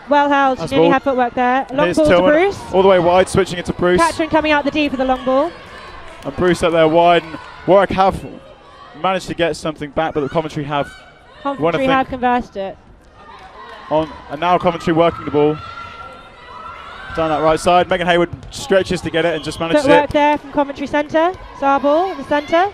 Well held, she nearly had footwork there. Long ball to Bruce. All the way wide, switching it to Bruce. Catherine coming out the D for the long ball. And Bruce up there wide. And Warwick have managed to get something back, but the Coventry have conversed it. And now Coventry working the ball. Down that right side. Megan Hayward stretches to get it and just manages Footwork there from Coventry centre. It's our ball in the centre.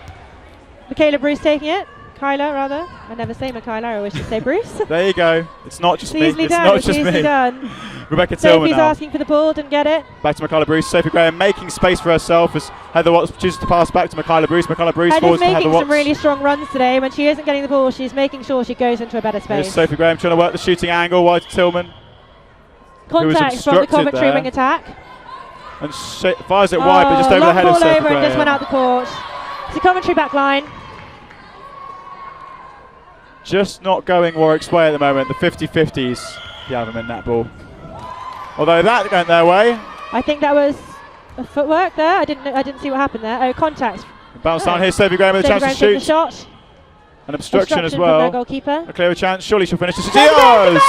Michaela Bruce taking it. Kyla, rather. I never say Michaela, I always just say Bruce. There you go. It's not just me. Easily It's done. not just me. Done. Rebecca Tillman Sophie's asking for the ball, didn't get it. Back to Michaela Bruce. Sophie Graham making space for herself as Heather Watts chooses to pass back to Michaela Bruce. Michaela Bruce forwards to Heather Watts. Heather's making some really strong runs today. When she isn't getting the ball, she's making sure she goes into a better space. Here's Sophie Graham trying to work the shooting angle wide to Tillman. Contact from the Coventry wing attack. And fires it wide, but just over the head of Sophie Graham. And just went out the court. It's the Coventry back line. Just not going Warwick's way at the moment. The 50-50s, if you have them in netball. Although that went their way. I think that was a footwork there. I didn't see what happened there. Oh, contact. Bounce down here, Sophie Graham with a chance to shoot. The shot. An obstruction as well. From their goalkeeper. A clear chance. Surely she'll finish this. She does!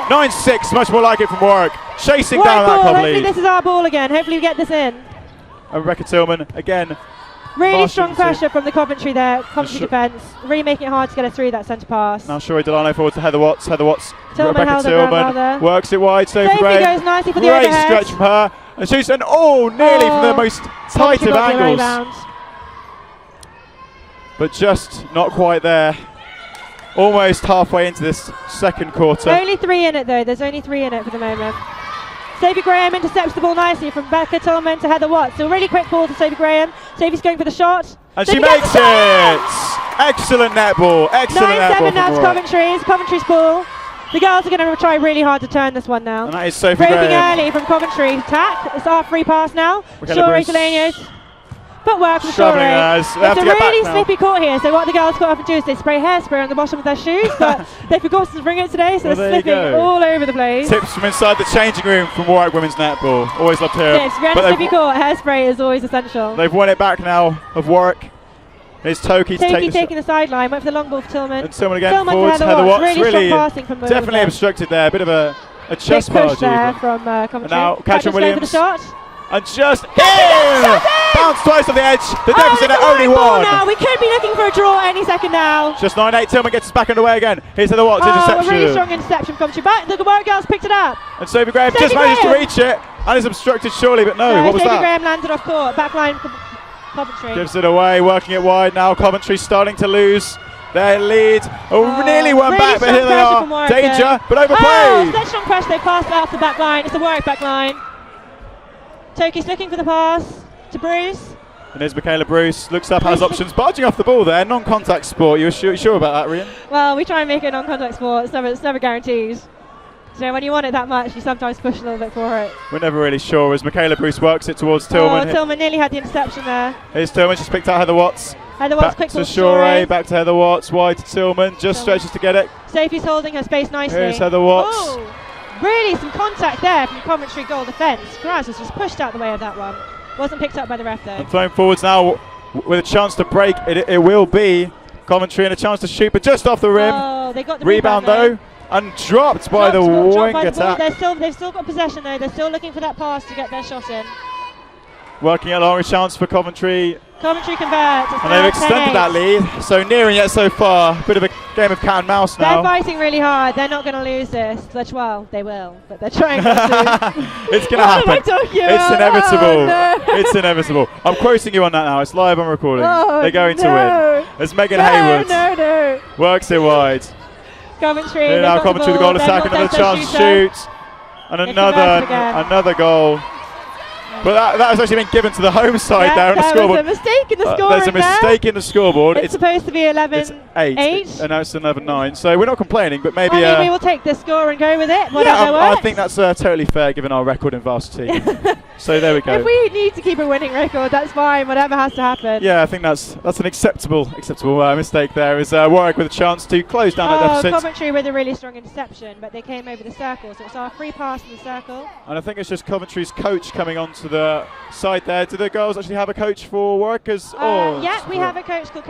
9-6, much more like it from Warwick. Chasing down that Cov lead. Hopefully this is our ball again. Hopefully we get this in. And Rebecca Tillman again. Really strong pressure from the Coventry there, Coventry defence, really making it hard to get us through that centre pass. Now Shori Delano forward to Heather Watts. Heather Watts, Rebecca Tillman works it wide. Sophie Graham goes nicely for the great overhead. stretch from her, and shoots an nearly from the most tight of angles. But just not quite there. Almost halfway into this second quarter. Only 3 in it though. There's only 3 in it for the moment. Sophie Graham intercepts the ball nicely from Rebecca Tillman to Heather Watts. So a really quick ball to Sophie Graham. Sophie's going for the shot. And she makes it! Excellent netball. Excellent netball. 9-7 now to Coventry. It's Coventry's ball. The girls are going to try really hard to turn this one now. And that is Sophie Graham. Breaking early from Coventry. Attack. It's our free pass now. Shori Delanios. Footwork from Shori. It's a really slippy court here, so what the girls quite often do is they spray hairspray on the bottom of their shoes, but they forgot to bring it today, so they're slipping all over the place. Tips from inside the changing room from Warwick Women's Netball. Always love to hear it. Tips, we're in a slippy court, hairspray is always essential. They've won it back now of Warwick. Here's Toki taking the sideline, went for the long ball for Tillman. And Tillman again forwards, Heather Watts. Really strong passing from definitely obstructed there, a bit of a chest push there from Coventry. And now Catherine Williams. For the shot. And just in! Bounce twice on the edge. The deficit at only 1. Now. We could be looking for a draw any second now. Just 9-8. Tillman gets us back underway again. Here's Heather Watts. Interception. A really strong interception from Coventry. Back. The Warwick girls picked it up. And Sophie Graham just managed to reach it. And is obstructed surely, but no. What was that? Sophie Graham landed off court. Back line for Coventry. Gives it away. Working it wide now. Coventry starting to lose their lead. Nearly one back, but here they are. Danger, but overplayed. Such strong pressure. They passed it off the back line. It's the Warwick back line. Toki's looking for the pass to Bruce. And there's Michaela Bruce, looks up, has options, barging off the ball there, non-contact sport. You were sure about that, Rian? Well, we try and make it a non-contact sport, it's never guaranteed. So when you want it that much, you sometimes push a little bit for it. We're never really sure as Michaela Bruce works it towards Tillman. Tillman nearly had the interception there. Here's Tillman, she's picked out Heather Watts. Heather Watts, quick ball to Shori, back to Heather Watts, wide to Tillman, stretches to get it. Sophie's holding her space nicely. Here's Heather Watts. Really some contact there from Coventry goal defence. Graz was just pushed out the way of that one. Wasn't picked up by the ref though. And thrown forwards now with a chance to break. It will be Coventry and a chance to shoot, but just off the rim. They got the rebound though, and dropped by the wing attack. They've still got possession though. They're still looking for that pass to get their shot in. Working along a chance for Coventry. Coventry converts. And they've extended that lead. So near and yet so far. Bit of a game of cat and mouse now. They're fighting really hard. They're not going to lose this. Well, they will, but they're trying not to. It's going to happen. What am I talking about? It's inevitable. Oh, no. It's inevitable. I'm quoting you on that now. It's live on recording. They're going to win. It's Megan Hayward. Works it wide. Coventry. Here now Coventry the goal attack. Another chance to shoot. And another goal. But that has actually been given to the home side there on the scoreboard. There's a mistake in the scoreboard. There's a mistake in the scoreboard. It's supposed to be 11-8. And now it's 11-9. So we're not complaining, but maybe... we will take the score and go with it. I think that's totally fair given our record in Varsity. So there we go. If we need to keep a winning record, that's fine. Whatever has to happen. Yeah, I think that's an acceptable mistake there. Is Warwick with a chance to close down that deficit. Coventry with a really strong interception, but they came over the circle. So it's our free pass in the circle. And I think it's just Coventry's coach coming onto the side there. Do the girls actually have a coach for Warwick? Yeah, we have a coach called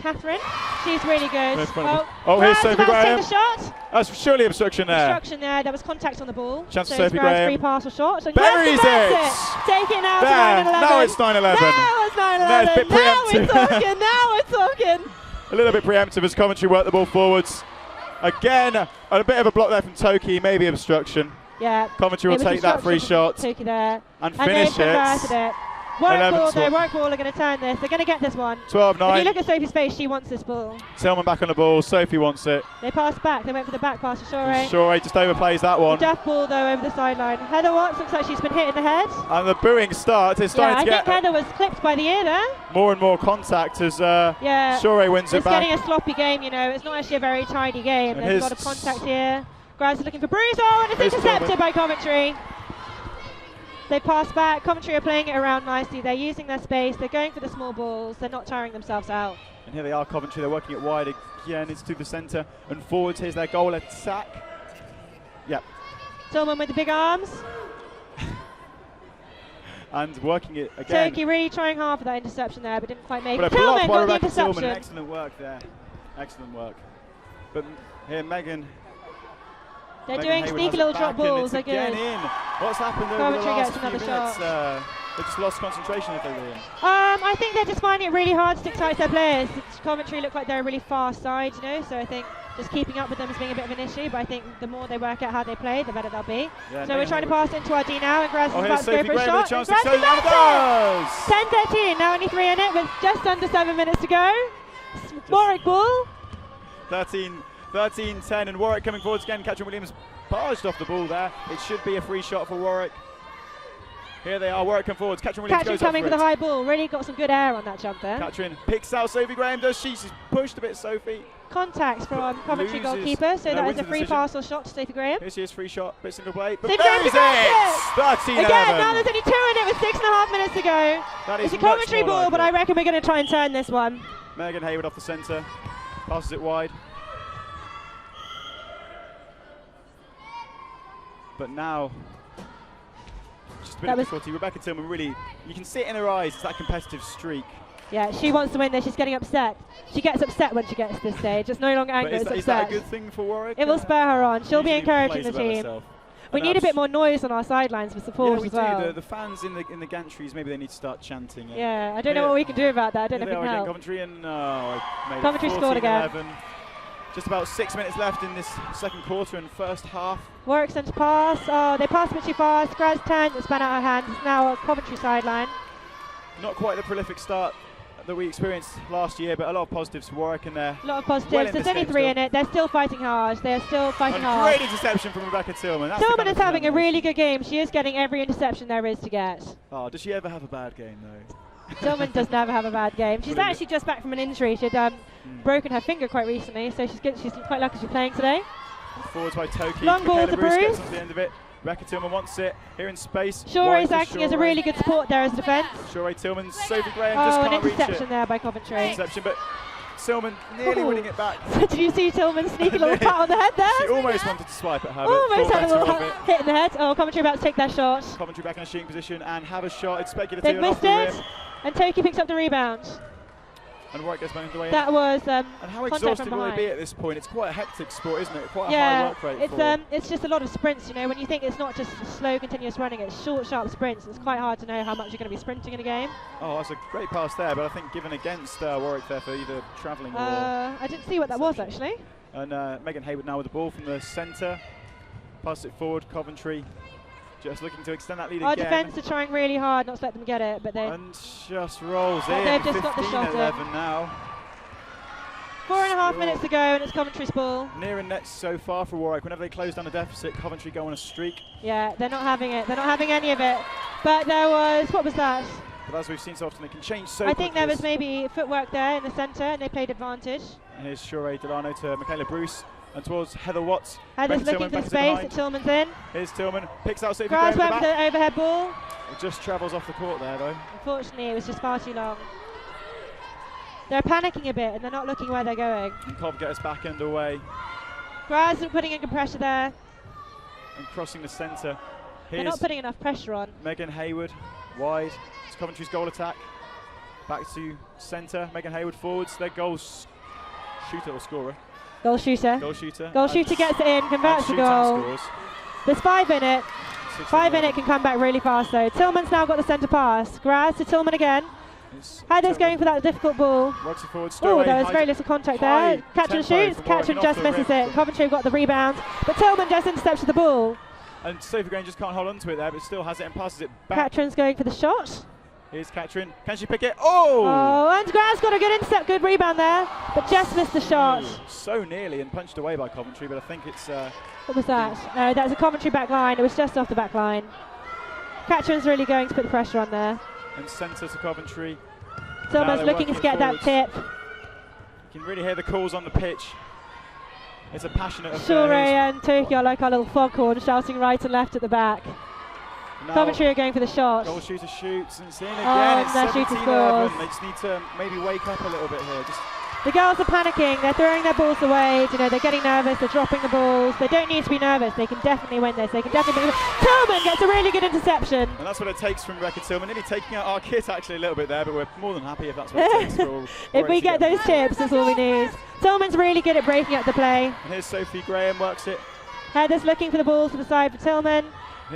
Catherine. She's really good. Here's Sophie Graham. Take the shot. That's surely obstruction there. Obstruction there. There was contact on the ball. Chance so for Sophie Graham. Free pass or shot. So buries it. Take it now there. to 9-11. Now it's 9-11. Now it's 9-11. Now we're talking. Now we're talking. A little bit preemptive as Coventry work the ball forwards. Again, a bit of a block there from Toki, maybe obstruction. Yeah. Coventry will take that free shot Toki there. and finish it. Work ball though, work ball are going to turn this. They're going to get this one. 12-9. If you look at Sophie's face, she wants this ball. Tillman back on the ball, Sophie wants it. They pass back, they went for the back pass to Shorey. Shorey just overplays that one. Duff ball though over the sideline. Heather Watts looks like she's been hit in the head. And the booing starts. It's starting to get... I think Heather was clipped by the ear there. More and more contact as Shorey wins it back. It's getting a sloppy game, you know. It's not actually a very tidy game. There's a lot of contact here. Graz is looking for Bruce. Oh, and it's intercepted by Coventry. They pass back. Coventry are playing it around nicely. They're using their space. They're going for the small balls. They're not tiring themselves out. And here they are, Coventry. They're working it wide again. It's to the centre and forwards. Here's their goal attack. Yep. Tillman with the big arms. And working it again. Toki really trying hard for that interception there, but didn't quite make it. Tillman got the interception. Tillman. Excellent work there. Excellent work. But here, Megan. They're doing sneaky little drop balls. They're good. In. What's happened over Coventry the last gets another few shot. minutes? They just lost concentration if they were in. I think they're just finding it really hard to stick tight to their players. Coventry look like they're a really fast side, you know, so I think just keeping up with them is being a bit of an issue, but I think the more they work out how they play, the better they'll be. Yeah, so we're trying to pass into our D now, and Graz is about to go for a shot. Chance and to does! 10-13, now only 3 in it with just under 7 minutes to go. Warwick ball. 13-10, and Warwick coming forwards again. Catherine Williams barged off the ball there. It should be a free shot for Warwick. Here they are, Warwick come forwards. Catherine Williams goes coming for the high ball. Really got some good air on that jump there. Catherine picks out Sophie Graham, does she? She's pushed a bit, Sophie. Contact from Coventry goalkeeper, so that is a free pass or shot to Sophie Graham. Here she is, free shot, bit single play. But there's it! 13-11. Again, now there's only 2 in it with 6.5 minutes to go. It's a Coventry ball, but I reckon we're going to try and turn this one. Megan Hayward off the centre, passes it wide. But now, just a bit of difficulty. Rebecca Tillman really, you can see it in her eyes, it's that competitive streak. Yeah, she wants to win this, she's getting upset. She gets upset when she gets to this stage. It's no longer anger, it's upset. Is that a good thing for Warwick? It will spur her on. She'll be encouraging the team. We need a bit more noise on our sidelines for support as well. Yeah, we do. The fans in the gantries, maybe they need to start chanting. Yeah, I don't know what we can do about that. I don't know if we can help. Coventry and Coventry scored again. Just about 6 minutes left in this second quarter and first half. Warwick sent a pass. Oh, they passed a bit too fast. Graz turned, it span out her hands. It's now a Coventry sideline. Not quite the prolific start that we experienced last year, but a lot of positives for Warwick in there. A lot of positives. There's only 3 in it. They're still fighting hard. They're still fighting hard. Great interception from Rebecca Tillman. Tillman is having a really good game. She is getting every interception there is to get. Oh, does she ever have a bad game though? Tillman does never have a bad game. She's actually just back from an injury. She'd broken her finger quite recently, so she's quite lucky she's playing today. Forwards by Toki. Long ball to Bruce. Gets on the end of it. Rebecca Tillman wants it here in space. Shorey's acting as a really good support there as a defence. Shorey, Tillman, Sophie Graham just can't reach it. An interception there by Coventry. Interception, but Tillman nearly winning it back. Did you see Tillman sneak a little pat on the head there? She almost wanted to swipe at her. Almost had a little hit in the head. Oh, Coventry about to take their shot. Coventry back in a shooting position and have a shot. It's speculative. They've missed it. And Toki picks up the rebound. And Warwick gets back into the way. That was and how exhausted will they be at this point? It's quite a hectic sport, isn't it? Quite a high work rate. It's just a lot of sprints, you know. When you think it's not just slow, continuous running, it's short, sharp sprints. It's quite hard to know how much you're going to be sprinting in a game. Oh, that's a great pass there, but I think given against Warwick there for either travelling or... I didn't see what that was, actually. And Megan Hayward now with the ball from the centre. Pass it forward, Coventry. Just looking to extend that lead Our again. Our defence are trying really hard not to let them get it, but they... And just rolls in. They've just got the shot in. 15-11 now. 4.5 minutes to go, and it's Coventry's ball. Near and net so far for Warwick. Whenever they close down a deficit, Coventry go on a streak. Yeah, they're not having it. They're not having any of it. But there was... What was that? But as we've seen so often, they can change so I think there was maybe footwork there in the centre, and they played advantage. And here's Shorey Delano to Michaela Bruce. And towards Heather Watts. Heather's looking for the space that Tillman's in. Here's Tillman, picks out Sophie Graz Graham went for the overhead ball. It just travels off the court there though. Unfortunately, it was just far too long. They're panicking a bit and they're not looking where they're going. And Cobb get us back underway. Graz are putting in good pressure there. And crossing the centre. They're not putting enough pressure on. Megan Hayward, wide. It's Coventry's goal attack. Back to centre. Megan Hayward forwards. Their goal shooter or scorer. Goal shooter. Goal shooter. Goal shooter gets it in, converts the goal. There's 5 in it. 5 in it can come back really fast though. Tillman's now got the centre pass. Graz to Tillman again. Heather's going for that difficult ball. Oh, there was very little contact there. Katrin shoots. Katrin just misses it. Coventry have got the rebound, but Tillman just intercepts the ball. And Sophie Graham just can't hold on to it there, but still has it and passes it back. Katrin's going for the shot. Here's Katrin. Can she pick it? Oh! Oh, and Graz got a good intercept, good rebound there, but just missed the shot. So nearly and punched away by Coventry, but I think it's... what was that? No, that was a Coventry back line. It was just off the back line. Katrin's really going to put the pressure on there. And centre to Coventry. Tillman's looking to get that tip. You can really hear the calls on the pitch. It's a passionate affair. Sure and Turkey are like our little foghorn shouting right and left at the back. Now Coventry are going for the shot. Goal shooter shoots and it's in again. It's 17-11. They just need to maybe wake up a little bit here. The girls are panicking, they're throwing their balls away, you know, they're getting nervous, they're dropping the balls. They don't need to be nervous, they can definitely win this. They can definitely Tillman gets a really good interception. And that's what it takes from Rebecca Tillman. Nearly taking out our kit actually a little bit there, but we're more than happy if that's what it takes. If we get those tips, that's all we need. Tillman's really good at breaking up the play. And here's Sophie Graham, works it. Heather's looking for the balls to the side for Tillman.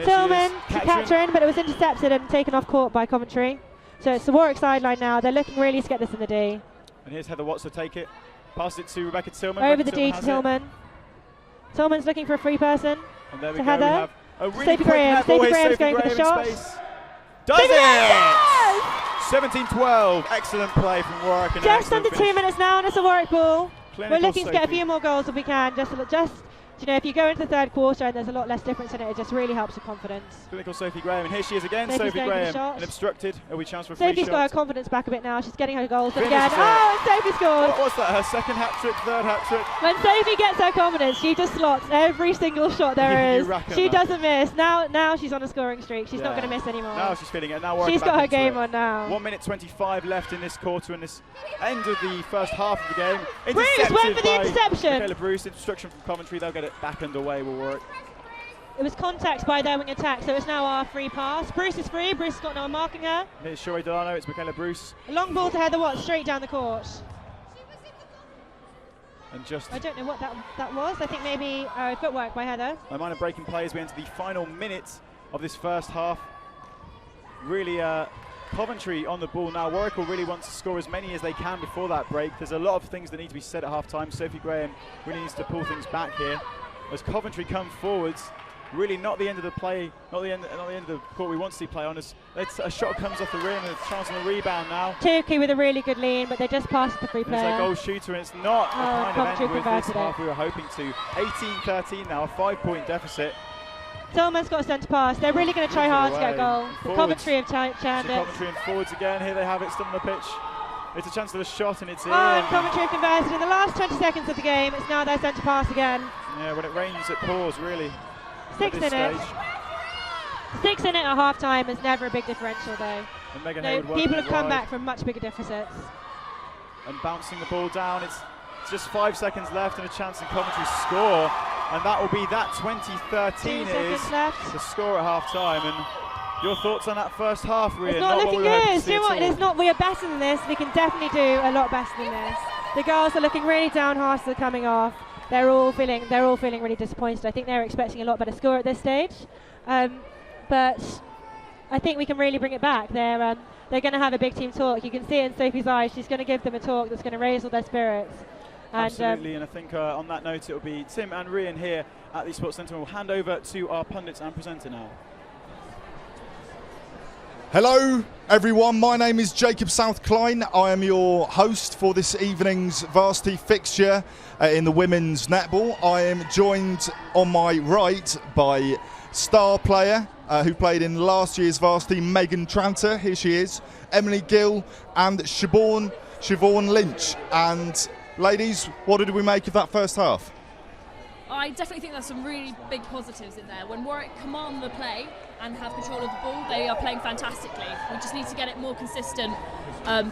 Tillman to Katrin, but it was intercepted and taken off court by Coventry. So it's the Warwick sideline now. They're looking really to get this in the D. And here's Heather Watts to take it. Pass it to Rebecca Tillman. Over the D to Tillman. Tillman's looking for a free person. And there we to go. Heather. We have a really Sophie Graham. Sophie Graham's going for the shot. Does it! 17-12. Excellent play from Warwick. Just under 2 minutes now, and it's a Warwick ball. Clinical We're looking to get a few more goals if we can. Just you know, if you go into the third quarter and there's a lot less difference in it, it just really helps with confidence. Clinical Sophie Graham, and here she is again. Sophie Graham, and obstructed. Are we chance for a free shot? Sophie's got her confidence back a bit now. She's getting her goals again. Oh, and Sophie scored. What was that? Her second hat trick, third hat trick. When Sophie gets her confidence, she just slots every single shot there is. She doesn't miss. Now she's on a scoring streak. She's not going to miss anymore. Now she's feeling it. Now she's got her game on now. 1 minute 25 left in this quarter, and this end of the first half of the game. Bruce went for the interception. Michaela Bruce, instruction from Coventry. They'll get it back underway. Will work. It was contact by their wing attack, so it's now our free pass. Bruce is free. Bruce has got no one marking her. Here's Shuri Delano. It's Michaela Bruce. A long ball to Heather Watts, straight down the court. And just I don't know what that was. I think maybe footwork by Heather. A minor breaking play as we enter the final minute of this first half. Really, Coventry on the ball now. Warwick will really want to score as many as they can before that break. There's a lot of things that need to be said at half time. Sophie Graham really needs to pull things back here. As Coventry come forwards, really not the end of the play, not the end of the court we want to see play on. As a shot comes off the rim and a chance on the rebound now. Turkey with a really good lean, but they just passed the free player. It's a goal shooter, and it's not the kind of end with this half we were hoping to. 18-13 now, a 5-point deficit. Tillman's got a centre pass. They're really going to try hard to get a goal. Coventry have churned it. Coventry and forwards again. Here they have it, still on the pitch. It's a chance of a shot, and it's in. And Coventry have converted in the last 20 seconds of the game. It's now their centre pass again. Yeah, when it rains, it pours, really. 6 in it. 6 in it at half time is never a big differential, though. People have come back from much bigger deficits. And bouncing the ball down. It's just 5 seconds left and a chance in Coventry score. And that will be that 2013 it is. Left. The score at half time. And your thoughts on that first half, Rhea? It's not looking good. Do you know what? It's not. We are better than this. We can definitely do a lot better than this. The girls are looking really downhearted. They're coming off. They're all feeling really disappointed. I think they're expecting a lot better score at this stage, but I think we can really bring it back. They're going to have a big team talk. You can see it in Sophie's eyes. She's going to give them a talk that's going to raise all their spirits. Absolutely, and I think on that note, it will be Tim and Rhian here at the Sports Centre. We'll hand over to our pundits and presenter now. Hello everyone, my name is Jacob Southkline. I am your host for this evening's varsity fixture in the women's netball. I am joined on my right by star player who played in last year's varsity, Megan Tranter, here she is, Emily Gill and Siobhan Lynch. And ladies, what did we make of that first half? I definitely think there's some really big positives in there. When Warwick command the play and have control of the ball, they are playing fantastically. We just need to get it more consistent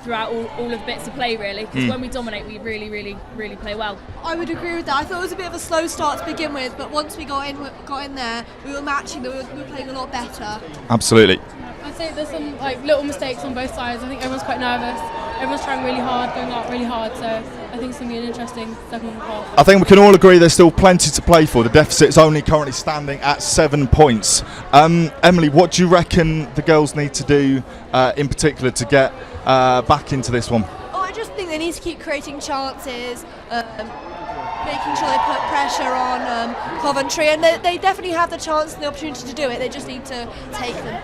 throughout all of the bits of play, really, because when we dominate, we really play well. I would agree with that. I thought it was a bit of a slow start to begin with, but once we got in there, we were matching, we were playing a lot better. Absolutely. I I'd say there's some little mistakes on both sides. I think everyone's quite nervous. Everyone's trying really hard, going out really hard. So I think it's going to be an interesting second half. I think we can all agree there's still plenty to play for. The deficit is only currently standing at 7 points. Emily, what do you reckon the girls need to do in particular to get back into this one? I just think they need to keep creating chances, making sure they put pressure on Coventry, and they definitely have the chance and the opportunity to do it. They just need to take them.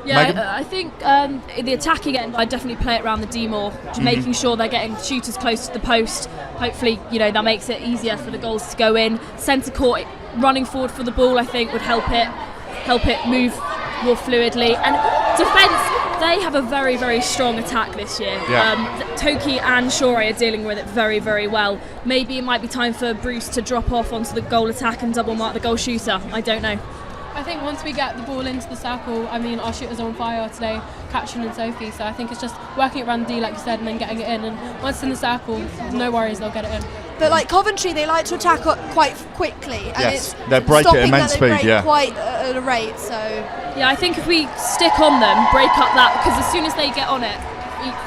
Yeah, I think the attacking end, I'd definitely play it around the D more, just making sure they're getting shooters close to the post. Hopefully, that makes it easier for the goals to go in. Centre court, running forward for the ball, I think would help it move more fluidly. And defence, they have a very, very strong attack this year. Toki and Shore are dealing with it very, very well. Maybe it might be time for Bruce to drop off onto the goal attack and double mark the goal shooter. I don't know. I think once we get the ball into the circle, our shooters are on fire today, Katrin and Sophie, so I think it's just working it around D, like you said, and then getting it in. And once it's in the circle, no worries, they'll get it in. But Coventry, they like to attack up quite quickly. And yes, they break at immense speed, quite at a rate, so... Yeah, I think if we stick on them, break up that, because as soon as they get on it,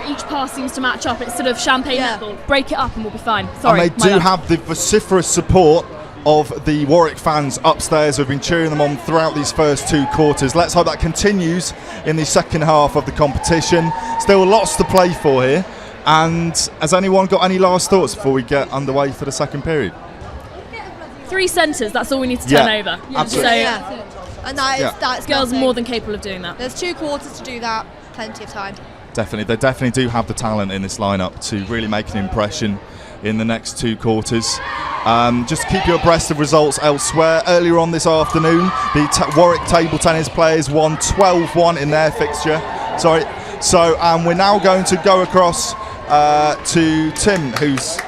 each pass seems to match up. It's sort of champagne netball. Break it up and we'll be fine. Sorry, and they do have the vociferous support of the Warwick fans upstairs who have been cheering them on throughout these first 2 quarters. Let's hope that continues in the second half of the competition. Still lots to play for here. And has anyone got any last thoughts before we get underway for the second period? 3 centres, that's all we need to turn over. Absolutely. And that's girls nothing. more than capable of doing that. There's 2 quarters to do that, plenty of time. Definitely, they definitely do have the talent in this lineup to really make an impression in the next 2 quarters. Just to keep you abreast of results elsewhere, earlier on this afternoon, the Warwick table tennis players won 12-1 in their fixture. So we're now going to go across to Tim, who's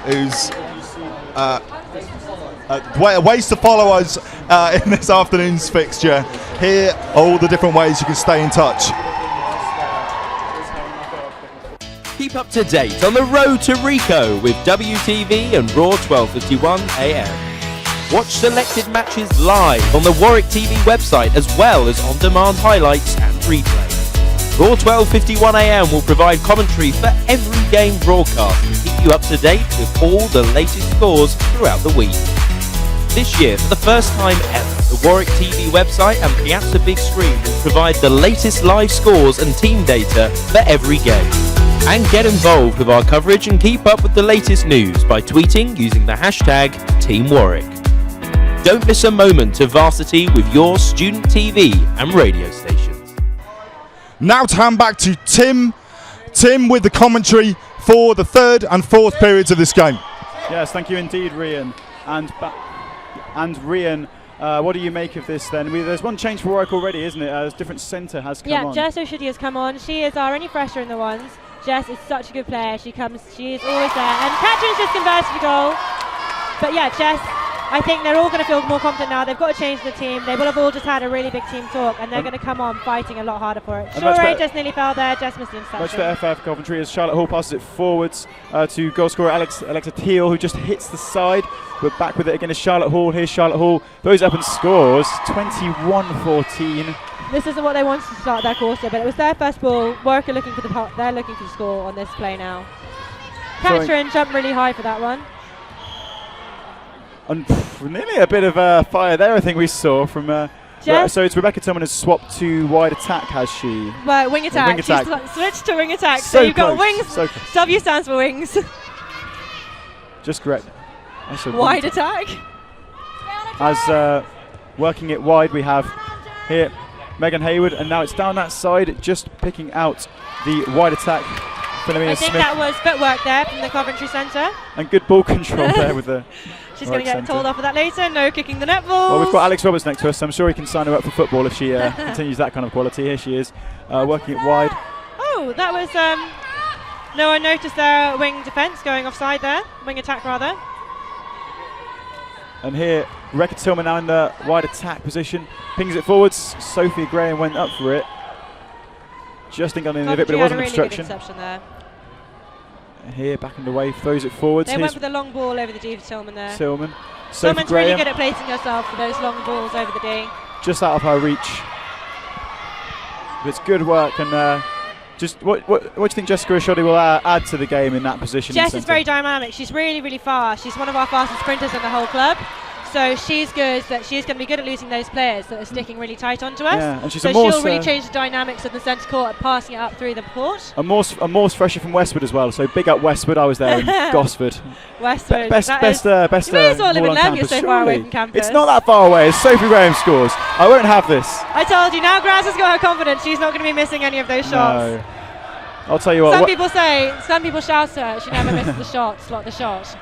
ways to follow us in this afternoon's fixture. Here are all the different ways you can stay in touch. Keep up to date on the road to Rico with WTV and Raw 12:51 AM. Watch selected matches live on the Warwick TV website as well as on-demand highlights and replay. Raw 12:51 AM will provide commentary for every game broadcast and keep you up to date with all the latest scores throughout the week. This year, for the first time ever, the Warwick TV website and Piazza Big Screen will provide the latest live scores and team data for every game. And get involved with our coverage and keep up with the latest news by tweeting using the hashtag Team Warwick. Don't miss a moment of Varsity with your student TV and radio stations. Now to hand back to Tim. Tim with the commentary for the 3rd and 4th periods of this game. Yes, thank you indeed, Rian. And Rian, what do you make of this then? There's one change for Warwick already, isn't it? A different centre has come on. Yeah, Jess O'Shiddy has come on. She is our only fresher in the ones. Jess is such a good player. She is always there. And Katrin's just converted a goal. But yeah, Jess, I think they're all going to feel more confident now. They've got to change the team. They will have all just had a really big team talk, and they're going to come on fighting a lot harder for it. Shore just nearly fell there. Jess missed an interception. Much better for Coventry as Charlotte Hall passes it forwards to goal scorer Alexa Teal, who just hits the side. We're back with it again as Charlotte Hall. Here's Charlotte Hall. Throws up and scores. 21-14. This isn't what they wanted to start their quarter, but it was their first ball. Warwick are looking for they're looking for the score on this play now. Katrin jumped really high for that one. And nearly a bit of fire there, I think we saw from. So it's Rebecca Tillman has swapped to wide attack, has she? Well, wing attack. Wing attack. She's switched to wing attack. So you've got wings. So W stands for wings. Just correct. Wide attack. As working it wide, we have here Megan Hayward, and now it's down that side, just picking out the wide attack. I think that was footwork there from the Coventry centre. And good ball control there with the. She's going to get told off of that later. No kicking the netball. Well, we've got Alex Roberts next to us. So I'm sure he can sign her up for football if she continues that kind of quality. Here she is, working it wide. Oh, that was no one noticed their wing defence going offside there. Wing attack rather. And here, Rebecca Tillman now in the wide attack position, pings it forwards. Sophia Graham went up for it. Just didn't get in of it, but it wasn't obstruction. There. Here, back in the way, throws it forwards. They went with a long ball over the D for Tillman there. Tillman's really good at placing herself for those long balls over the D. Just out of her reach. But it's good work, and just what do you think Jessica Ashodi will add to the game in that position? Jess is very dynamic. She's really, really fast. She's one of our fastest sprinters in the whole club. So she's good. That she's going to be good at losing those players that are sticking really tight onto us. Yeah, and she's so she'll really change the dynamics of the centre court, passing it up through the court. A Morse fresher from Westwood as well. So big up Westwood. I was there in Gosford. Westwood. Best. You may as well live in Lem. You're so far away from campus. It's not that far away. As Sophie Graham scores, I won't have this. I told you. Now Graz has got her confidence. She's not going to be missing any of those shots. No. I'll tell you what. Some people shout at her. She never misses the shot. Slot the shot.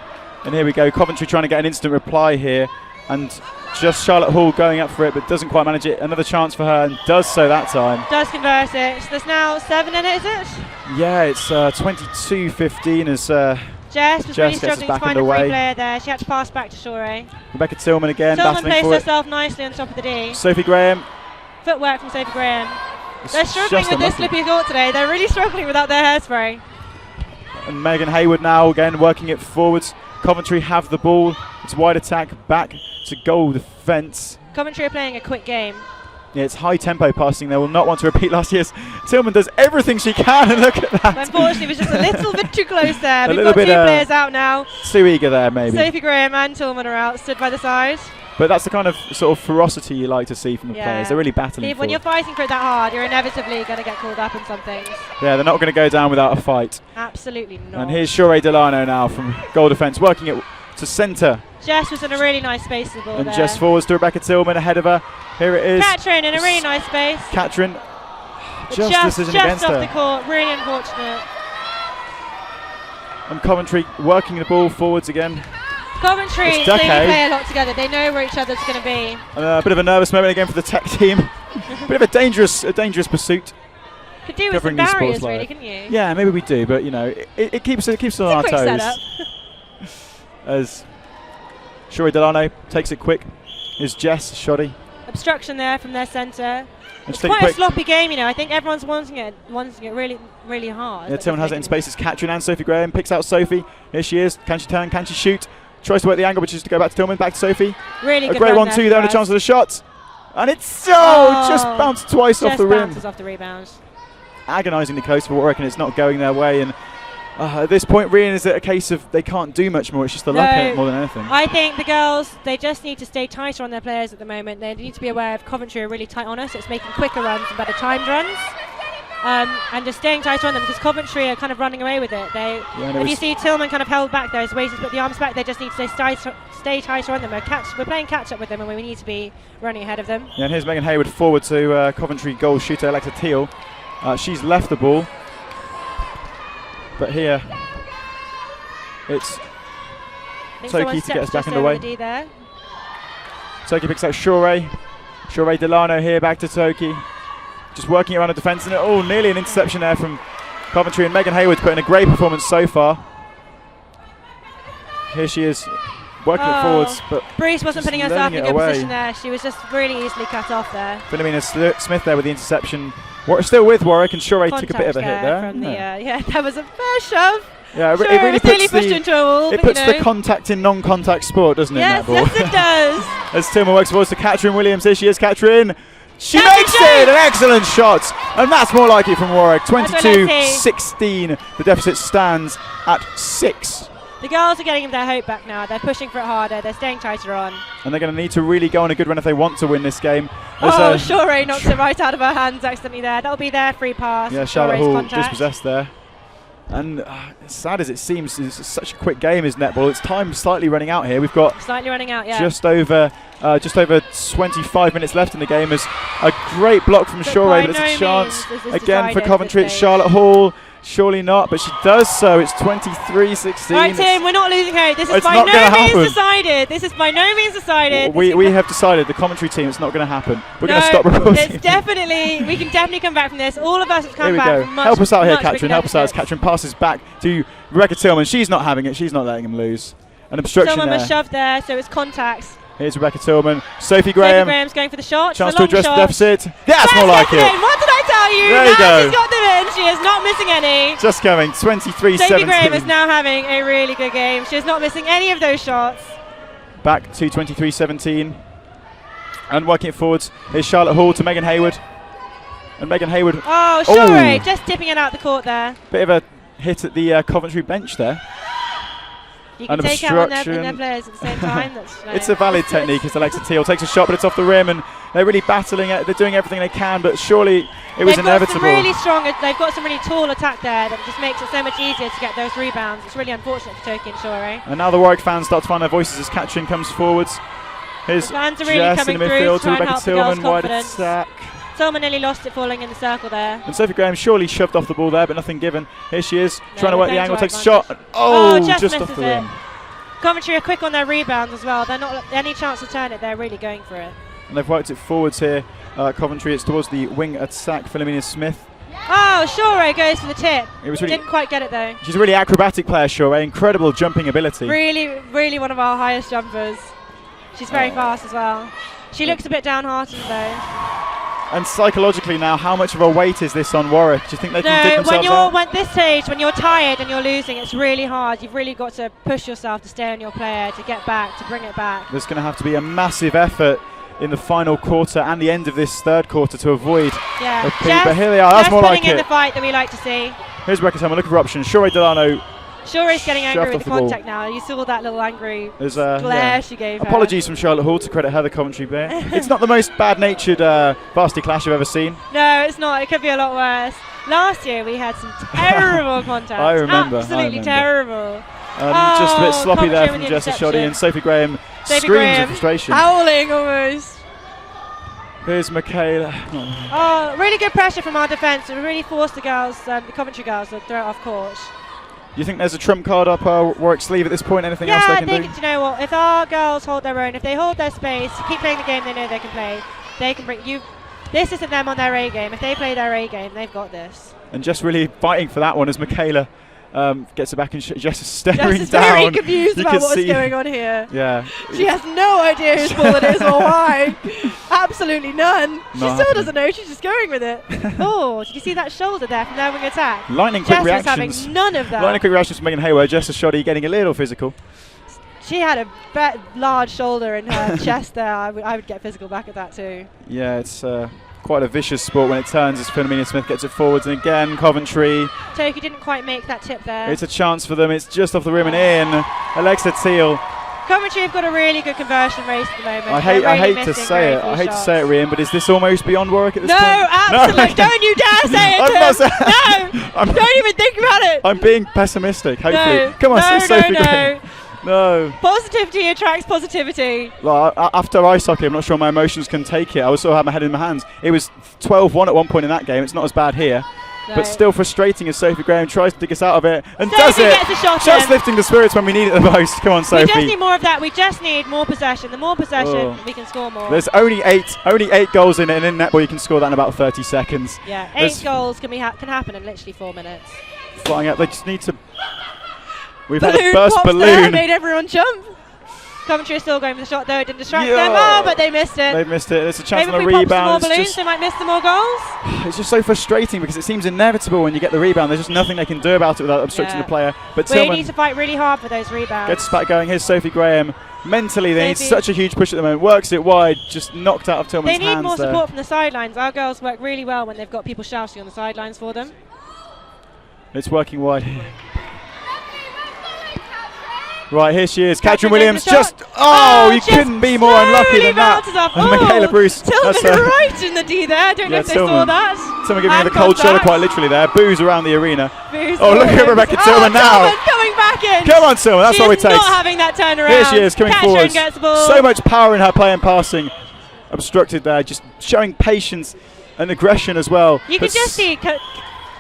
And here we go. Coventry trying to get an instant reply here. And just Charlotte Hall going up for it, but doesn't quite manage it. Another chance for her, and does so that time. Does convert it. So there's now 7 in it, is it? Yeah, it's 22-15 as Jess was really struggling to find a free way. player there. She had to pass back to Shore. Rebecca Tillman again, Tillman battling placed for herself nicely on top of the D. Sophie Graham. Footwork from Sophie Graham. It's They're struggling with this slippy court today. They're really struggling without their hairspray. And Megan Hayward now again working it forwards. Coventry have the ball. It's wide attack back to goal defence. Coventry are playing a quick game. Yeah, it's high tempo passing. They will not want to repeat last year's. Tillman does everything she can, and look at that. But unfortunately, it was just a little bit too close there. We've got 2 players out now. Too eager there, maybe. Sophie Graham and Tillman are out, stood by the side. But that's the kind of sort of ferocity you like to see from the players. They're really battling for when it. you're fighting for it that hard, you're inevitably going to get called up in some things. Yeah, they're not going to go down without a fight. Absolutely not. And here's Shore Delano now from goal defence, working it to centre. Jess was in a really nice space of the ball and there. Jess forwards to Rebecca Tillman ahead of her. Here it is. Katrin in a really nice space. Katrin, just decision just against off her. the court, really unfortunate. And Coventry working the ball forwards again. Coventry, they play a lot together. They know where each other's going to be. A bit of a nervous moment again for the tech team. Bit of a dangerous pursuit. Could do with some barriers, really, couldn't you? Yeah, maybe we do, but you know, it keeps us on our toes. Setup. As Shore Delano takes it quick. Is Jess Shoddy. Obstruction there from their centre. It's quite a sloppy game, you know. I think everyone's wanting it really, really hard. Yeah, Tillman has it in space. It's Katrin and Sophie Graham. Picks out Sophie. Here she is. Can she turn? Can she shoot? Tries to work the angle, but just to go back to Tillman. Back to Sophie. Really good. A great 1-2 there and a chance for the shot. And it's just bounced twice off the rim. Just bounces off the rebound. Agonisingly close for Warwick, and it's not going their way. And at this point, Rian, is it a case of they can't do much more? It's just the luck more than anything. I think the girls, they just need to stay tighter on their players at the moment. They need to be aware of Coventry are really tight on us. It's making quicker runs and better timed runs. And just staying tighter on them because Coventry are kind of running away with it. If you see Tillman kind of held back there, he's waiting to put the arms back. They just need to stay tighter on them. We're playing catch up with them, and we need to be running ahead of them. Yeah, and here's Megan Hayward forward to Coventry goal shooter Alexa Teal. She's left the ball, but here it's Toki to get us back underway. Toki picks out Shore Delano here back to Toki. Just working around the defence, and nearly an interception there from Coventry, and Megan Hayward's put in a great performance so far. Here she is working it forwards, but Bruce wasn't putting herself in a good position there. She was just really easily cut off there. Philomena Smith there with the interception. Still with Warwick, and Shore took a bit of a hit there. From that was a fair shove. Yeah, it really pushed into a wall. It puts the contact in non-contact sport, doesn't it? Yes, it does. As Tillman works forwards to Katrin Williams. Here she is, Katrin. She makes it! An excellent shot. And that's more like it from Warwick. 22-16. The deficit stands at 6. The girls are getting their hope back now. They're pushing for it harder. They're staying tighter on. And they're going to need to really go on a good run if they want to win this game. Shore knocks it right out of her hands accidentally there. That'll be their free pass. Yeah, Charlotte Hall dispossessed there. And as sad as it seems, it's such a quick game, is netball. It's time slightly running out here. We've got slightly running out, just over 25 minutes left in the game. As a great block from Shore, but it's a chance again for Coventry. It's Charlotte Hall. Surely not, but she does so. It's 23-16. Right, Tim, we're not losing hope. This is by no means decided. This is by no means decided. We have decided, the commentary team, it's not going to happen. We're going to stop recording. We can definitely come back from this. All of us have come back. Here we go. Help us out here, Katrin. Help us out as Katrin passes back to Rebecca Tillman. She's not having it. She's not letting him lose. An obstruction Tillman there. was shoved there, so it's contacts. Here's Rebecca Tillman. Sophie Graham. Sophie Graham's going for the shot. Chance to address the deficit. That's more like it. What did I tell you? There you go. She's got them in. She is not missing any. Just going 23-17. Sophie Graham is now having a really good game. She is not missing any of those shots. Back to 23-17. And working it forwards. Here's Charlotte Hall to Megan Hayward. And Megan Hayward. Oh, Shorey just tipping it out the court there. Bit of a hit at the Coventry bench there. You can take out their players at the same time. It's a valid technique as Alexa Teal takes a shot, but it's off the rim, and they're really battling it. They're doing everything they can, but surely it was inevitable. They've got some really tall attack there that just makes it so much easier to get those rebounds. It's really unfortunate for Toki and Shorey. And now the Warwick fans start to find their voices as Katrin comes forwards. Here's fans are really Jess coming in the through midfield to to try and Rebecca help the girls' Tillman, wide confidence. attack. Tillman nearly lost it falling in the circle there. And Sophie Graham surely shoved off the ball there, but nothing given. Here she is, trying to work the angle, takes a shot. Just off the rim. Coventry are quick on their rebounds as well. They're not any chance to turn it. They're really going for it. And they've worked it forwards here. Coventry, it's towards the wing attack. Philomena Smith. Oh, Shorey goes for the tip. Didn't quite get it though. She's a really acrobatic player, Shorey. Incredible jumping ability. Really, really one of our highest jumpers. She's very fast as well. She looks a bit downhearted though. And psychologically now, how much of a weight is this on Warwick? Do you think they can dig themselves out? At this stage, when you're tired and you're losing, it's really hard. You've really got to push yourself to stay on your player, to get back, to bring it back. There's going to have to be a massive effort in the final quarter and the end of this third quarter to avoid a peak. But here they are. That's more like it. Putting in the fight that we like to see. Here's Rebecca Tillman looking for options. Shorey Delano. Shorey's getting angry with the contact now. You saw that little angry glare she gave her. Apologies from Charlotte Hall, to credit her, the Coventry player. It's not the most bad-natured varsity clash I've ever seen. No, it's not. It could be a lot worse. Last year we had some terrible contact. I remember. Absolutely terrible. Just a bit sloppy there from Jessa Shoddy, and Sophie Graham screams of frustration. Howling almost. Here's Michaela. Really good pressure from our defence. We really forced the girls, the Coventry girls, to throw it off court. You think there's a trump card up Warwick's sleeve at this point? Anything else they can do? I think, you know what, if our girls hold their own, if they hold their space, keep playing the game they know they can play, they can bring you. This isn't them on their A game. If they play their A game, they've got this. And just really fighting for that one as Michaela gets it back, and Jess is staring down. Jess is very confused about what's going on here. Yeah. She has no idea whose ball it is or why. Absolutely none. She still doesn't know. She's just going with it. Did you see that shoulder there from their wing attack? Lightning quick Jess reactions. was having none of that. Lightning quick reactions from Megan Hayward. Jess Shoddy getting a little physical. She had a large shoulder in her chest there. I would get physical back at that too. Yeah, it's quite a vicious sport when it turns as Philomena Smith gets it forwards, and again Coventry. Toki didn't quite make that tip there. It's a chance for them. It's just off the rim and in. Alexa Teal. Coventry have got a really good conversion rate at the moment. I hate to say it. I hate to say it, Rian, but is this almost beyond Warwick at this point? No, absolutely. Don't you dare say it. No, don't even think about it. I'm being pessimistic. Hopefully, no, come on, Sophie Graham. No. Positivity attracts positivity. Like, after ice hockey, I'm not sure my emotions can take it. I was sort of had my head in my hands. It was 12-1 at one point in that game. It's not as bad here. No. But still frustrating as Sophie Graham tries to dig us out of it and Sophie does it. Gets a shot just lifting the spirits when we need it the most. Come on, Sophie. We just need more of that. We just need more possession. The more possession, we can score more. There's only eight goals in it, and in netball you can score that in about 30 seconds. Yeah, 8 goals can happen in literally 4 minutes. Flying out, they just need to. We've balloon had a burst balloon. There, made everyone jump. Coventry are still going for the shot though. It didn't distract them. Oh, but they missed it. They've missed it. There's a chance Maybe on a if we rebound. pop some more balloons, they might miss some more goals. It's just so frustrating because it seems inevitable when you get the rebound. There's just nothing they can do about it without obstructing the player. But we need to fight really hard for those rebounds. Gets back going. Here's Sophie Graham. Mentally, they need such a huge push at the moment. Works it wide, just knocked out of Tillman's hands. They need more support from the sidelines. Our girls work really well when they've got people shouting on the sidelines for them. It's working wide here. Right, here she is. Katrin Williams just... you couldn't be more unlucky than that. Michaela Bruce. Tillman right in the D there. I don't know if they saw that. Someone giving her the cold shoulder quite literally there. Boos around the arena. Boos look at Rebecca Tillman now. Tillman coming back in. Come on, Tillman. That's what it takes. She's not having that turnaround. Here she is, coming forward. Gets the ball. So much power in her play and passing. Obstructed there. Just showing patience and aggression as well. You can just see...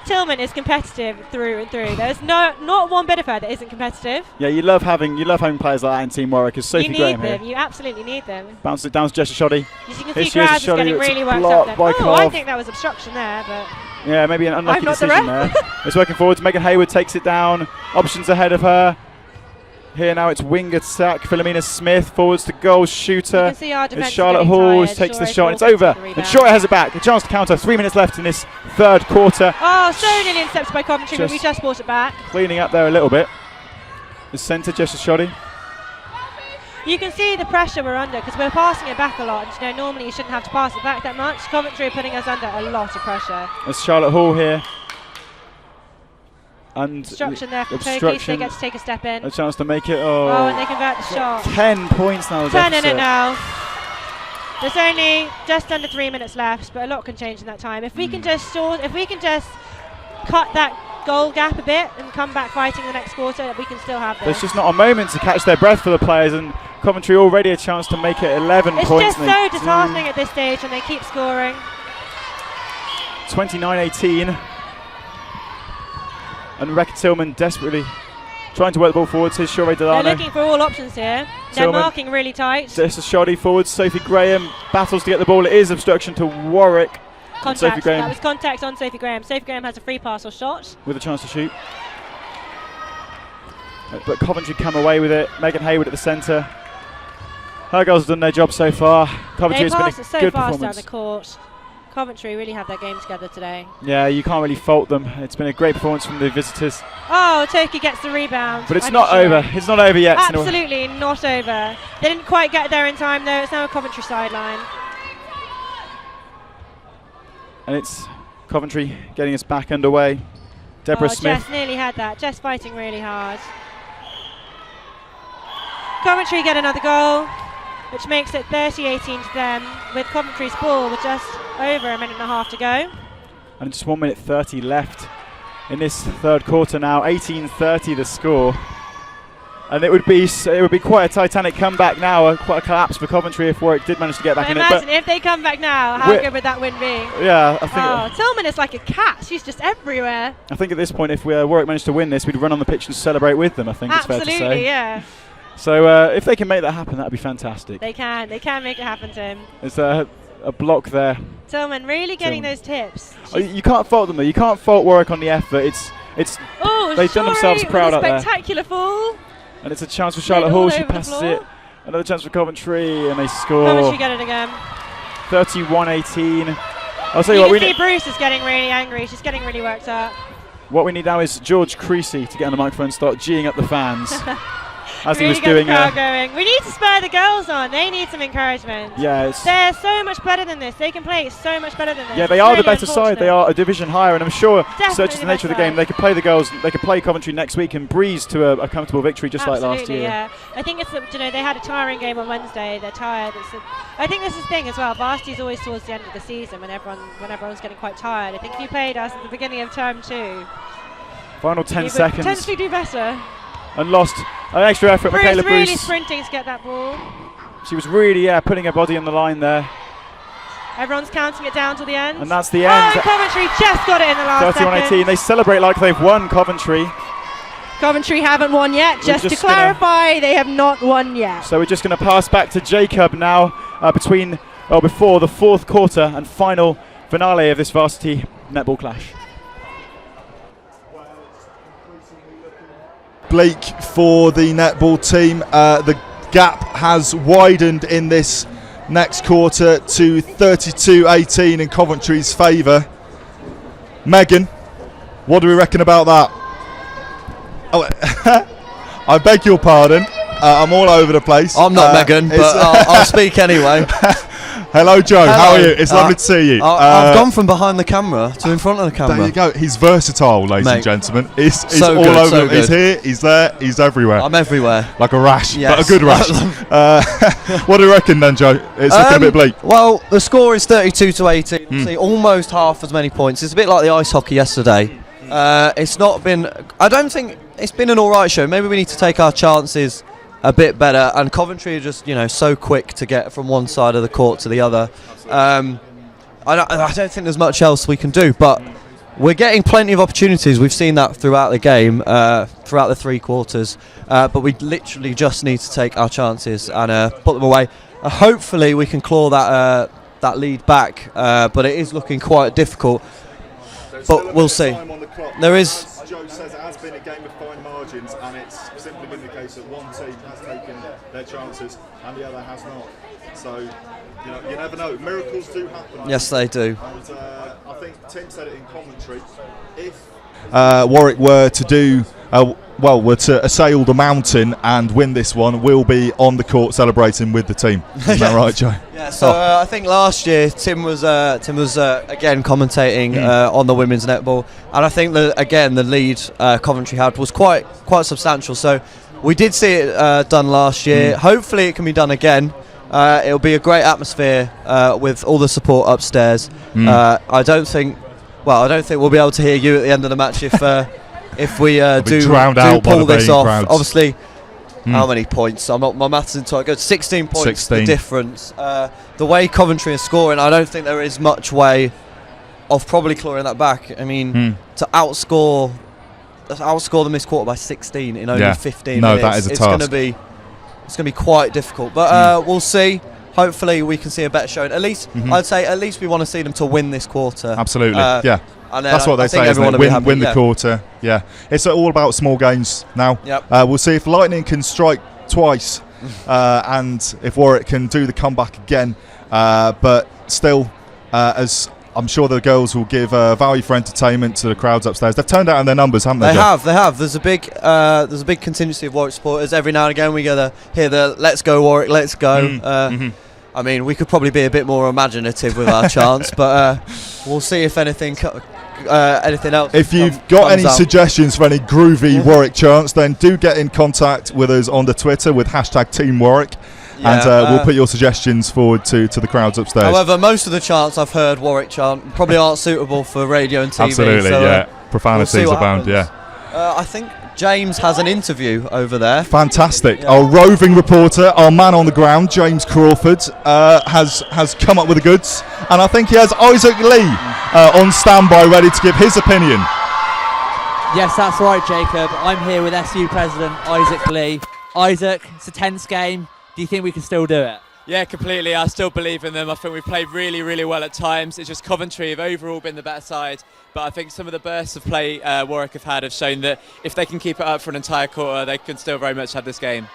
Tillman is competitive through and through. There's not one bit of her that isn't competitive. Yeah, you love having players like that in Team Warwick. Because Sophie Graham here. You You absolutely need them. Bounces it down to Jessa Shoddy. You can see Graz is getting really worked up there. I think that was obstruction there, but... Yeah, maybe an unlucky decision there. It's working forwards. Megan Hayward takes it down. Options ahead of her. Here now it's wing attack. Philomena Smith forwards to goal shooter. It's Charlotte Hall takes the shot. It's over. And Shorey has it back. A chance to counter. 3 minutes left in this third quarter. Oh, so nearly intercepted by Coventry, but we just brought it back. Cleaning up there a little bit. The centre, Jessa Shoddy. You can see the pressure we're under because we're passing it back a lot. And, you know, normally you shouldn't have to pass it back that much. Coventry are putting us under a lot of pressure. It's Charlotte Hall here. And obstruction there for Toki, so they get to take a step in. A chance to make it. Oh, and they convert the shot. 10 points now. 10 in it now. There's only just under 3 minutes left, but a lot can change in that time. If we can just cut that goal gap a bit and come back fighting the next quarter, we can still have this. There's just not a moment to catch their breath for the players, and Coventry already a chance to make it 11 points. It's just so disheartening at this stage, and they keep scoring. 29-18. And Rebecca Tillman desperately trying to work the ball forwards. Here's Shore Delano. They're looking for all options here. They're marking really tight. This is Shoddy forwards. Sophie Graham battles to get the ball. It is obstruction to Warwick. Contact. That was contact on Sophie Graham. Sophie Graham has a free pass or shot. With a chance to shoot. But Coventry come away with it. Megan Hayward at the centre. Her girls have done their job so far. Coventry has been a so good fast performance. down the court. Coventry really have their game together today. Yeah, you can't really fault them. It's been a great performance from the visitors. Oh, Toki gets the rebound. But it's not over. It's not over yet. Absolutely not over. They didn't quite get there in time though. It's now a Coventry sideline. And it's Coventry getting us back underway. Deborah Smith. Jess nearly had that. Jess fighting really hard. Coventry get another goal, which makes it 30-18 to them, with Coventry's ball with just over a minute and a half to go. And just 1 minute 30 left in this third quarter now. 18-30 the score. And it would be quite a titanic comeback now, quite a collapse for Coventry if Warwick did manage to get back in it. Imagine if they come back now, how good would that win be? Yeah, I think. Tillman is like a cat. She's just everywhere. I think at this point, if Warwick managed to win this, we'd run on the pitch and celebrate with them. I think it's fair to say. Absolutely, yeah. So if they can make that happen, that'd be fantastic. They can make it happen, Tim. There's a block there. Tillman really getting those tips. You can't fault them though. You can't fault Warwick on the effort. They've done themselves proud out there. Spectacular fall. And it's a chance for Charlotte Hall. She passes it. Another chance for Coventry, and they score. Coventry get it again. 31-18. I'll tell you what. You can see Bruce is getting really angry. She's getting really worked up. What we need now is George Creasy to get on the microphone and start geeing up the fans. As really he was doing. Going. We need to spur the girls on. They need some encouragement. Yeah, they're so much better than this. They can play so much better than this. Yeah, they are the better side. They are a division higher, and I'm sure, such is the nature of the game, they could play the girls. They could play Coventry next week and breeze to a comfortable victory, just like last year. Yeah, I think it's they had a tiring game on Wednesday. They're tired. I think this is the thing as well. Varsity is always towards the end of the season when everyone's getting quite tired. I think if you played us at the beginning of term 2, final 10 you seconds. would potentially do better. And lost an extra effort. Michaela Bruce really sprinting to get that ball. She was really putting her body on the line there. Everyone's counting it down to the end. And that's the end. Oh, Coventry just got it in the last 31-18. They celebrate like they've won, Coventry. Coventry haven't won yet. Just to clarify, they have not won yet. So we're just going to pass back to Jacob now before the fourth quarter and final finale of this Varsity netball clash. Bleak for the netball team. The gap has widened in this next quarter to 32-18 in Coventry's favour. Megan, what do we reckon about that? Oh, I beg your pardon. I'm all over the place. I'm not Megan, but I'll speak anyway. Hello, Joe. Hello. How are you? It's lovely to see you. I've gone from behind the camera to in front of the camera. There you go. He's versatile, ladies and gentlemen. He's so all good, over. So he's here. He's there. He's everywhere. I'm everywhere. Like a rash, yes. but a good rash. What do you reckon then, Joe? It's looking a bit bleak. Well, the score is 32-18. See, almost half as many points. It's a bit like the ice hockey yesterday. It's not been. I don't think it's been an all right show. Maybe we need to take our chances a bit better, and Coventry are just so quick to get from one side of the court to the other. I don't think there's much else we can do, but we're getting plenty of opportunities. We've seen that throughout the game, throughout the 3 quarters, but we literally just need to take our chances and put them away. Hopefully we can claw that lead back, but it is looking quite difficult, but we'll see. There is. Joe says it has been a game of fine margins, and it's simply been the case that one team has taken their chances and the other has not. So, you never know. Miracles do happen. Yes, they do. And I think Tim said it in commentary. If Warwick were to do were to assail the mountain and win this one, we'll be on the court celebrating with the team. Isn't that right, Joe? Yeah. So I think last year Tim was again commentating on the women's netball, and I think that again the lead Coventry had was quite substantial. So we did see it done last year. Hopefully it can be done again. It'll be a great atmosphere with all the support upstairs. I don't think we'll be able to hear you at the end of the match if we do pull this off. Crowds. Obviously, how many points? My maths isn't quite good. 16 points. 16. The difference. The way Coventry are scoring, I don't think there is much way of probably clawing that back. I mean, to outscore them this quarter by 16 in only 15 minutes. That is a task. It's going to be quite difficult, but we'll see. Hopefully we can see a better showing. At least I'd say we want to see them to win this quarter. Absolutely, yeah. And that's what they say, isn't it? Win the quarter. Yeah, it's all about small gains now. Yep. We'll see if Lightning can strike twice, and if Warwick can do the comeback again. But still, as I'm sure the girls will give value for entertainment to the crowds upstairs. They've turned out in their numbers, haven't they? They have. There's a big contingency of Warwick supporters. Every now and again we get to hear the "Let's go Warwick, let's go." I mean, we could probably be a bit more imaginative with our chants, but we'll see if anything else. If you've got any suggestions for any groovy Warwick chants, then do get in contact with us on the Twitter with #Team Warwick. And we'll put your suggestions forward to the crowds upstairs. However, most of the chants I've heard Warwick chant probably aren't suitable for radio and TV. Absolutely, so, yeah. Profanities abound, yeah. I think James has an interview over there. Fantastic. Yeah. Our roving reporter, our man on the ground, James Crawford, has come up with the goods. And I think he has Isaac Lee on standby, ready to give his opinion. Yes, that's right, Jacob. I'm here with SU President Isaac Lee. Isaac, it's a tense game. Do you think we can still do it? Yeah, completely. I still believe in them. I think we've played really, really well at times. It's just Coventry have overall been the better side. But I think some of the bursts of play Warwick have shown that if they can keep it up for an entire quarter, they can still very much have this game.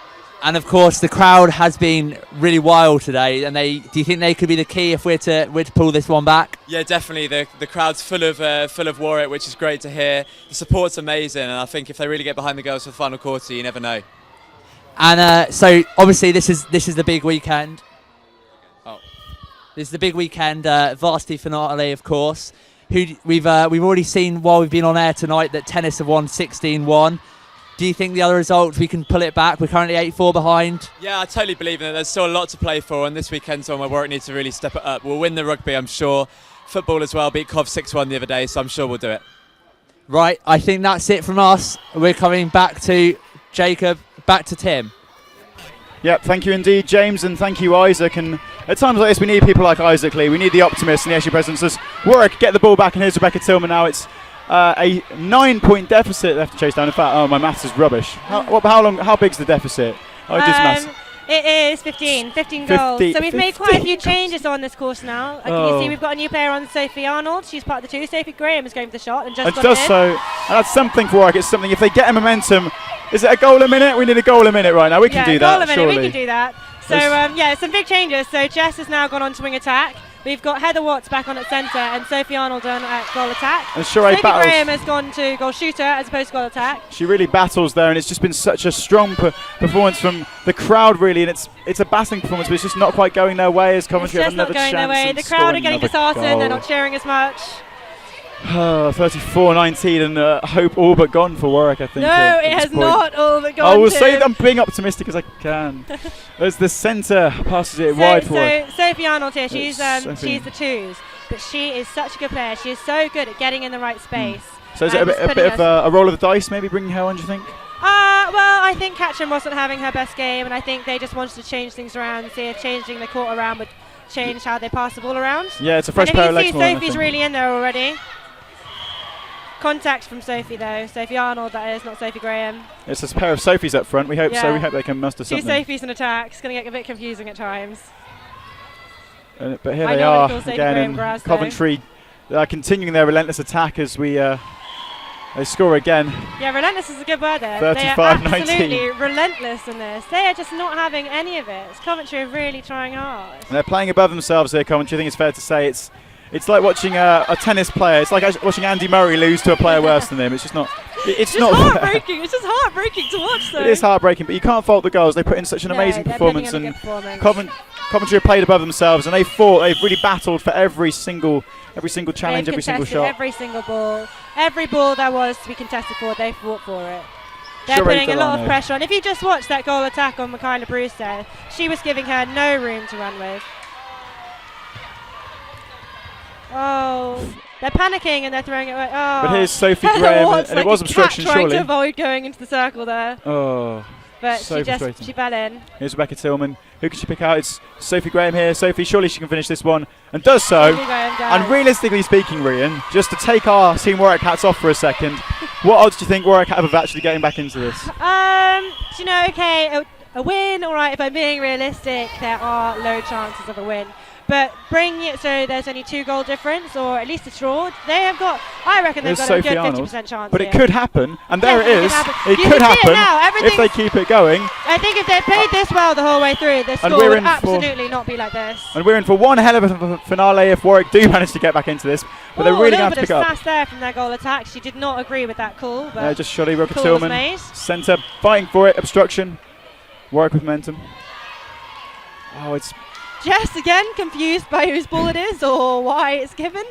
And of course, the crowd has been really wild today. And do you think they could be the key if we're to pull this one back? Yeah, definitely. The crowd's full of Warwick, which is great to hear. The support's amazing, and I think if they really get behind the girls for the final quarter, you never know. And so obviously this is the big weekend. This is the big weekend, Varsity finale, of course. We've already seen while we've been on air tonight that tennis have won 16-1. Do you think the other results we can pull it back? We're currently 8-4 behind. Yeah, I totally believe in it. There's still a lot to play for, and this weekend's one where Warwick needs to really step it up. We'll win the rugby, I'm sure. Football as well, beat Cov 6-1 the other day, so I'm sure we'll do it. Right, I think that's it from us. We're coming back to Jacob, back to Tim. Yep, thank you indeed, James, and thank you, Isaac. And at times like this, we need people like Isaac Lee. We need the optimists and the SU presidents. As Warwick get the ball back, and here's Rebecca Tillman now. It's a 9-point deficit they have to chase down. In fact, my maths is rubbish. How big's the deficit? It is 15 goals. So we've made quite a few changes on this course now. Can you see we've got a new player on, Sophie Arnold. She's part of the two. Sophie Graham is going for the shot and just got does so. And that's something for Warwick. It's something, if they get a momentum, is it a goal a minute? We need a goal a minute right now. We can do that, goal a minute, we can do that. So, some big changes. So Jess has now gone on to wing attack. We've got Heather Watts back on at centre and Sophie Arnold on at goal attack. And Sophie Graham has gone to goal shooter as opposed to goal attack. She really battles there, and it's just been such a strong performance from the crowd, really. And it's a battling performance, but it's just not quite going their way as Coventry have another chance. It's just not going their way. The crowd are getting disheartened. They're not cheering as much. 34-19 and hope all but gone for Warwick, I think. No, it has not all but gone. I will say that I'm being optimistic as I can. As the centre passes it wide for her. So Sophie Arnold here, she's the twos, but she is such a good player. She is so good at getting in the right space. So is it a bit of a roll of the dice maybe bringing her on, do you think? Well, I think Catcham wasn't having her best game, and I think they just wanted to change things around, see if changing the court around would change how they pass the ball around. Yeah, it's a fresh pair of legs. Sophie's really in there already. Contact from Sophie though, Sophie Arnold that is, not Sophie Graham. It's a pair of Sophies up front. We hope so. We hope they can muster something. Two Sophies in attack. It's going to get a bit confusing at times. But here they are again, and Coventry continuing their relentless attack as they score again. Yeah, relentless is a good word there. 35-19. They are absolutely relentless in this. They are just not having any of it. Coventry are really trying hard. And they're playing above themselves here, Coventry. I think it's fair to say it's like watching a tennis player. It's like watching Andy Murray lose to a player worse than him. It's just not It's not heartbreaking. It's just heartbreaking to watch, though. It is heartbreaking, but you can't fault the girls. They put in such an amazing performance, and Coventry have played above themselves, and they've really battled for every single challenge, every single shot. Every single ball. Every ball there was to be contested for, they fought for it. They're putting a lot of pressure on. If you just watch that goal attack on Michaela Bruce there, she was giving her no room to run with. Oh, they're panicking and they're throwing it away. Oh. But here's Sophie Graham, and it was obstruction, trying surely. to avoid going into the circle there. Oh, but so she fell in. Here's Rebecca Tillman. Who can she pick out? It's Sophie Graham here. Sophie, surely she can finish this one, and does so. And realistically speaking, Rian, just to take our Team Warwick hats off for a second, what odds do you think Warwick have of actually getting back into this? You know, okay, a win, all right. If I'm being realistic, there are low chances of a win. But bring it so there's only 2 goal difference, or at least a draw. They have got, I reckon they've got a good 50% chance. But here. it could happen, and there it is. It You could can see it now. happen if they keep it going. I think if they played this well the whole way through, the score would absolutely not be like this. And we're in for one hell of a finale if Warwick do manage to get back into this. But they're really going to have to pick up. A little bit of sass there from their goal attack. She did not agree with that call. But just shoddy. Rebecca Tillman, centre, fighting for it. Obstruction. Warwick with momentum. Oh, it's... Jess again confused by whose ball it is or why it's given.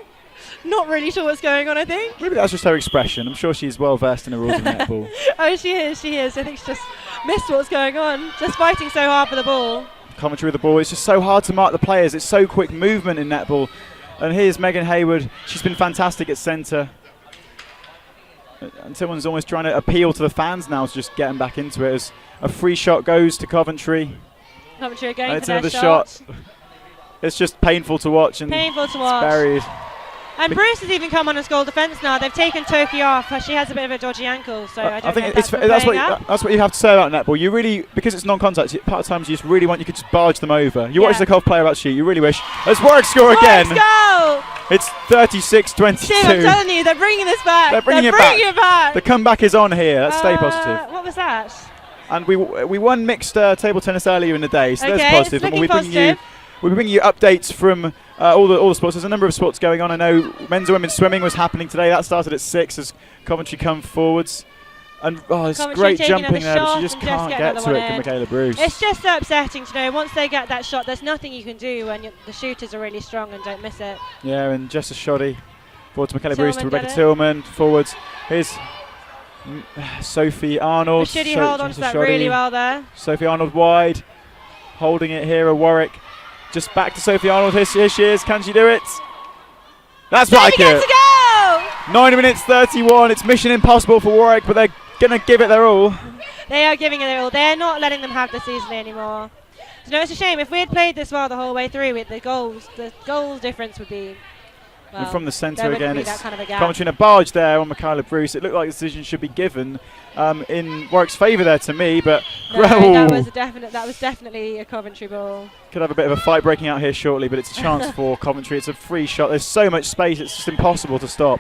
Not really sure what's going on, I think. Maybe that's just her expression. I'm sure she's well versed in the rules of netball. Oh, she is. I think she's just missed what's going on. Just fighting so hard for the ball. Commentary with the ball. It's just so hard to mark the players. It's so quick movement in netball. And here's Megan Hayward. She's been fantastic at centre. And someone's almost trying to appeal to the fans now to just get them back into it as a free shot goes to Coventry. Coventry are going and it's for another their shot. It's just painful to watch. And painful to watch. It's buried. And Bruce has even come on as goal defence now. They've taken Toki off. She has a bit of a dodgy ankle, so I don't think that's what you have to say about netball. You really, because it's non-contact, part of times you just really want, you could just barge them over. You watch the Cov player out shoot, you really wish. Let's Warwick score again. Go! It's 36-22. Tim, I'm telling you, they're bringing this back. They're bringing it back. The comeback is on here. Let's stay positive. What was that? And we won mixed table tennis earlier in the day, so that's positive. It's looking positive. We'll be bringing you updates from all the sports. There's a number of sports going on. I know men's and women's swimming was happening today. That started at 6 as Coventry come forwards. And it's great jumping there, but she just can't get to it, Michaela Bruce. It's just so upsetting to know once they get that shot, there's nothing you can do when the shooters are really strong and don't miss it. Yeah, and just a shoddy. Forward to Michaela Bruce, to Rebecca Tillman. Forwards. Here's Sophie Arnold. Should he hold on to that really well there? Sophie Arnold wide. Holding it here at Warwick. Just back to Sophie Arnold. Here she is. Can she do it? That's like it. 9 minutes 31. It's mission impossible for Warwick, but they're going to give it their all. They are giving it their all. They're not letting them have this easily anymore. You know, it's a shame. If we had played this well the whole way through, the goals difference would be... Well, and from the centre again, it's kind of Coventry in a barge there on Michaela Bruce. It looked like the decision should be given in Warwick's favour there to me, but no, that was definitely a Coventry ball. Could have a bit of a fight breaking out here shortly, but it's a chance for Coventry. It's a free shot. There's so much space; it's just impossible to stop.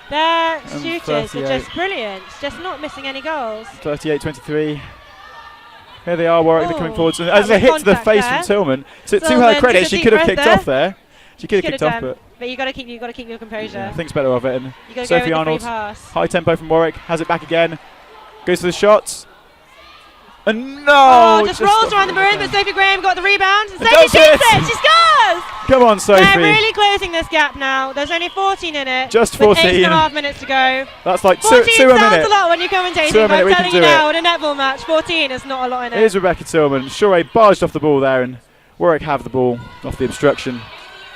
Their shooters are just brilliant, just not missing any goals. 38-23. Here they are, Warwick. They're coming forward. As a hit to the face from Tillman. To her credit, she could have kicked off there. She could have kicked off, but you got to keep your composure. Yeah, thinks better of it. And you Sophie Arnold, high tempo from Warwick, has it back again, goes for the shots, and just rolls around the maroon. But Sophie Graham got the rebound. And Sophie shoots it. She scores. Come on, Sophie. They're really closing this gap now. There's only 14 in it. Just 14. With 8.5 minutes to go. That's like 14 two a minute. sounds a lot when you're commentating. But I'm telling you now, in a netball match, 14 is not a lot in it. Here's Rebecca Tillman. Shure barged off the ball there, and Warwick have the ball off the obstruction.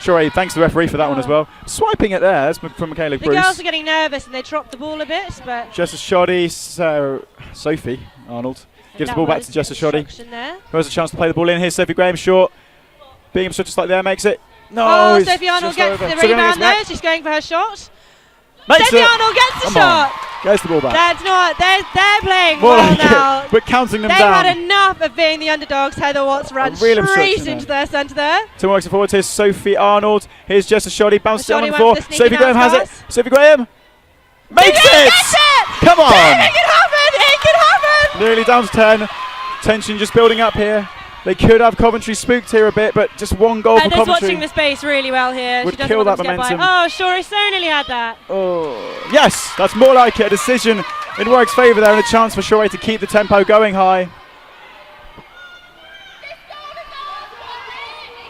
Sure, thanks to the referee for that one as well. Swiping it there, that's from Michaela Bruce. The girls are getting nervous and they dropped the ball a bit, but... Just a shoddy, Sophie Arnold gives the ball back to Jess a shoddy. Who has a chance to play the ball in. Here's Sophie Graham short. Being just like there makes it. No, Sophie Arnold gets the rebound there. She's going for her shot. Makes Sophie Arnold gets the shot. Gets the ball back. That's not. They're playing well now. But counting them down. They've had enough of being the underdogs. Heather Watts ran straight into their centre there. Two works forward. Here's Sophie Arnold. Here's Jess a shoddy. Bounces down on the floor. Sophie Graham has it. Sophie Graham makes it. Come on. Make it happen. It can happen. Nearly down to 10. Tension just building up here. They could have Coventry spooked here a bit, but just one goal for Heather's Coventry. watching the space really well here. Would She doesn't kill want that them to get by. momentum. Oh, Shorey so nearly had that. Oh, yes, that's more like it. A decision in Warwick's favour there, and a chance for Shorey to keep the tempo going high.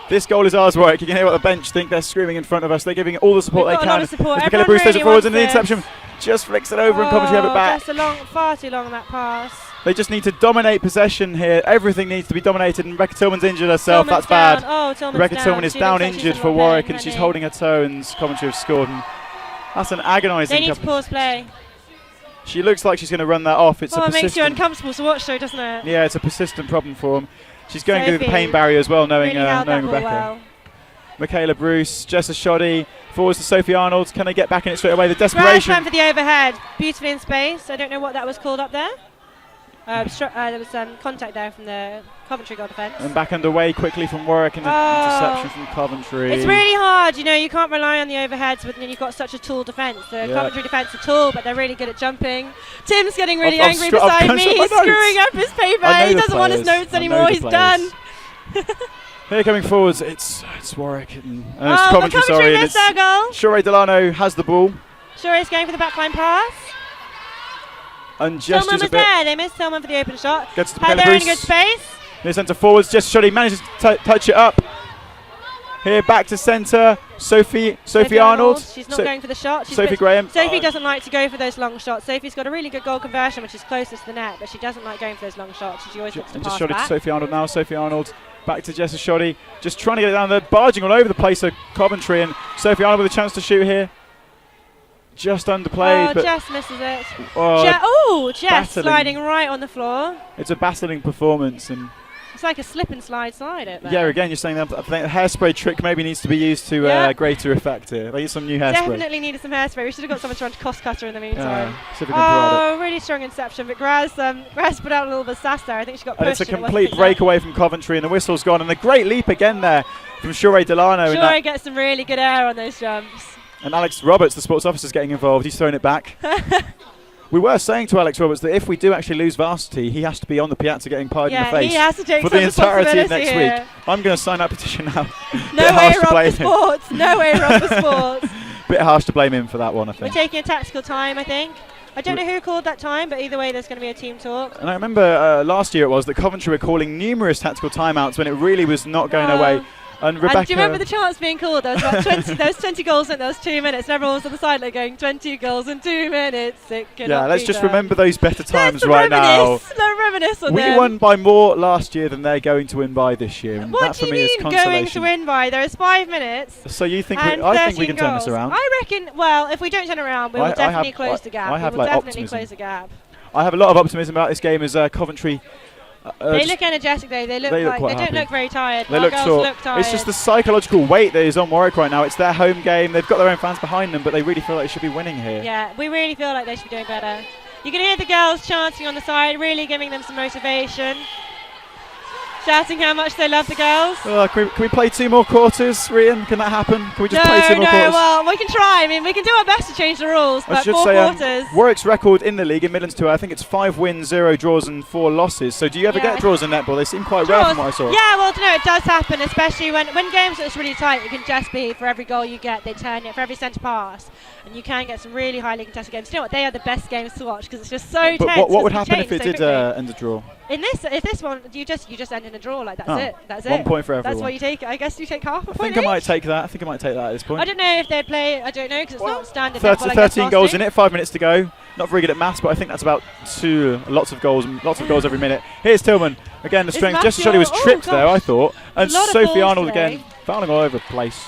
This goal is ours, Warwick. You can hear what the bench think. They're screaming in front of us. They're giving it all the support We've they got a lot can. of support. As Everyone Michaela Bruce takes really it forwards, and the wants interception just flicks it over, and Coventry have it back. That's far too long that pass. They just need to dominate possession here. Everything needs to be dominated, and Rebecca Tillman's injured herself. Tillman's That's down. bad. Oh, Tillman's Rebecca down. Tillman is She down looks like she's injured in for a lot of Warwick, pain, and she's isn't holding her toe, and Coventry have scored. And that's an agonising. They need to pause play. She looks like she's going to run that off. It's a it persistent. makes you uncomfortable to watch, though, doesn't it? Yeah, it's a persistent problem for them. She's going through the Sophie pain barrier as well, knowing really held that knowing ball Rebecca. well. Michaela Bruce, Jessa Shoddy, forwards to Sophie Arnold. Can they get back in it straight away? The Grass desperation. went for the overhead, beautifully in space. I don't know what that was called up there. There was contact there from the Coventry goal defence. And back underway quickly from Warwick, and an interception from Coventry. It's really hard, you can't rely on the overheads when you've got such a tall defence. The Coventry defence are tall, but they're really good at jumping. Tim's getting really angry beside me. He's screwing up his paper. He doesn't want his notes anymore. He's done. Here coming forwards, it's Warwick and it's Coventry, sorry. missed our goal. Shorey Delano has the ball. Shorey's going for the backline pass. And Tillman was there. They missed Tillman for the open shot. Gets to Heather Michaela in Bruce. good space. Near centre forwards, Jess Shoddy manages to touch it up. Here back to centre, Sophie Arnold. She's not going for the shot. Sophie Graham. Sophie doesn't like to go for those long shots. Sophie's got a really good goal conversion, which is closest to the net, but she doesn't like going for those long shots. She always looks to And pass just Shoddy to back. Sophie Arnold now. Sophie Arnold back to Jessa Shoddy. Just trying to get it down there, barging all over the place of Coventry, and Sophie Arnold with a chance to shoot here. Just underplayed. Oh, but Jess misses it. Jess battling. sliding right on the floor. It's a battling performance, and It's like a slip and slide it there. yeah, again, you're saying that I think the hairspray trick maybe needs to be used to greater effect here. They need some new hairspray. Definitely needed some hairspray. We should have got someone trying to cost cutter in the meantime. See if we can provide it. Really strong inception, but Graz put out a little bit of sass there. I think she got pushed. And it's a and it wasn't complete enough. breakaway from Coventry, and the whistle's gone. And a great leap again there from Shorey Delano. Shorey gets some really good air on those jumps. And Alex Roberts, the sports officer, is getting involved. He's throwing it back. We were saying to Alex Roberts that if we do actually lose Varsity, he has to be on the piazza getting pied in the face he has to take for some the entirety of next responsibility week. I'm going to sign that petition now. No way wrong for sports. No way wrong for sports. Bit harsh to blame him for that one, I We're think. taking a tactical time, I think. I don't know who called that time, but either way, there's going to be a team talk. And I remember last year it was that Coventry were calling numerous tactical timeouts when it really was not going away. And Rebecca. And do you remember the chants being called? There was about 20. There was 20 goals in. There was 2 minutes, and everyone was on the side like going 20 goals in 2 minutes. It cannot let's be just done. remember those better times Let's right now. Let's reminisce on We them. won by more last year than they're going to win by this year. And What that do for you me is mean going consolation. to win by? There is 5 minutes. So you think and I think we 13 can turn this goals. around? I reckon. Well, if we don't turn around, we will definitely close the gap. I have we will like definitely optimism. close the gap. I have a lot of optimism about this game as Coventry. They look energetic though. They look like they quite don't happy. look very tired. They Our look girls sore. look tired. It's just the psychological weight that is on Warwick right now. It's their home game. They've got their own fans behind them, but they really feel like they should be winning here. Yeah, we really feel like they should be doing better. You can hear the girls chanting on the side, really giving them some motivation. Shouting how much they love the girls. Can we play 2 more quarters, Rian? Can that happen? Can we just play 2 more quarters? Well, we can try. I mean, we can do our best to change the rules, I but should 4 say quarters. Warwick's record in the league in Midlands Tour, I think it's 5 wins, 0 draws and 4 losses. So do you ever get draws in netball? They seem quite rare from what I saw. Yeah, well, it does happen, especially when games are really tight. It can just be for every goal you get, they turn it, for every centre pass. And you can get some really highly contested games. You know what? They are the best games to watch because it's just so tense. But what would because happen they if it change did so quickly. end a draw? If this one, you just end in a draw, like that's it. That's 1 it. point for everyone. That's what you take. I guess you take half a I point. think I might take that. I think I might take that at this point. I don't know if they'd play. I don't know because it's not standard. 13 goals in it. 5 minutes to go. Not very good at maths, but I think that's about 2. Lots of goals every minute. Here's Tillman again. The strength. Jessica Shoddy was tripped there, I thought, and Sophie Arnold again fouling all over the place.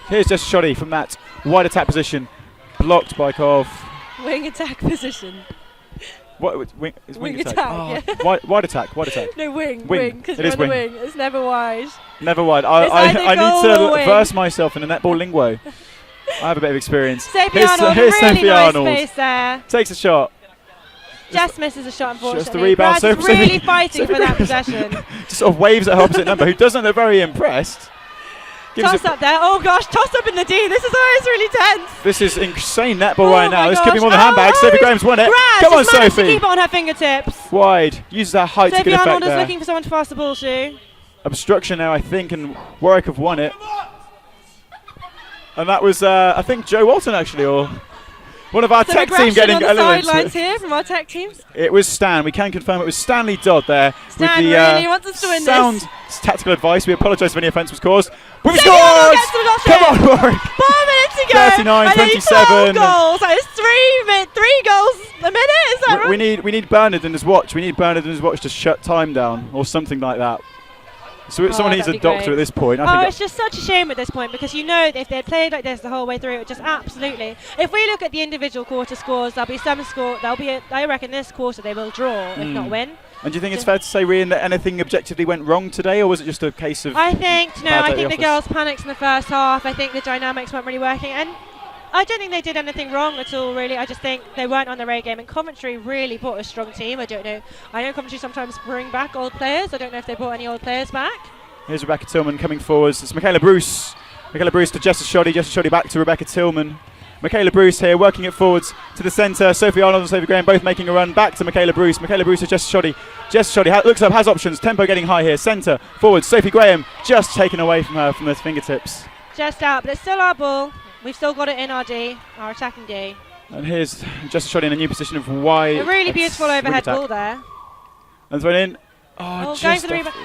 Here's Jessica Shoddy from that wide attack position, blocked by Cov. Wing attack position. What wing attack? Yeah. Wide attack. No, wing, because It we're is on the wing. It's never wide. Never wide. It's I either need goal to or wing. verse myself in the netball lingo. I have a bit of experience. Sophie Arnold, here's really Sophie nice Arnold. space there. Takes a shot. Just misses a shot, unfortunately. Just the rebound. Brad's Sophie- really fighting Sophie for that Graham- possession. Just sort of waves at her opposite number, who doesn't look very impressed. Toss up there. Oh gosh, toss up in the D. This is always really tense. This is insane netball right now. This could be more than handbags. Sophie Graham's won it. Come on, Sophie. To keep it on her fingertips. Wide. Uses her height to Sophie get effect Arnold is there. looking for someone to pass the ball to. Obstruction now, I think, and Warwick have won it. And that was, I think, Joe Walton actually, or one of our tech team getting on the sidelines here from our tech teams. It was Stan. We can confirm it was Stanley Dodd there. Stan with the really wants us to win sound this. tactical advice. We apologise if any offence was caused. We've Sophie scored! Come on, Warwick. 4 minutes to go. 39-27. Goals. That is 3 goals a minute. Is that right? We need Bernard and his watch. We need Bernard and his watch to shut time down or something like that. So someone needs a doctor at this point. I think it's just such a shame at this point because you know if they had played like this the whole way through, it just absolutely. If we look at the individual quarter scores, there'll be some score. I reckon this quarter they will draw if not win. And do you think it's fair to say, Rian, that anything objectively went wrong today, or was it just a case of? I think the office? girls panicked in the first half. I think the dynamics weren't really working, and I don't think they did anything wrong at all, really. I just think they weren't on their A game, and Coventry really brought a strong team. I don't know. I know Coventry sometimes bring back old players. I don't know if they brought any old players back. Here's Rebecca Tillman coming forwards. It's Michaela Bruce. Michaela Bruce to Jessa Shoddy. Jessa Shoddy back to Rebecca Tillman. Michaela Bruce here working it forwards to the centre. Sophie Arnold and Sophie Graham both making a run back to Michaela Bruce. Michaela Bruce to Jessa Shoddy. Jessa Shoddy looks up, has options. Tempo getting high here. Centre, forwards. Sophie Graham just taken away from her from those fingertips. Just out, but it's still our ball. We've still got it in our D, our attacking D. And here's Jessa Shoddy in a new position of wide. A really beautiful overhead ball there. And thrown in. Going for the rebound.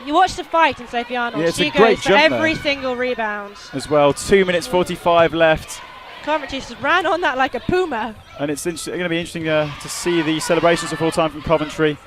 You watch the fight in Sophie Arnold. Yeah, she goes for every single rebound. As well, 2 minutes 45 left. Coventry just ran on that like a puma. And it's going to be interesting to see the celebrations of full time from Coventry.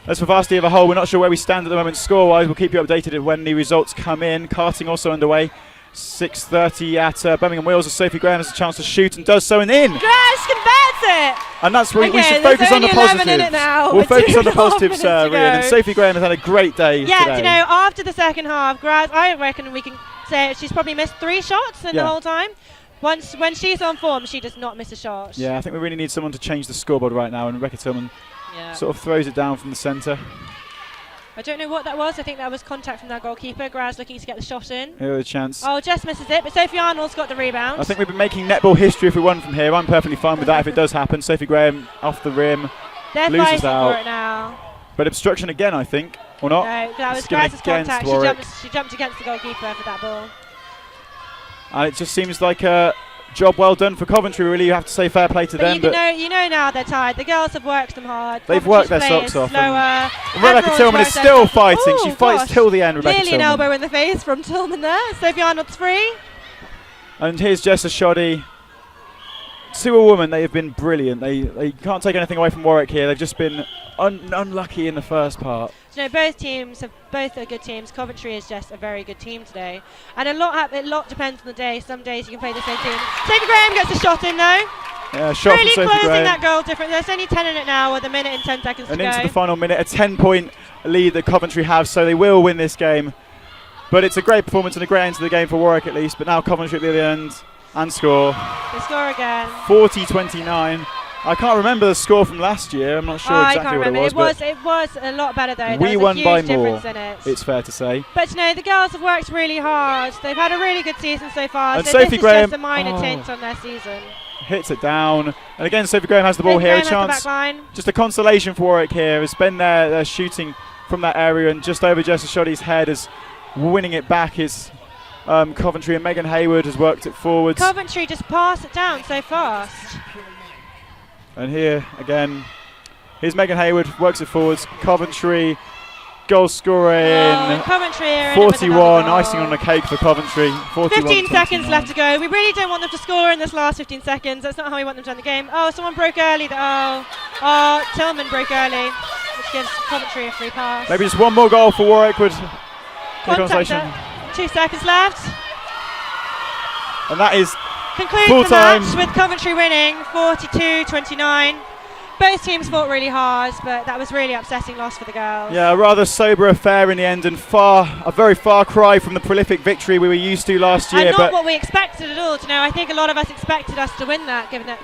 As for Varsity as a whole, we're not sure where we stand at the moment score-wise. We'll keep you updated when the results come in. Karting also underway. 6:30 at Birmingham Wheels as Sophie Graham has a chance to shoot and does so and in. Grass converts it! And that's where we should focus on the positives. We'll focus on the positives, Rian. And Sophie Graham has had a great day today. Yeah, you know, after the second half, Graz, I reckon we can say she's probably missed 3 shots in the whole time. When she's on form, she does not miss a shot. Yeah, I think we really need someone to change the scoreboard right now, and Rebecca Tillman sort of throws it down from the centre. I don't know what that was. I think that was contact from their goalkeeper. Graz looking to get the shot in. Here a chance. Oh, Jess misses it, but Sophie Arnold's got the rebound. I think we've been making netball history if we won from here. I'm perfectly fine with that if it does happen. Sophie Graham off the rim. They're loses fighting out. for it now. But obstruction again, I think, or not? No, that was Graz's contact. She jumped against the goalkeeper for that ball. And it just seems like a job well done for Coventry, really. You have to say fair play to them. You know now they're tired. The girls have worked them hard. They've worked their socks off. Slower. Rebecca Tillman is still fighting. She fights till the end, Rebecca Nearly Tillman. an elbow in the face from Tillman there. Sophie Arnold's free. And here's Jessa Shoddy. To a woman, they have been brilliant. They can't take anything away from Warwick here. They've just been unlucky in the first part. You know, both are good teams. Coventry is just a very good team today, and a lot depends on the day. Some days you can play the same team. Sophie Graham gets a shot in though. Yeah, shot really from Sophie closing Graham. that goal difference. There's only 10 in it now, with a minute and 10 seconds to go. And into the final minute, a 10-point lead that Coventry have, so they will win this game. But it's a great performance and a great end to the game for Warwick at least. But now Coventry at the other end and score. They score again. 40-29. I can't remember the score from last year. I'm not sure exactly what it was. It was a lot better though. We won by more. In it. It's fair to say. But you know, the girls have worked really hard. They've had a really good season so far. And so Sophie this Graham, is just a minor tint on their season. Hits it down. And again, Sophie Graham has the ball here. A chance. Just a consolation for Warwick here. Has been there shooting from that area and just over Jessa Shoddy's head as winning it back is Coventry, and Megan Hayward has worked it forwards. Coventry just pass it down so fast. And here again, here's Megan Hayward, works it forwards. Coventry, goal scoring. Coventry 41, icing on the cake for Coventry. 15 seconds left to go. We really don't want them to score in this last 15 seconds. That's not how we want them to end the game. Oh, someone broke early. Tillman broke early, which gives Coventry a free pass. Maybe just one more goal for Warwick would take consolation. 2 seconds left. And that is concludes full the time match with Coventry winning 42-29. both teams fought really hard, but that was really upsetting loss for the girls. Yeah, a rather sober affair in the end, and a very far cry from the prolific victory we were used to last year. And not what we expected at all. I think a lot of us expected us to win that, given that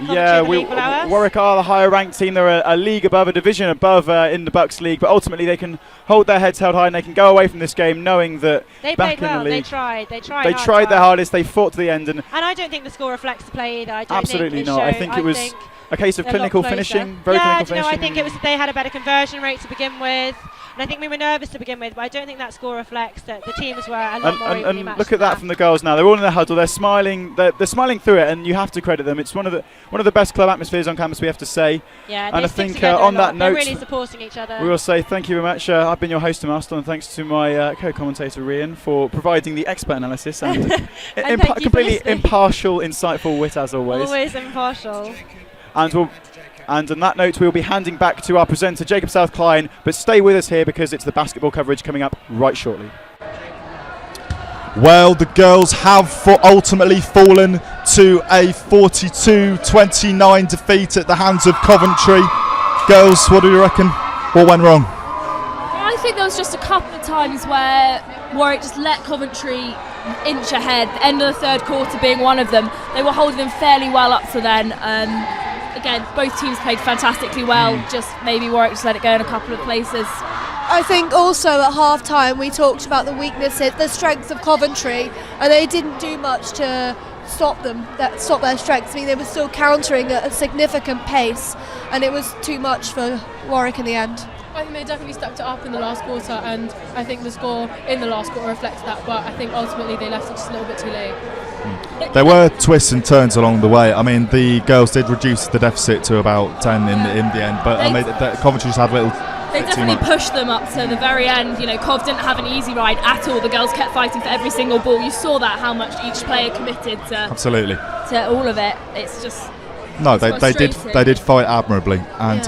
Warwick are the higher ranked team. They're a league above, a division above in the Bucks League, but ultimately they can hold their heads held high and they can go away from this game knowing that they back played in well. the league, They tried their hardest. They fought to the end, and I don't think the score reflects the play either. I don't absolutely think not. I think it was a case of clinical finishing, very clinical finishing. I think it was they had a better conversion rate to begin with, and I think we were nervous to begin with, but I don't think that score reflects that the teams were a lot more evenly matched. Look at that from the girls now. They're all in their huddle. They're smiling. They're smiling through it, and you have to credit them. It's one of the best club atmospheres on campus, we have to say. Yeah, and I think on that note, they're really supporting each other. We will say thank you very much. I've been your host and master, and thanks to my co-commentator Rian for providing the expert analysis and, completely impartial, insightful wit as always. Always impartial. And on that note, we'll be handing back to our presenter, Jacob South Klein, but stay with us here because it's the basketball coverage coming up right shortly. Well, the girls have ultimately fallen to a 42-29 defeat at the hands of Coventry. Girls, what do you reckon? What went wrong? I think there was just a couple of times where Warwick just let Coventry inch ahead, the end of the third quarter being one of them. They were holding them fairly well up to then. Again, both teams played fantastically well, just maybe Warwick just let it go in a couple of places. I think also at half-time we talked about the weaknesses, the strengths of Coventry, and they didn't do much to stop their strengths. I mean, they were still countering at a significant pace, and it was too much for Warwick in the end. I think they definitely stepped it up in the last quarter, and I think the score in the last quarter reflects that, but I think ultimately they left it just a little bit too late. There were twists and turns along the way. I mean, the girls did reduce the deficit to about 10 in the end, but Coventry just had a little. They definitely pushed them up to the very end. Cov didn't have an easy ride at all. The girls kept fighting for every single ball. You saw that, how much each player committed to absolutely to all of it. It's just. No, they did fight admirably. And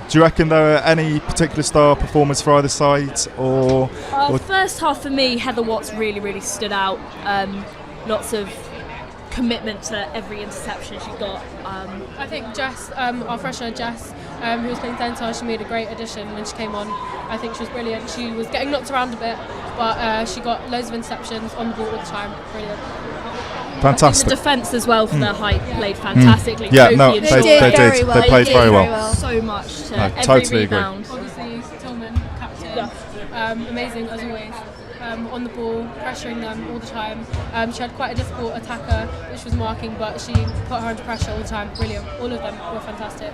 do you reckon there were any particular star performers for either side, or first half for me, Heather Watts really, really stood out. Lots of commitment to every interception she got. I think Jess, our freshener Jess, who was playing centre, she made a great addition when she came on. I think she was brilliant. She was getting knocked around a bit, but she got loads of interceptions on the ball all the time. Brilliant. Fantastic. The defence as well, for their height, played fantastically. Yeah, no, they did. They played very well. So much to every totally rebound. agree. Obviously, Tillman, captain, amazing as always. On the ball, pressuring them all the time. She had quite a difficult attacker, which was marking, but she put her under pressure all the time. Brilliant. All of them were fantastic.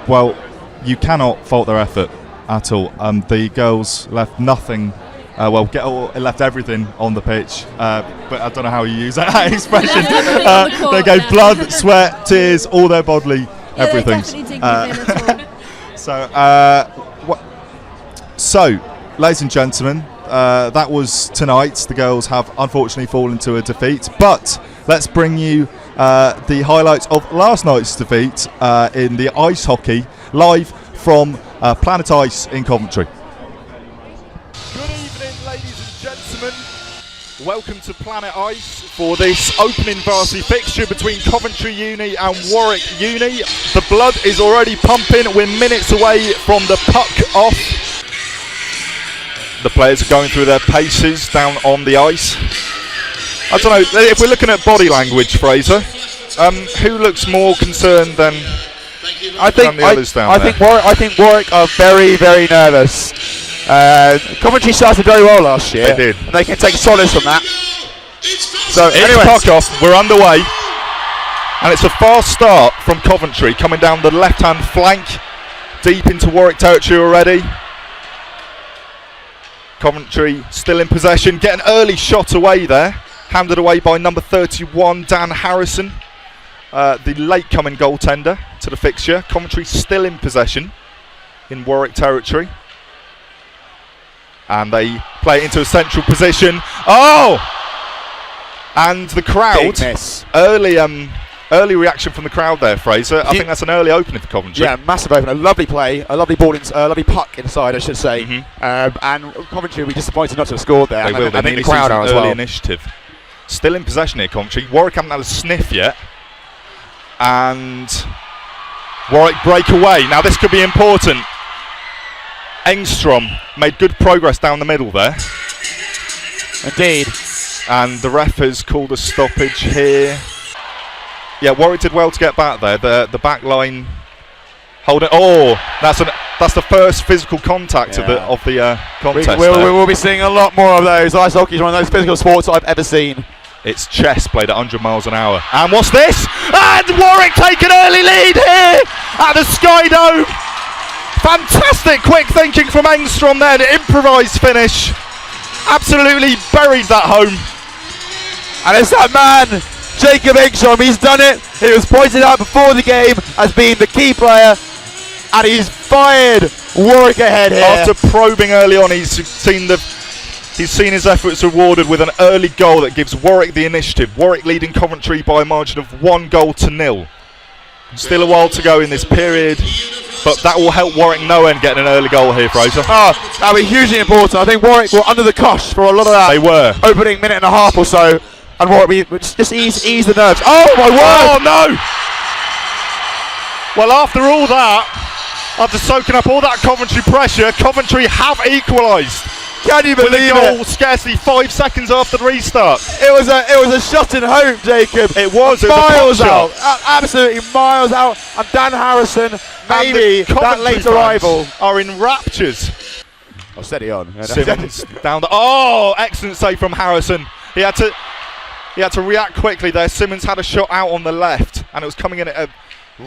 Well, you cannot fault their effort at all. The girls left nothing. Left everything on the pitch, but I don't know how you use that expression. They gave blood, sweat, tears, all their bodily, everything. They definitely didn't give in at all. So, ladies and gentlemen, that was tonight. The girls have unfortunately fallen to a defeat, but let's bring you the highlights of last night's defeat in the ice hockey, live from Planet Ice in Coventry. Good evening, ladies and gentlemen. Welcome to Planet Ice for this opening varsity fixture between Coventry Uni and Warwick Uni. The blood is already pumping. We're minutes away from the puck off. The players are going through their paces down on the ice. I don't know, if we're looking at body language, Fraser, who looks more concerned than the others down there? I think Warwick are very, very nervous. Coventry started very well last year. They did. And they can take solace from that. So anyway, puck off, we're underway. And it's a fast start from Coventry, coming down the left-hand flank, deep into Warwick territory already. Coventry still in possession, get an early shot away there, handed away by number 31 Dan Harrison, the late coming goaltender to the fixture. Coventry still in possession in Warwick territory, and they play it into a central position. And the crowd, early reaction from the crowd there, Fraser. I think that's an early opening for Coventry. Yeah, massive opener. A lovely play, a lovely ball, a lovely puck inside, I should say. And Coventry will be disappointed not to have scored there. They will. I think the crowd are as well. Early initiative. Still in possession here, Coventry. Warwick haven't had a sniff yet. And Warwick break away. Now this could be important. Engstrom made good progress down the middle there. Indeed. And the ref has called a stoppage here. Yeah, Warwick did well to get back there. The back line holding. Oh, that's the first physical contact of the contest. We'll be seeing a lot more of those. Ice hockey is one of those physical sports I've ever seen. It's chess played at 100 miles an hour. And what's this? And Warwick take an early lead here at the Sky Dome. Fantastic quick thinking from Engstrom there. The improvised finish. Absolutely buried that home. And it's that man, Jacob Engstrom. He's done it. He was pointed out before the game as being the key player. And he's fired Warwick ahead here. After probing early on, he's seen his efforts rewarded with an early goal that gives Warwick the initiative. Warwick leading Coventry by a margin of 1-0. Still a while to go in this period, but that will help Warwick no end getting an early goal here, Fraser. That'll be hugely important. I think Warwick were under the cosh for a lot of that. They were. Opening minute and a half or so, and Warwick just ease the nerves. Oh my word! Oh no! Well, after all that, after soaking up all that Coventry pressure, Coventry have equalised. Can you believe it? Goal scarcely 5 seconds after the restart. It was a shot in hope, Jacob. It was miles out, absolutely miles out. And Dan Harrison, maybe that late arrival, are in raptures. Oh, steady on. Simmons down the. Excellent save from Harrison. He had to react quickly there. Simmons had a shot out on the left, and it was coming in at a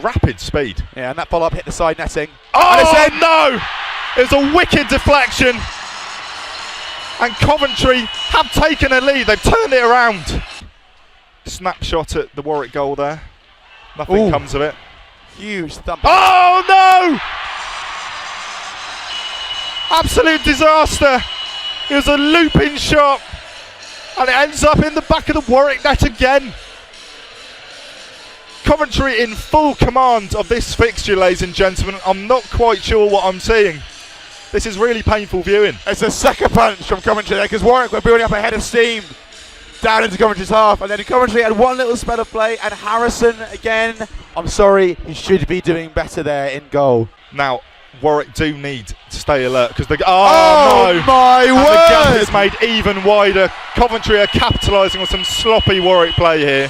rapid speed. Yeah, and that follow-up hit the side netting. Oh no! It was a wicked deflection. And Coventry have taken a lead. They've turned it around. Snapshot at the Warwick goal there. Nothing comes of it. Huge thump. Oh no! Absolute disaster. It was a looping shot. And it ends up in the back of the Warwick net again. Coventry in full command of this fixture, ladies and gentlemen. I'm not quite sure what I'm seeing. This is really painful viewing. It's a sucker punch from Coventry there, because Warwick were building up a head of steam down into Coventry's half, and then Coventry had one little spell of play, and Harrison again. I'm sorry, he should be doing better there in goal. Now, Warwick do need to stay alert, because the no! My word! The gap is made even wider. Coventry are capitalising on some sloppy Warwick play here.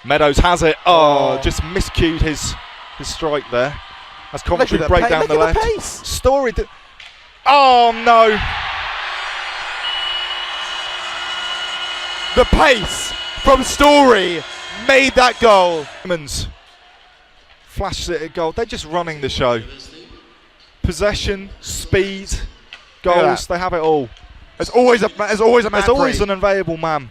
Meadows has it. Just miscued his strike there. As Coventry break down the left. Story. Oh no! The pace from Story made that goal. Simmons flashes it at goal. They're just running the show. Possession, speed, goals. They have it all. There's always a man. There's always an available man.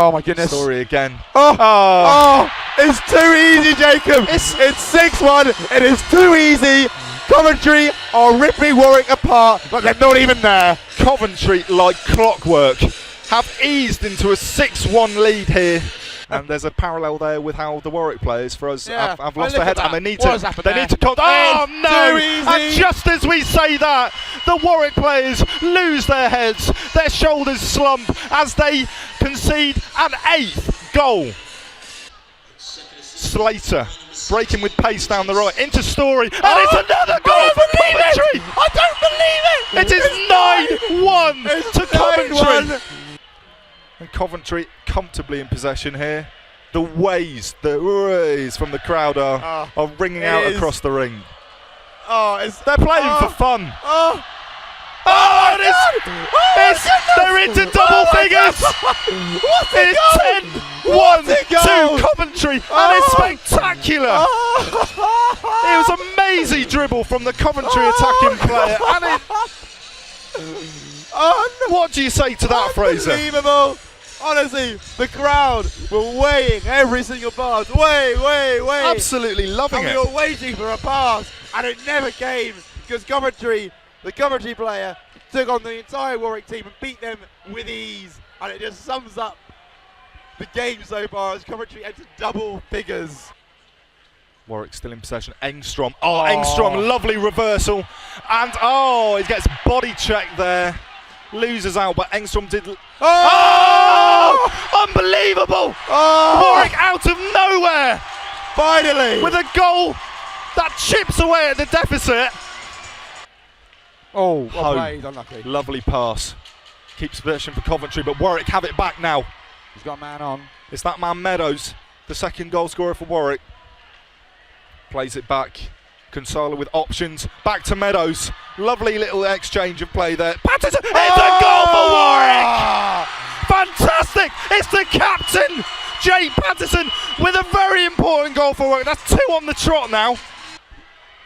Oh my goodness. Story again. It's too easy, Jacob. It's 6-1. It is too easy. Coventry are ripping Warwick apart, but they're not even there. Coventry, like clockwork, have eased into a 6-1 lead here. And there's a parallel there with how the Warwick players for us have lost their heads, and they need to. Oh no! And just as we say that, the Warwick players lose their heads, their shoulders slump as they concede an 8th goal. Slater breaking with pace down the right into Story, and it's another goal for Coventry. I don't believe it! It is 9-1 to Coventry. 9-1. And Coventry comfortably in possession here. The ways from the crowd are ringing out across the ring. They're playing for fun. They're into double figures. It's 10-1 to Coventry, and it's spectacular. It was an amazing dribble from the Coventry attacking player, and what do you say to that, Fraser? Unbelievable. Honestly, the crowd were weighing every single pass. Way. Absolutely loving it. We were waiting for a pass, and it never came, because the Coventry player, took on the entire Warwick team and beat them with ease. And it just sums up the game so far as Coventry entered double figures. Warwick still in possession. Engstrom. Engstrom, lovely reversal. And he gets body checked there. Loses out, but Engstrom did. Unbelievable! Oh! Warwick out of nowhere! Finally! With a goal that chips away at the deficit. Oh, Home. played, unlucky. Lovely pass. Keeps possession for Coventry, but Warwick have it back now. He's got a man on. It's that man Meadows, the second goal scorer for Warwick. Plays it back. Kinsella with options. Back to Meadows. Lovely little exchange of play there. Patterson! It's a goal for Warwick! Fantastic! It's the captain, Jay Patterson, with a very important goal for Warwick. That's 2 on the trot now.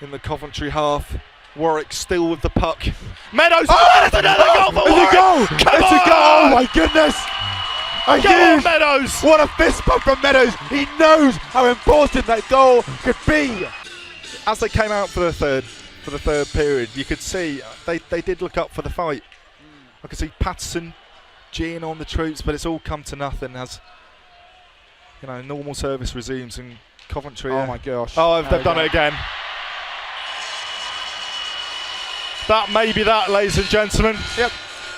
In the Coventry half, Warwick still with the puck. Meadows! That's another goal for Warwick! It's a goal! Come It's on! a goal! Oh my goodness! Come on, Meadows! What a fist bump from Meadows! He knows how important that goal could be. As they came out for the third period, you could see they did look up for the fight. I could see Patterson geeing on the troops, but it's all come to nothing as normal service resumes and Coventry. Oh my gosh! Oh, they've done it again. That may be that, ladies and gentlemen. Yep.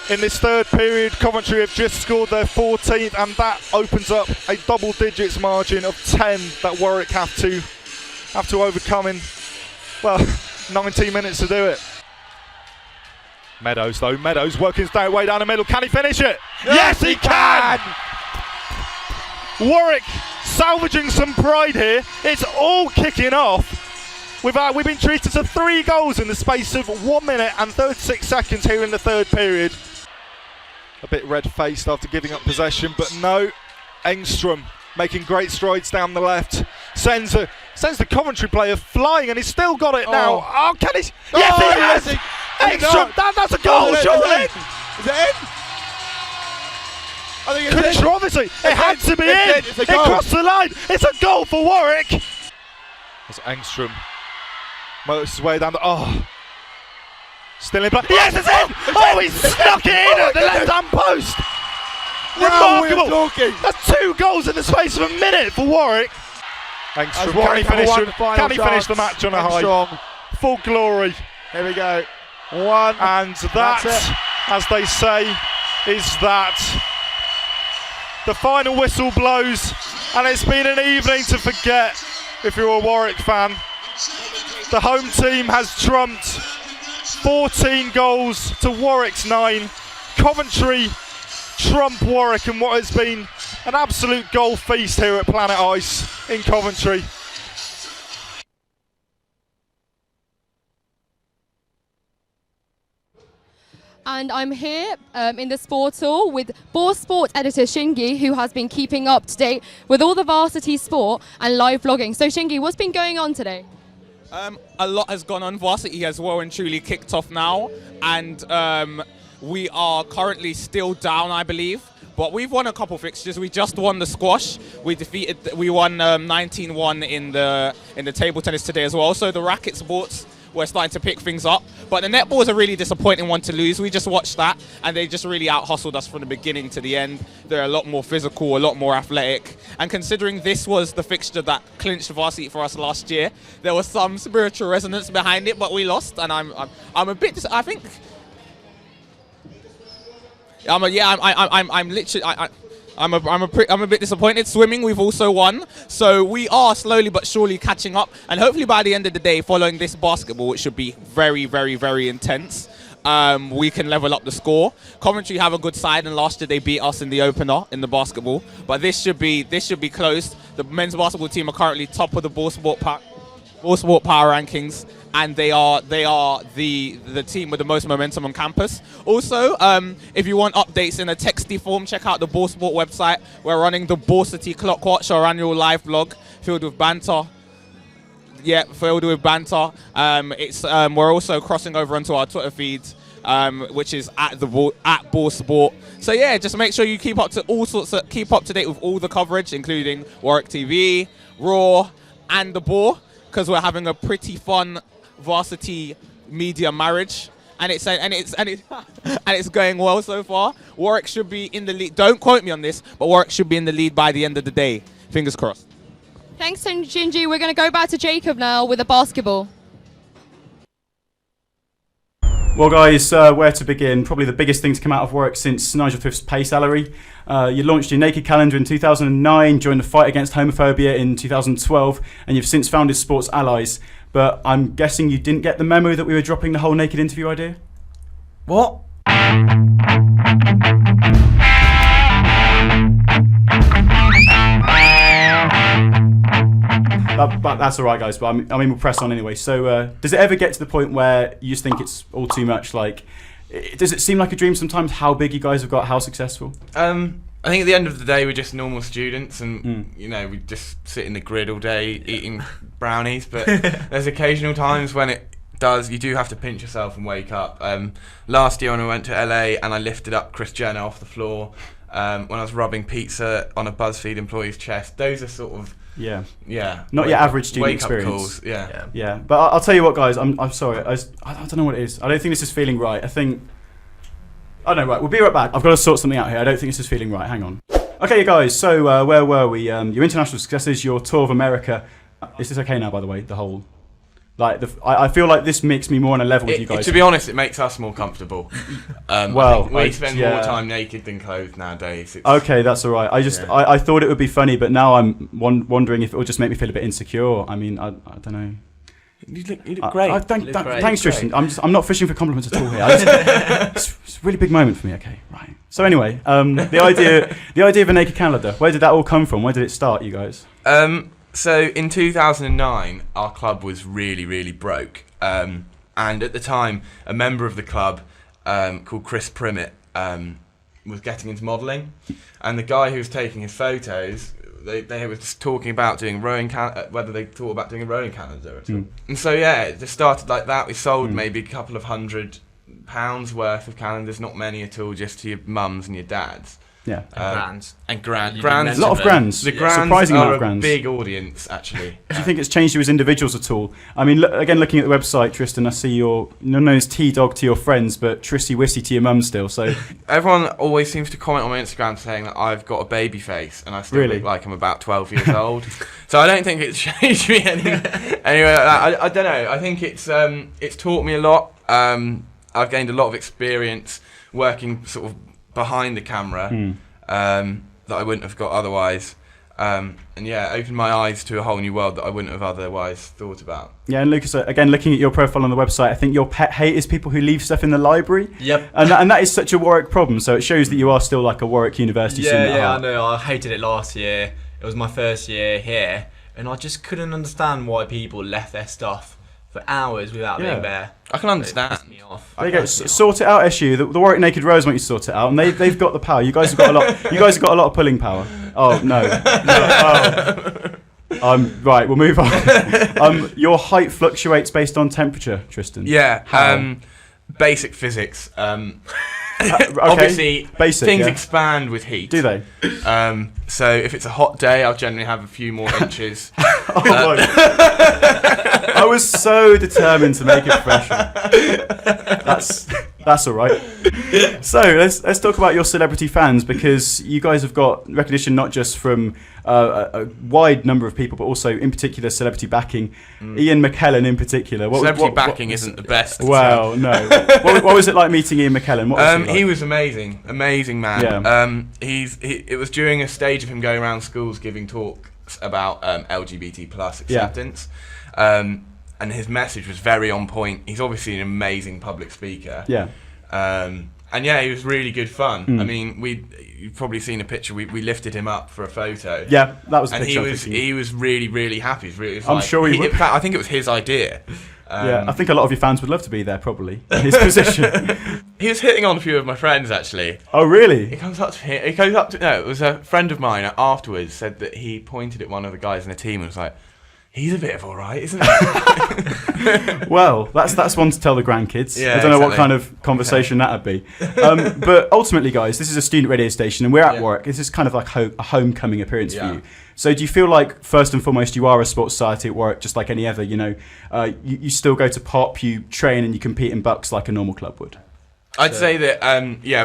In this third period, Coventry have just scored their 14th, and that opens up a double digits margin of 10 that Warwick have to overcome in, 19 minutes to do it. Meadows working his way down the middle. Can he finish it? Yes, he can! Warwick salvaging some pride here. It's all kicking off. We've been treated to 3 goals in the space of 1 minute and 36 seconds here in the third period. A bit red-faced after giving up possession, but no. Engstrom making great strides down the left. Sends the Coventry player flying, and he's still got it now. Oh, can he? Yes, he has! Engstrom, that's a goal, surely! Is it in? I think it's Controversy! It had to be in! It's a It goal. crossed the line! It's a goal for Warwick! That's Engstrom. Motors his way down the. Still in play. Yes, it's in! Oh, he snuck it in at the left-hand post! Remarkable! That's 2 goals in the space of a minute for Warwick. Engstrom, can he finish the match on a high? Full glory. Here we go. 1. And that, as they say, is that. The final whistle blows, and it's been an evening to forget if you're a Warwick fan. The home team has trumped 14 goals to Warwick's 9. Coventry trump Warwick in what has been an absolute goal feast here at Planet Ice in Coventry. And I'm here in the sports hall with Boss Sport editor Shingi, who has been keeping up to date with all the varsity sport and live vlogging. So Shingi, what's been going on today? A lot has gone on. Varsity has well and truly kicked off now, and we are currently still down, I believe. But we've won a couple fixtures. We just won the squash. We won 19-1 in the table tennis today as well. So the racket sports, we're starting to pick things up. But the netball is a really disappointing one to lose. We just watched that, and they just really out-hustled us from the beginning to the end. They're a lot more physical, a lot more athletic. And considering this was the fixture that clinched Varsity for us last year, there was some spiritual resonance behind it, but we lost. And I'm a bit, I think, I'm a bit disappointed. Swimming, we've also won, so we are slowly but surely catching up, and hopefully by the end of the day, following this basketball, which should be very, very, very intense, we can level up the score. Coventry have a good side, and last year they beat us in the opener in the basketball, but this should be close. The men's basketball team are currently top of the Ball Sport Power rankings, and they are the team with the most momentum on campus. Also, if you want updates in a texty form, check out the Ball Sport website. We're running the Varsity Clock Watch, our annual live vlog filled with banter. Yeah, filled with banter. We're also crossing over onto our Twitter feeds, which is at Ball Sport. So yeah, just make sure you keep up to date with all the coverage, including Warwick TV, Raw, and the Ball, because we're having a pretty fun varsity media marriage, and it's going well so far. Warwick should be in the lead. Don't quote me on this, but Warwick should be in the lead by the end of the day. Fingers crossed. Thanks, Shinji. We're going to go back to Jacob now with the basketball. Well, guys, where to begin? Probably the biggest thing to come out of Warwick since Nigel Thrift's pay salary. You launched your Naked calendar in 2009, joined the fight against homophobia in 2012, and you've since founded Sports Allies. But I'm guessing you didn't get the memo that we were dropping the whole Naked interview idea? What? But that's all right, guys. But I mean, we'll press on anyway. So, does it ever get to the point where you just think it's all too much? Like, does it seem like a dream sometimes? How big you guys have got? How successful? I think at the end of the day, we're just normal students, and you know, we just sit in the grid all day eating brownies. But there's occasional times when you do have to pinch yourself and wake up. Last year when I went to LA and I lifted up Kris Jenner off the floor, when I was rubbing pizza on a BuzzFeed employee's chest, those are sort of not your average student experience. Calls, yeah. But I'll tell you what, guys. I'm sorry. I don't know what it is. I don't think this is feeling right. Right. We'll be right back. I've got to sort something out here. I don't think this is feeling right. Hang on. Okay, guys. So where were we? Your international successes, your tour of America. Is this okay now? By the way, the whole. I feel like this makes me more on a level with you guys. To be honest, it makes us more comfortable. We spend more time naked than clothed nowadays. Okay, that's all right. I thought it would be funny, but now I'm wondering if it will just make me feel a bit insecure. I mean, I don't know. You look great. Thanks, Tristan. I'm not fishing for compliments at all here. It's a really big moment for me. Okay, right. So anyway, the idea of a naked calendar. Where did that all come from? Where did it start, you guys? So in 2009, our club was really, really broke. And at the time, a member of the club called Chris Primmett was getting into modelling. And the guy who was taking his photos, they were just talking about doing whether they thought about doing a rowing calendar at all. And so, it just started like that. We sold maybe a couple of £100 worth of calendars, not many at all, just to your mums and your dads. Yeah, Grands. A lot of Grands. The Grands surprising are amount of Grands. A big audience, actually. Do you think it's changed you as individuals at all? I mean, again, looking at the website, Tristan, I see you're known as T-Dog to your friends, but Trissy Wissy to your mum still. So everyone always seems to comment on my Instagram saying that I've got a baby face, and I still look like I'm about 12 years old. So I don't think it's changed me anyway. I don't know. I think it's taught me a lot. I've gained a lot of experience working sort of behind the camera that I wouldn't have got otherwise. Opened my eyes to a whole new world that I wouldn't have otherwise thought about. Yeah, and Lucas, again, looking at your profile on the website, I think your pet hate is people who leave stuff in the library. Yep. And that is such a Warwick problem, so it shows that you are still like a Warwick University student at heart. I know. I hated it last year. It was my first year here, and I just couldn't understand why people left their stuff for hours without being there. I can understand. Me off. There you go. Sort it out, SU. The Warwick Naked Rose want you to sort it out, and they've got the power. You guys have got a lot. You guys have got a lot of pulling power. Oh no. Right. We'll move on. Your height fluctuates based on temperature, Tristan. Yeah. How? Basic physics. Okay. Obviously, Basic, things expand with heat. Do they? So if it's a hot day, I'll generally have a few more inches. I was so determined to make it professional. That's all right. So let's talk about your celebrity fans, because you guys have got recognition not just from a wide number of people, but also in particular celebrity backing. Ian McKellen in particular. Celebrity backing isn't the best. Well, no. What was it like meeting Ian McKellen? He was amazing man. Yeah. It was during a stage of him going around schools giving talks about LGBT plus acceptance. And his message was very on point. He's obviously an amazing public speaker. Yeah. He was really good fun. I mean, you've probably seen a picture. We lifted him up for a photo. Yeah, that was the and picture. he was really, really happy. I'm sure he would. In fact, I think it was his idea. I think a lot of your fans would love to be there, probably, in his position. He was hitting on a few of my friends, actually. Oh, really? It was a friend of mine afterwards said that he pointed at one of the guys in the team and was like, he's a bit of all right, isn't he? Well, that's one to tell the grandkids. Yeah, I don't know what kind of conversation that'd be. But ultimately, guys, this is a student radio station, and we're at Warwick. This is kind of like a homecoming appearance for you. So do you feel like, first and foremost, you are a sports society at Warwick, just like any other? You know, you still go to pop, you train, and you compete in bucks like a normal club would? I'd say that,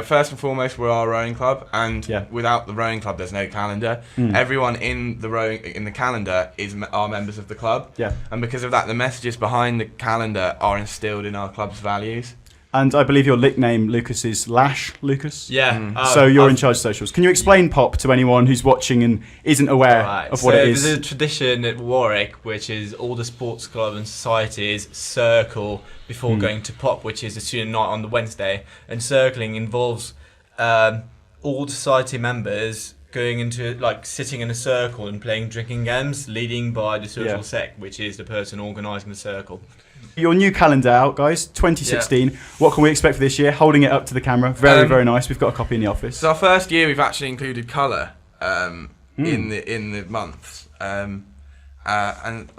first and foremost, we're our rowing club, and without the rowing club, there's no calendar. Everyone in the calendar are members of the club, and because of that, the messages behind the calendar are instilled in our club's values. And I believe your nickname, Lucas, is Lash Lucas. Yeah. So you're in charge of socials. Can you explain Pop to anyone who's watching and isn't aware of what it is? There's a tradition at Warwick, which is all the sports club and societies circle before going to Pop, which is a student night on the Wednesday. And circling involves all the society members going into, like, sitting in a circle and playing drinking games, leading by the social sec, which is the person organising the circle. Your new calendar out, guys, 2016. What can we expect for this year? Holding it up to the camera. Very, very nice. We've got a copy in the office. So our first year, we've actually included colour in the months. And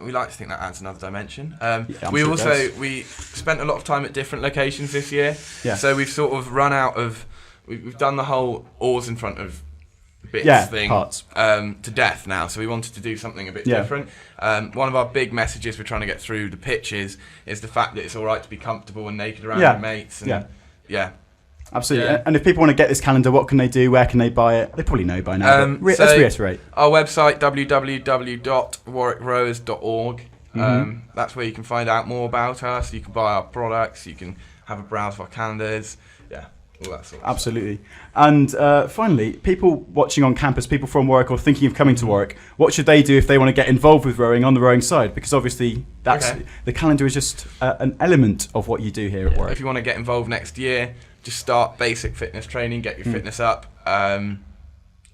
we like to think that adds another dimension. We spent a lot of time at different locations this year. Yeah. So we've sort of run out of... We've done the whole oars in front of bits thing to death now, so we wanted to do something a bit different. One of our big messages we're trying to get through the pitches is the fact that it's all right to be comfortable and naked around your mates. And Absolutely. Yeah. And if people want to get this calendar, what can they do? Where can they buy it? They probably know by now. Let's reiterate. Our website, www.warwickrose.org. That's where you can find out more about us. You can buy our products. You can have a browse of our calendars. All that sort of Absolutely. And finally, people watching on campus, people from Warwick or thinking of coming to Warwick, what should they do if they want to get involved with rowing on the rowing side? Because obviously the calendar is just an element of what you do here at Warwick. If you want to get involved next year, just start basic fitness training, get your fitness up.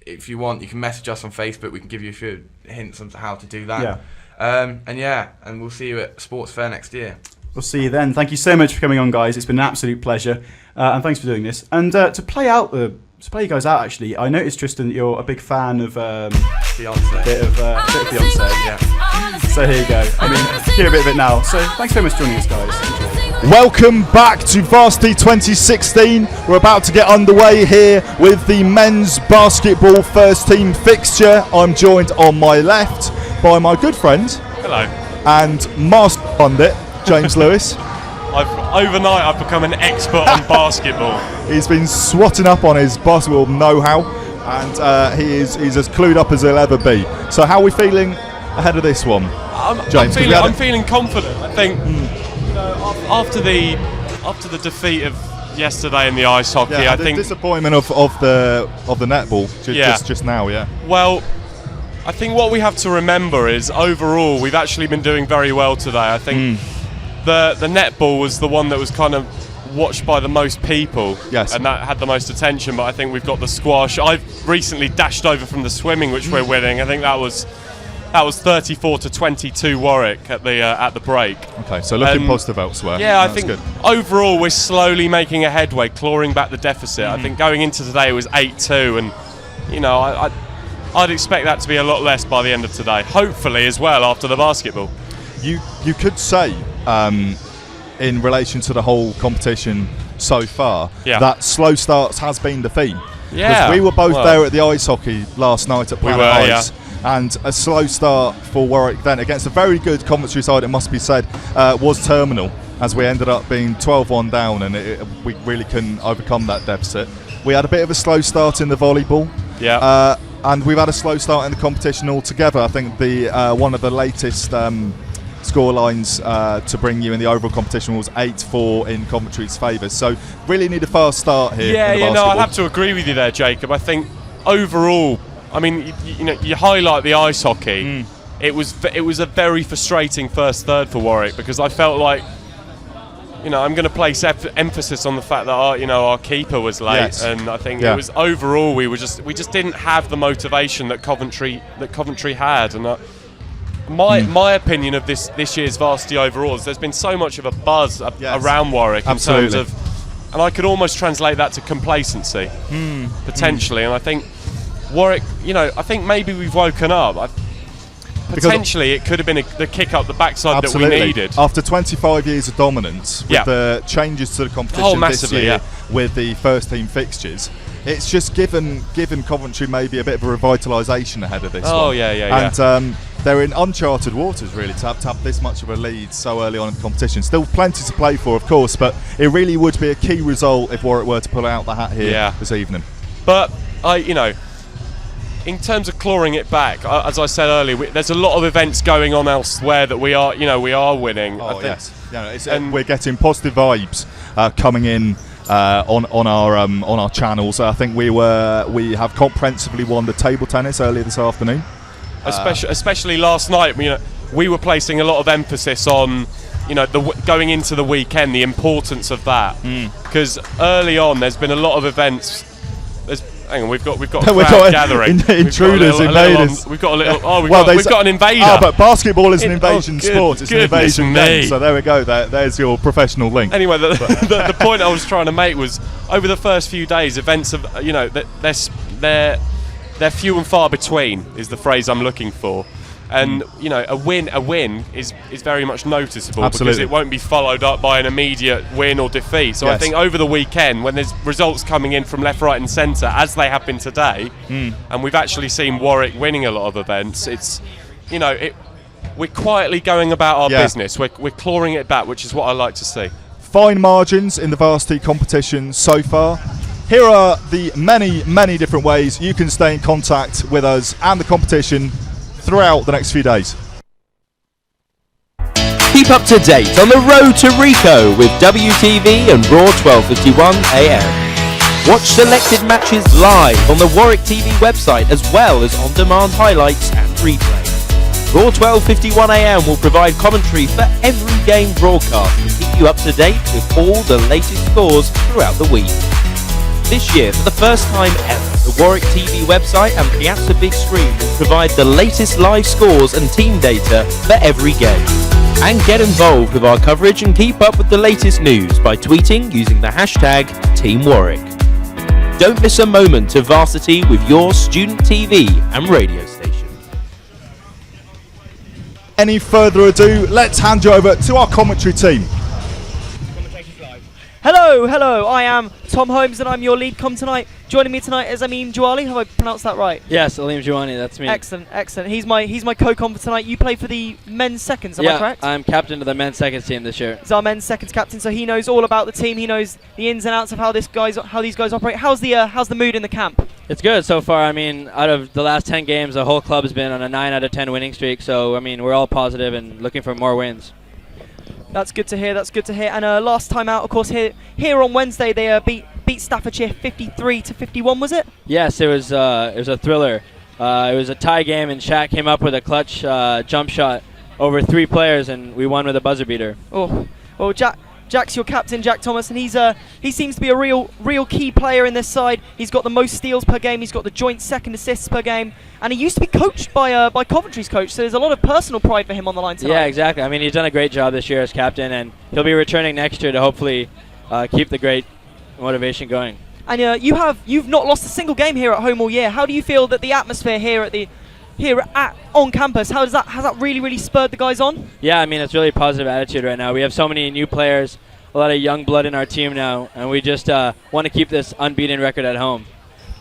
If you want, you can message us on Facebook. We can give you a few hints on how to do that. And we'll see you at Sports Fair next year. We'll see you then. Thank you so much for coming on, guys. It's been an absolute pleasure. And thanks for doing this. And to play you guys out, actually, I noticed, Tristan, that you're a big fan of Beyonce. Bit of Beyonce. Yeah. So here you go. I mean, hear a bit of it now. So thanks so much for joining us, guys. Enjoy. Welcome back to Varsity 2016. We're about to get underway here with the men's basketball first team fixture. I'm joined on my left by my good friend. Hello. And master pundit, James Lewis. Overnight I've become an expert on basketball. He's been swatting up on his basketball know-how, and he's as clued up as he'll ever be. So how are we feeling ahead of this one, James? I'm feeling confident. I think after the defeat of yesterday in the ice hockey, I think disappointment of the netball just now. Yeah. Well, I think what we have to remember is overall we've actually been doing very well today. I think. The netball was the one that was kind of watched by the most people, and that had the most attention. But I think we've got the squash. I've recently dashed over from the swimming, which we're winning. I think that was 34-22 Warwick at the break. Okay, so looking positive elsewhere. Yeah, I think overall we're slowly making a headway, clawing back the deficit. I think going into today it was 8-2, and I'd expect that to be a lot less by the end of today. Hopefully as well after the basketball. You could say, in relation to the whole competition so far, that slow starts has been the theme. Yeah, we were both there at the ice hockey last night at Planet Ice, and a slow start for Warwick then against a very good Coventry side, it must be said, was terminal, as we ended up being 12-1 down, and we really couldn't overcome that deficit. We had a bit of a slow start in the volleyball. And we've had a slow start in the competition altogether. I think the one of the latest score lines to bring you in the overall competition was 8-4 in Coventry's favour. So really need a fast start here. I'll have to agree with you there, Jacob. I think overall, I mean, you highlight the ice hockey. It was a very frustrating first third for Warwick, because I felt like, I'm going to place emphasis on the fact that our keeper was late, and I think it was overall we just didn't have the motivation that Coventry had, and. My opinion of this year's Varsity overall is there's been so much of a buzz around Warwick in terms of, and I could almost translate that to complacency, potentially. And I think Warwick, I think maybe we've woken up. Potentially, it could have been the kick up the backside that we needed. After 25 years of dominance, with the changes to the competition this year, with the first team fixtures, it's just given Coventry maybe a bit of a revitalisation ahead of this one. And they're in uncharted waters, really, to have this much of a lead so early on in the competition. Still plenty to play for, of course, but it really would be a key result if Warwick were to pull out the hat here this evening. But in terms of clawing it back, as I said earlier, there's a lot of events going on elsewhere that we are winning. Oh yes, and we're getting positive vibes coming in on our channels. I think we have comprehensively won the table tennis earlier this afternoon. Especially last night, we were placing a lot of emphasis on, going into the weekend, the importance of that, because early on there's been a lot of events. Hang on, we've got a crowd gathering. Intruders, invaders. We've got an invader. Oh, but basketball is an invasion sport. It's an invasion game. So there we go. There's your professional link. Anyway, the point I was trying to make was, over the first few days, events of they're few and far between is the phrase I'm looking for. And a win is very much noticeable. Absolutely. Because it won't be followed up by an immediate win or defeat. So I think over the weekend, when there's results coming in from left, right and centre, as they have been today, and we've actually seen Warwick winning a lot of events, it's we're quietly going about our business. We're clawing it back, which is what I like to see. Fine margins in the varsity competition so far. Here are the many different ways you can stay in contact with us and the competition throughout the next few days. Keep up to date on the road to Rico with WTV and Raw 12:51 AM. Watch selected matches live on the Warwick TV website, as well as on-demand highlights and replay. Raw 12:51 AM will provide commentary for every game broadcast to keep you up to date with all the latest scores throughout the week. This year, for the first time ever, the Warwick TV website and Piazza Big Screen will provide the latest live scores and team data for every game. And get involved with our coverage and keep up with the latest news by tweeting using the hashtag #TeamWarwick. Don't miss a moment of Varsity with your student TV and radio station. Any further ado, let's hand you over to our commentary team. Hello, I am Tom Holmes and I'm your lead com tonight. Joining me tonight is Amin Jouali. Have I pronounced that right? Yes, Alim Jouani, that's me. Excellent. He's my co-com for tonight. You play for the men's seconds, am I correct? I'm captain of the men's seconds team this year. He's our men's seconds captain, so he knows all about the team. He knows the ins and outs of how these guys operate. How's the mood in the camp? It's good so far. I mean, out of the last 10 games, the whole club has been on a 9 out of 10 winning streak. So, I mean, we're all positive and looking for more wins. That's good to hear. And last time out, of course, here on Wednesday, they beat Staffordshire 53-51. Was it? Yes, it was a thriller. It was a tie game, and Shaq came up with a clutch jump shot over 3 players, and we won with a buzzer beater. Oh, well, Jack's your captain, Jack Thomas, and he seems to be a real key player in this side. He's got the most steals per game. He's got the joint second assists per game, and he used to be coached by Coventry's coach. So there's a lot of personal pride for him on the line tonight. Yeah, exactly. I mean, he's done a great job this year as captain, and he'll be returning next year to hopefully keep the great motivation going. And you've not lost a single game here at home all year. How do you feel that the atmosphere here on campus, has that really spurred the guys on? Yeah, I mean, it's really a positive attitude right now. We have so many new players, a lot of young blood in our team now, and we just want to keep this unbeaten record at home.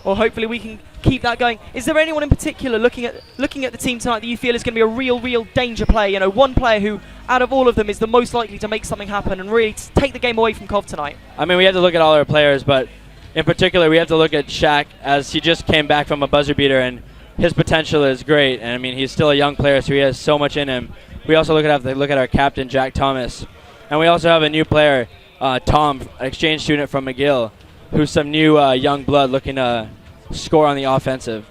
Well, hopefully we can keep that going. Is there anyone in particular looking at the team tonight that you feel is going to be a real danger player? One player who, out of all of them, is the most likely to make something happen and really take the game away from Cov tonight? I mean, we have to look at all our players, but in particular, we have to look at Shaq, as he just came back from a buzzer beater, and his potential is great. And I mean, he's still a young player, so he has so much in him. We also have to look at our captain, Jack Thomas, and we also have a new player, Tom, an exchange student from McGill, who's some new young blood looking to score on the offensive.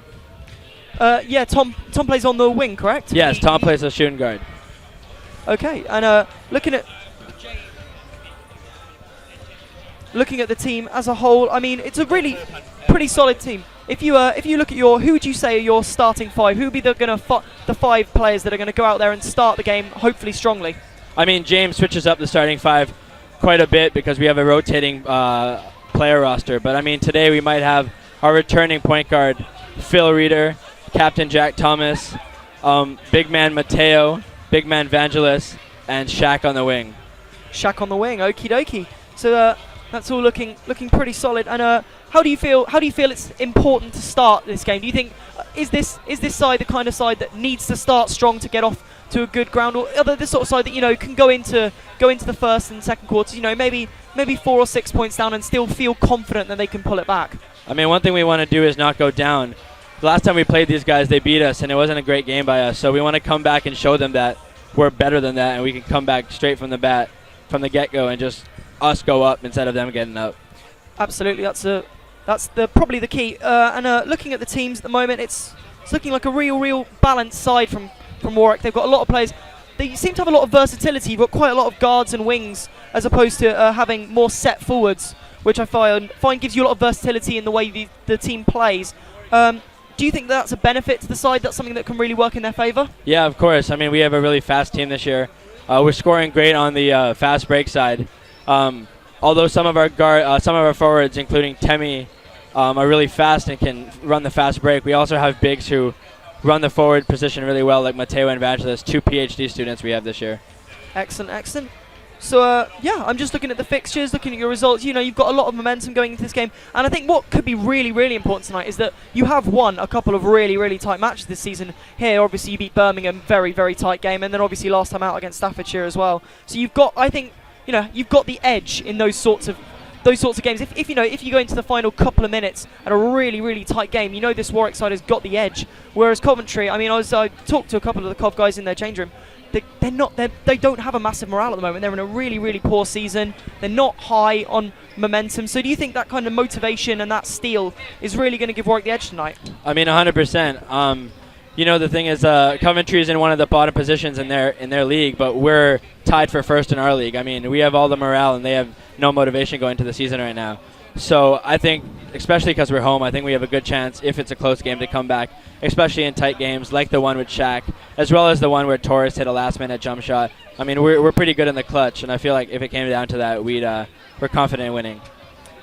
Tom plays on the wing, correct? Yes, Tom plays as shooting guard. Okay, and looking at the team as a whole, I mean, it's a really pretty solid team. If you look at who would you say are your starting 5? Who would be the 5 players that are going to go out there and start the game hopefully strongly? I mean, James switches up the starting 5 quite a bit because we have a rotating player roster. But I mean, today we might have our returning point guard, Phil Reeder, Captain Jack Thomas, big man Mateo, big man Vangelis, and Shaq on the wing. Shaq on the wing, okie dokie. So that's all looking pretty solid. And how do you feel it's important to start this game? Do you think is this side the kind of side that needs to start strong to get off to a good ground, or other this sort of side that can go into the first and second quarters, maybe 4 or 6 points down and still feel confident that they can pull it back? I mean, one thing we want to do is not go down. the last time we played these guys, they beat us, and it wasn't a great game by us. So we want to come back and show them that we're better than that, and we can come back straight from the get-go, and just us go up instead of them getting up. Absolutely, that's probably the key. Looking at the teams at the moment, it's looking like a real balanced side from Warwick. They've got a lot of players. They seem to have a lot of versatility. You've got quite a lot of guards and wings, as opposed to having more set forwards, which I find gives you a lot of versatility in the way the team plays. Do you think that's a benefit to the side? That's something that can really work in their favour? Yeah, of course. I mean, we have a really fast team this year. We're scoring great on the fast break side. Although some of our forwards, including Temi, are really fast and can run the fast break, we also have bigs who run the forward position really well, like Matteo and Evangelist, 2 PhD students we have this year. Excellent. So, I'm just looking at the fixtures, looking at your results. You've got a lot of momentum going into this game. And I think what could be really, really important tonight is that you have won a couple of really, really tight matches this season. Here, obviously, you beat Birmingham, very, very tight game. And then, obviously, last time out against Staffordshire as well. So you've got, I think, you've got the edge in those sorts of games. If you go into the final couple of minutes at a really, really tight game, this Warwick side has got the edge. Whereas Coventry, I talked to a couple of the Cov guys in their change room. They don't have a massive morale at the moment. They're in a really, really poor season. They're not high on momentum. So do you think that kind of motivation and that steel is really going to give Warwick the edge tonight? I mean, 100%. The thing is, Coventry is in one of the bottom positions in their league, but we're tied for first in our league. I mean, we have all the morale, and they have no motivation going into the season right now. So I think, especially because we're home, I think we have a good chance, if it's a close game, to come back, especially in tight games like the one with Shaq, as well as the one where Torres hit a last-minute jump shot. I mean, we're pretty good in the clutch, and I feel like if it came down to that, we're confident in winning.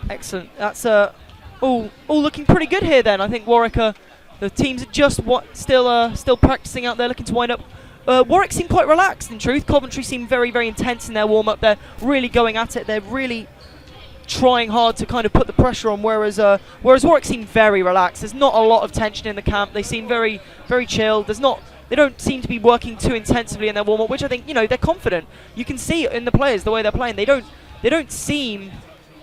Excellent. That's all looking pretty good here then. I think Warwick, the teams are just still practicing out there, looking to wind up. Warwick seem quite relaxed, in truth. Coventry seem very, very intense in their warm-up. They're really going at it. They're really trying hard to kind of put the pressure on, whereas Warwick seem very relaxed. There's not a lot of tension in the camp. They seem very, very chilled. They don't seem to be working too intensively in their warm-up, which I think, they're confident. You can see it in the players, the way they're playing. They don't seem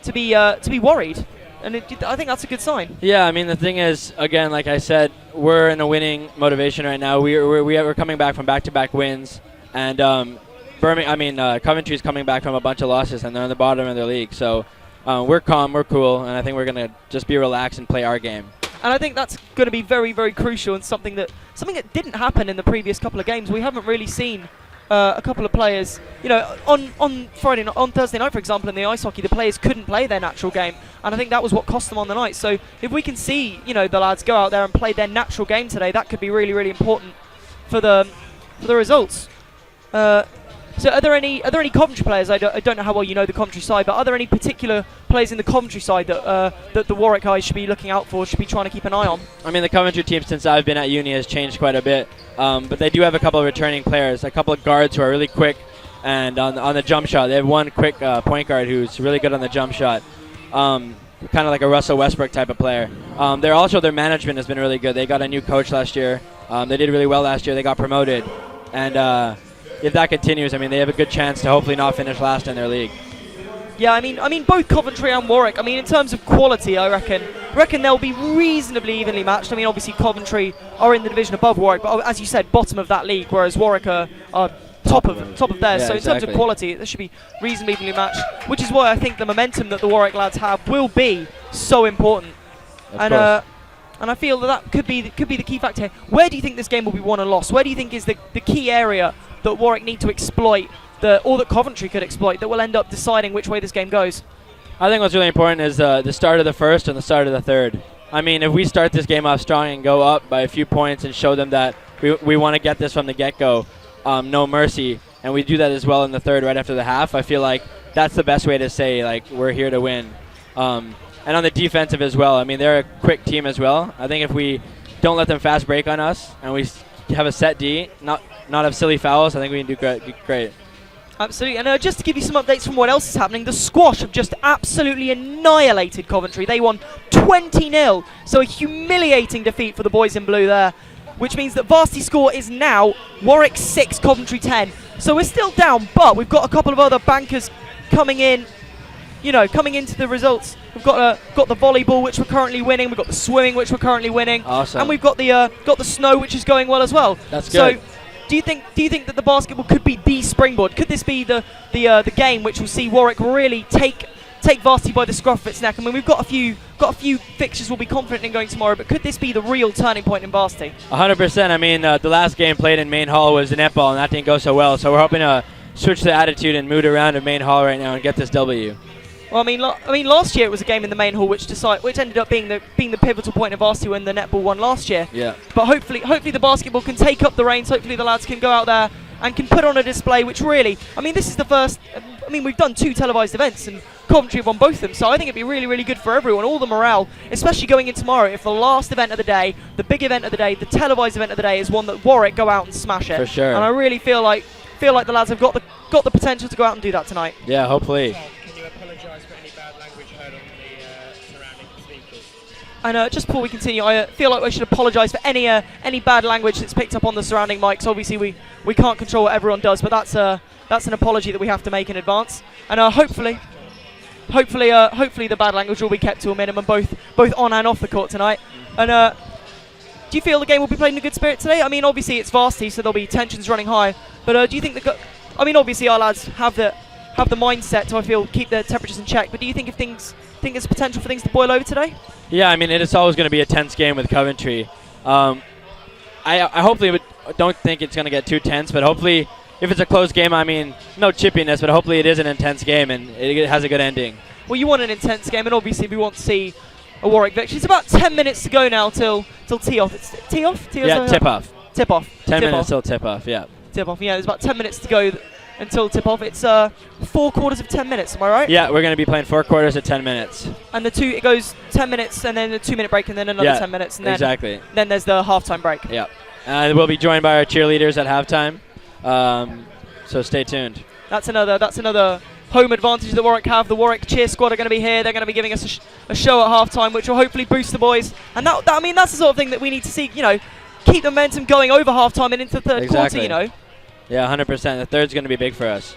to be worried. And I think that's a good sign. Yeah, I mean, the thing is, again, like I said, we're in a winning motivation right now. We're coming back from back-to-back wins, and Coventry is coming back from a bunch of losses, and they're in the bottom of their league. So we're calm, we're cool, and I think we're going to just be relaxed and play our game. And I think that's going to be very, very crucial, and something that didn't happen in the previous couple of games. We haven't really seen a couple of players, on Thursday night, for example, in the ice hockey, the players couldn't play their natural game, and I think that was what cost them on the night. So if we can see, the lads go out there and play their natural game today, that could be really, really important for the results. So are there any Coventry players? I don't know how well you know the Coventry side, but are there any particular players in the Coventry side that the Warwick guys should be looking out for, should be trying to keep an eye on? I mean, the Coventry team since I've been at uni has changed quite a bit, but they do have a couple of returning players, a couple of guards who are really quick, and on the jump shot, they have one quick point guard who's really good on the jump shot. Kind of like a Russell Westbrook type of player. Their management has been really good. They got a new coach last year. They did really well last year. They got promoted, and if that continues, I mean, they have a good chance to hopefully not finish last in their league. Yeah, I mean, both Coventry and Warwick, I mean, in terms of quality, I reckon they'll be reasonably evenly matched. I mean, obviously Coventry are in the division above Warwick, but as you said, bottom of that league, whereas Warwick are top of theirs. Yeah, so in terms of quality, they should be reasonably evenly matched, which is why I think the momentum that the Warwick lads have will be so important. And I feel that could be the key factor here. Where do you think this game will be won and lost? Where do you think is the key area that Warwick need to exploit, or that Coventry could exploit, that will end up deciding which way this game goes? I think what's really important is the start of the first and the start of the third. I mean, if we start this game off strong and go up by a few points and show them that we want to get this from the get-go, no mercy, and we do that as well in the third right after the half, I feel like that's the best way to say, like, we're here to win. And on the defensive as well, I mean, they're a quick team as well. I think if we don't let them fast break on us and we have a set D, not have silly fouls, I think we can do great. Absolutely. And just to give you some updates from what else is happening, the Squash have just absolutely annihilated Coventry. They won 20-0, so a humiliating defeat for the boys in blue there, which means that Varsity score is now Warwick 6, Coventry 10. So we're still down, but we've got a couple of other bankers coming in coming into the results, we've got the volleyball, which we're currently winning. We've got the swimming, which we're currently winning. Awesome. And we've got the snow, which is going well as well. That's good. So, do you think that the basketball could be the springboard? Could this be the game which will see Warwick really take Varsity by the scruff of its neck? I mean, we've got a few fixtures we'll be confident in going tomorrow, but could this be the real turning point in Varsity? 100%. I mean, the last game played in Main Hall was the netball, and that didn't go so well. So we're hoping to switch the attitude and mood around in Main Hall right now and get this W. Well, I mean, last year it was a game in the Main Hall which ended up being the pivotal point of Varsity when the netball won last year. Yeah. But hopefully the basketball can take up the reins. Hopefully the lads can go out there and can put on a display which really, I mean, this is the first. I mean, we've done 2 televised events and Coventry have won both of them, so I think it'd be really, really good for everyone, all the morale, especially going in tomorrow. If the last event of the day, the big event of the day, the televised event of the day is one that Warwick go out and smash it. For sure. And I really feel like the lads have got the potential to go out and do that tonight. Yeah, hopefully. Can you apologise for any bad language heard on the surrounding speakers? And just before we continue, I feel like I should apologise for any bad language that's picked up on the surrounding mics. Obviously, we can't control what everyone does, but that's an apology that we have to make in advance. And hopefully the bad language will be kept to a minimum, both on and off the court tonight. And do you feel the game will be played in a good spirit today? I mean, obviously it's Varsity, so there'll be tensions running high. But do you think obviously our lads have the mindset to, I feel, keep their temperatures in check. But do you think there's potential for things to boil over today? Yeah, I mean, it's always going to be a tense game with Coventry. I hopefully don't think it's going to get too tense, but hopefully, if it's a close game, I mean, no chippiness, but hopefully it is an intense game and it has a good ending. Well, you want an intense game, and obviously we want to see a Warwick victory. It's about 10 minutes to go now till tee-off. It's tee-off? Yeah, tip-off. Tip-off. 10 minutes till tip-off, yeah. Tip-off, yeah. There's about 10 minutes to go until tip-off. It's 4 quarters of 10 minutes, am I right? Yeah, we're going to be playing 4 quarters at 10 minutes. And it goes 10 minutes, and then a 2-minute break, and then another 10 minutes. And exactly. Then there's the halftime break. Yeah. And we'll be joined by our cheerleaders at halftime. So stay tuned. That's another home advantage that Warwick have. The Warwick cheer squad are going to be here. They're going to be giving us a show at halftime, which will hopefully boost the boys. And that's the sort of thing that we need to see. Keep the momentum going over halftime and into the third quarter. Yeah, 100%. The third's going to be big for us.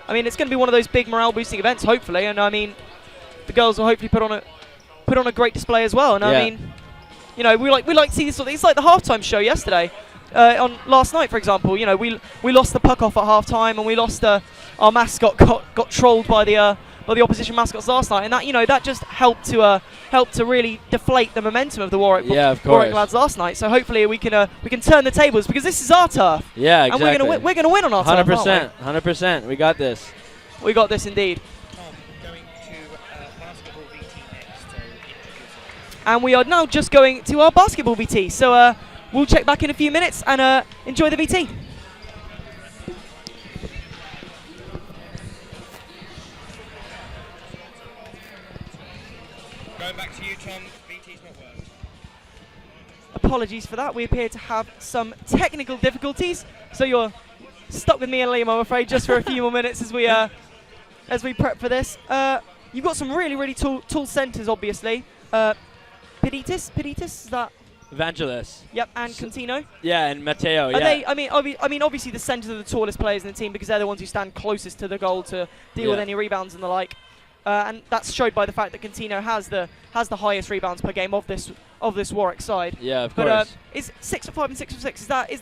I mean, it's going to be one of those big morale boosting events, hopefully. And I mean, the girls will hopefully put on a great display as well. And I mean, we like to see this sort of thing. It's like the halftime show yesterday. On last night, for example, we lost the puck off at half time, and we lost our mascot got trolled by the opposition mascots last night, and that just helped to really deflate the momentum of the Warwick lads last night. So hopefully we can turn the tables, because this is our turf. Yeah, exactly. And we're gonna win on our turf. 100%, 100%. We got this. We got this indeed. Going to basketball VT next. And we are now just going to our basketball VT. So we'll check back in a few minutes and enjoy the VT. Going back to you, Tom. VT's not worked. Apologies for that. We appear to have some technical difficulties, so you're stuck with me and Liam, I'm afraid, just for a few more minutes as we prep for this. You've got some really tall centres, obviously. Peditis, is that? Evangelos. Yep, and Contino. Yeah, and Matteo. Are they? I mean, obviously the centres are the tallest players in the team, because they're the ones who stand closest to the goal to deal with any rebounds and the like. And that's showed by the fact that Contino has the highest rebounds per game of this Warwick side. Yeah, of course. But is 6'5" and 6'6"? Is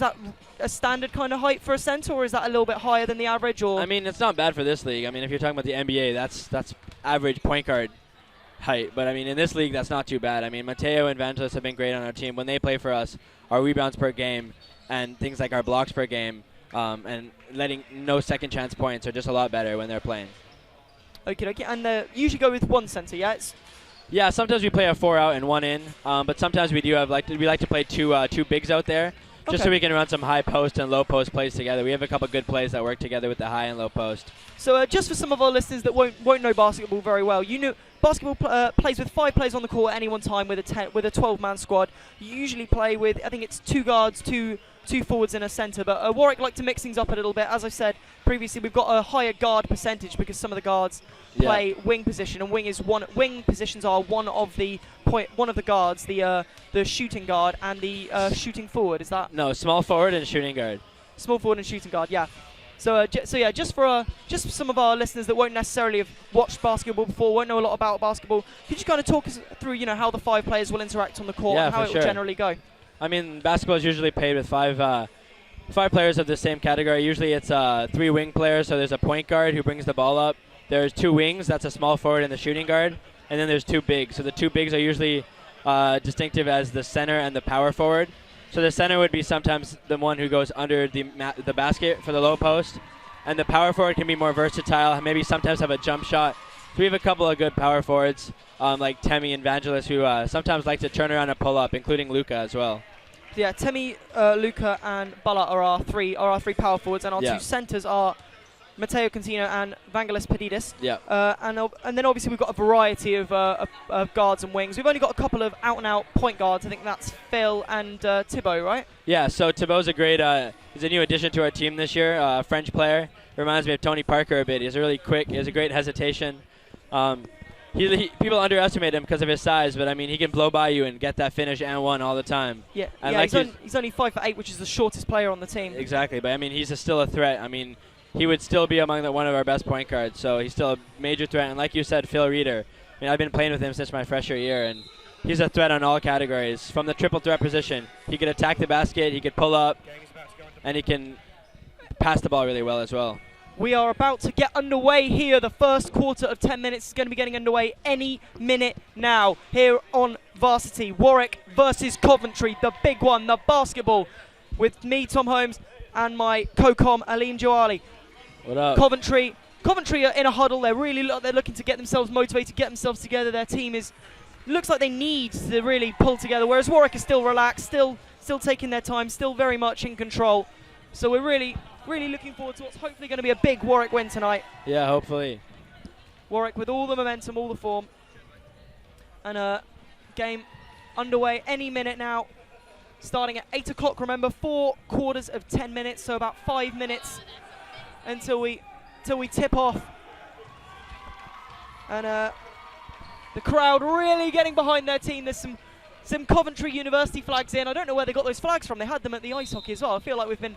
that a standard kind of height for a centre, or is that a little bit higher than the average? Or I mean, it's not bad for this league. I mean, if you're talking about the NBA, that's average point guard height. But I mean, in this league, that's not too bad. I mean, Matteo and Evangelos have been great on our team. When they play for us, our rebounds per game and things like our blocks per game and letting no second chance points are just a lot better when they're playing. Okay. And usually go with one centre, yeah? Yeah, sometimes we play a 4 out and 1 in, but sometimes we like to play two bigs out there, just so we can run some high post and low post plays together. We have a couple good plays that work together with the high and low post. So just for some of our listeners that won't know basketball very well, basketball plays with 5 players on the court at any one time with a 12-man squad. You usually play with, I think it's 2 guards, two forwards and a centre, but Warwick like to mix things up a little bit. As I said previously, we've got a higher guard percentage because some of the guards play wing position, and wing positions are one of the guards, the shooting guard and the shooting forward. Is that? No, small forward and shooting guard. Small forward and shooting guard, yeah. So yeah, just for some of our listeners that won't necessarily have watched basketball before, won't know a lot about basketball, could you kind of talk us through, how the 5 players will interact on the court and how it will generally go? I mean, basketball is usually played with 5 players of the same category. Usually it's 3 wing players, so there's a point guard who brings the ball up. There's 2 wings, that's a small forward and the shooting guard. And then there's 2 bigs. So the 2 bigs are usually distinctive as the center and the power forward. So the center would be sometimes the one who goes under the basket for the low post. And the power forward can be more versatile, maybe sometimes have a jump shot. So we have a couple of good power forwards, like Temi and Vangelis, who sometimes like to turn around and pull up, including Luca as well. Yeah, Temi, Luca, and Bala are our three power forwards, and our 2 centers are Matteo Contino and Vangelis Pedidis. Yeah. And then obviously we've got a variety of guards and wings. We've only got a couple of out-and-out point guards. I think that's Phil and Thibaut, right? Yeah, so Thibaut's he's a new addition to our team this year, French player. Reminds me of Tony Parker a bit. He's really quick. He has a great hesitation. People underestimate him because of his size, but I mean, he can blow by you and get that finish and one all the time. Yeah, and he's only 5'8", which is the shortest player on the team. Exactly, but I mean, he's still a threat. I mean, he would still be among one of our best point guards, so he's still a major threat. And like you said, Phil Reeder, I mean, I've been playing with him since my freshman year, and he's a threat on all categories. From the triple threat position, he could attack the basket, he could pull up, and he can pass the ball really well as well. We are about to get underway here. The first quarter of 10 minutes is going to be getting underway any minute now here on Varsity. Warwick versus Coventry, the big one, the basketball, with me, Tom Holmes, and my co-com, Aline Joali. What up? Coventry are in a huddle. They're looking to get themselves motivated, get themselves together. Their team looks like they need to really pull together, whereas Warwick is still relaxed, still taking their time, still very much in control. So we're really looking forward to what's hopefully going to be a big Warwick win tonight. Yeah, hopefully. Warwick with all the momentum, all the form. And game underway any minute now. Starting at 8 o'clock, remember, 4 quarters of 10 minutes, so about 5 minutes until we tip off. And the crowd really getting behind their team. There's some Coventry University flags in. I don't know where they got those flags from. They had them at the ice hockey as well. I feel like we've been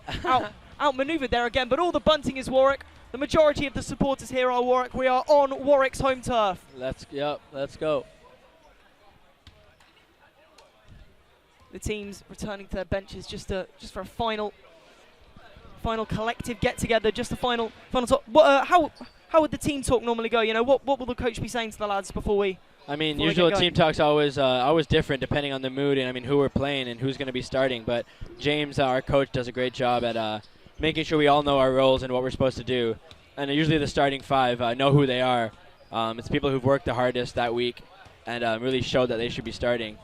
outmaneuvered there again, but all the bunting is Warwick. The majority of the supporters here are Warwick. We are on Warwick's home turf. Let's go. The teams returning to their benches just for a final collective get together, just a final talk. How would the team talk normally go? What will the coach be saying to the lads before we? I mean, usually team talks always different depending on the mood and I mean who we're playing and who's going to be starting. But James, our coach, does a great job at making sure we all know our roles and what we're supposed to do. And usually the starting 5 know who they are. It's people who've worked the hardest that week and really showed that they should be starting.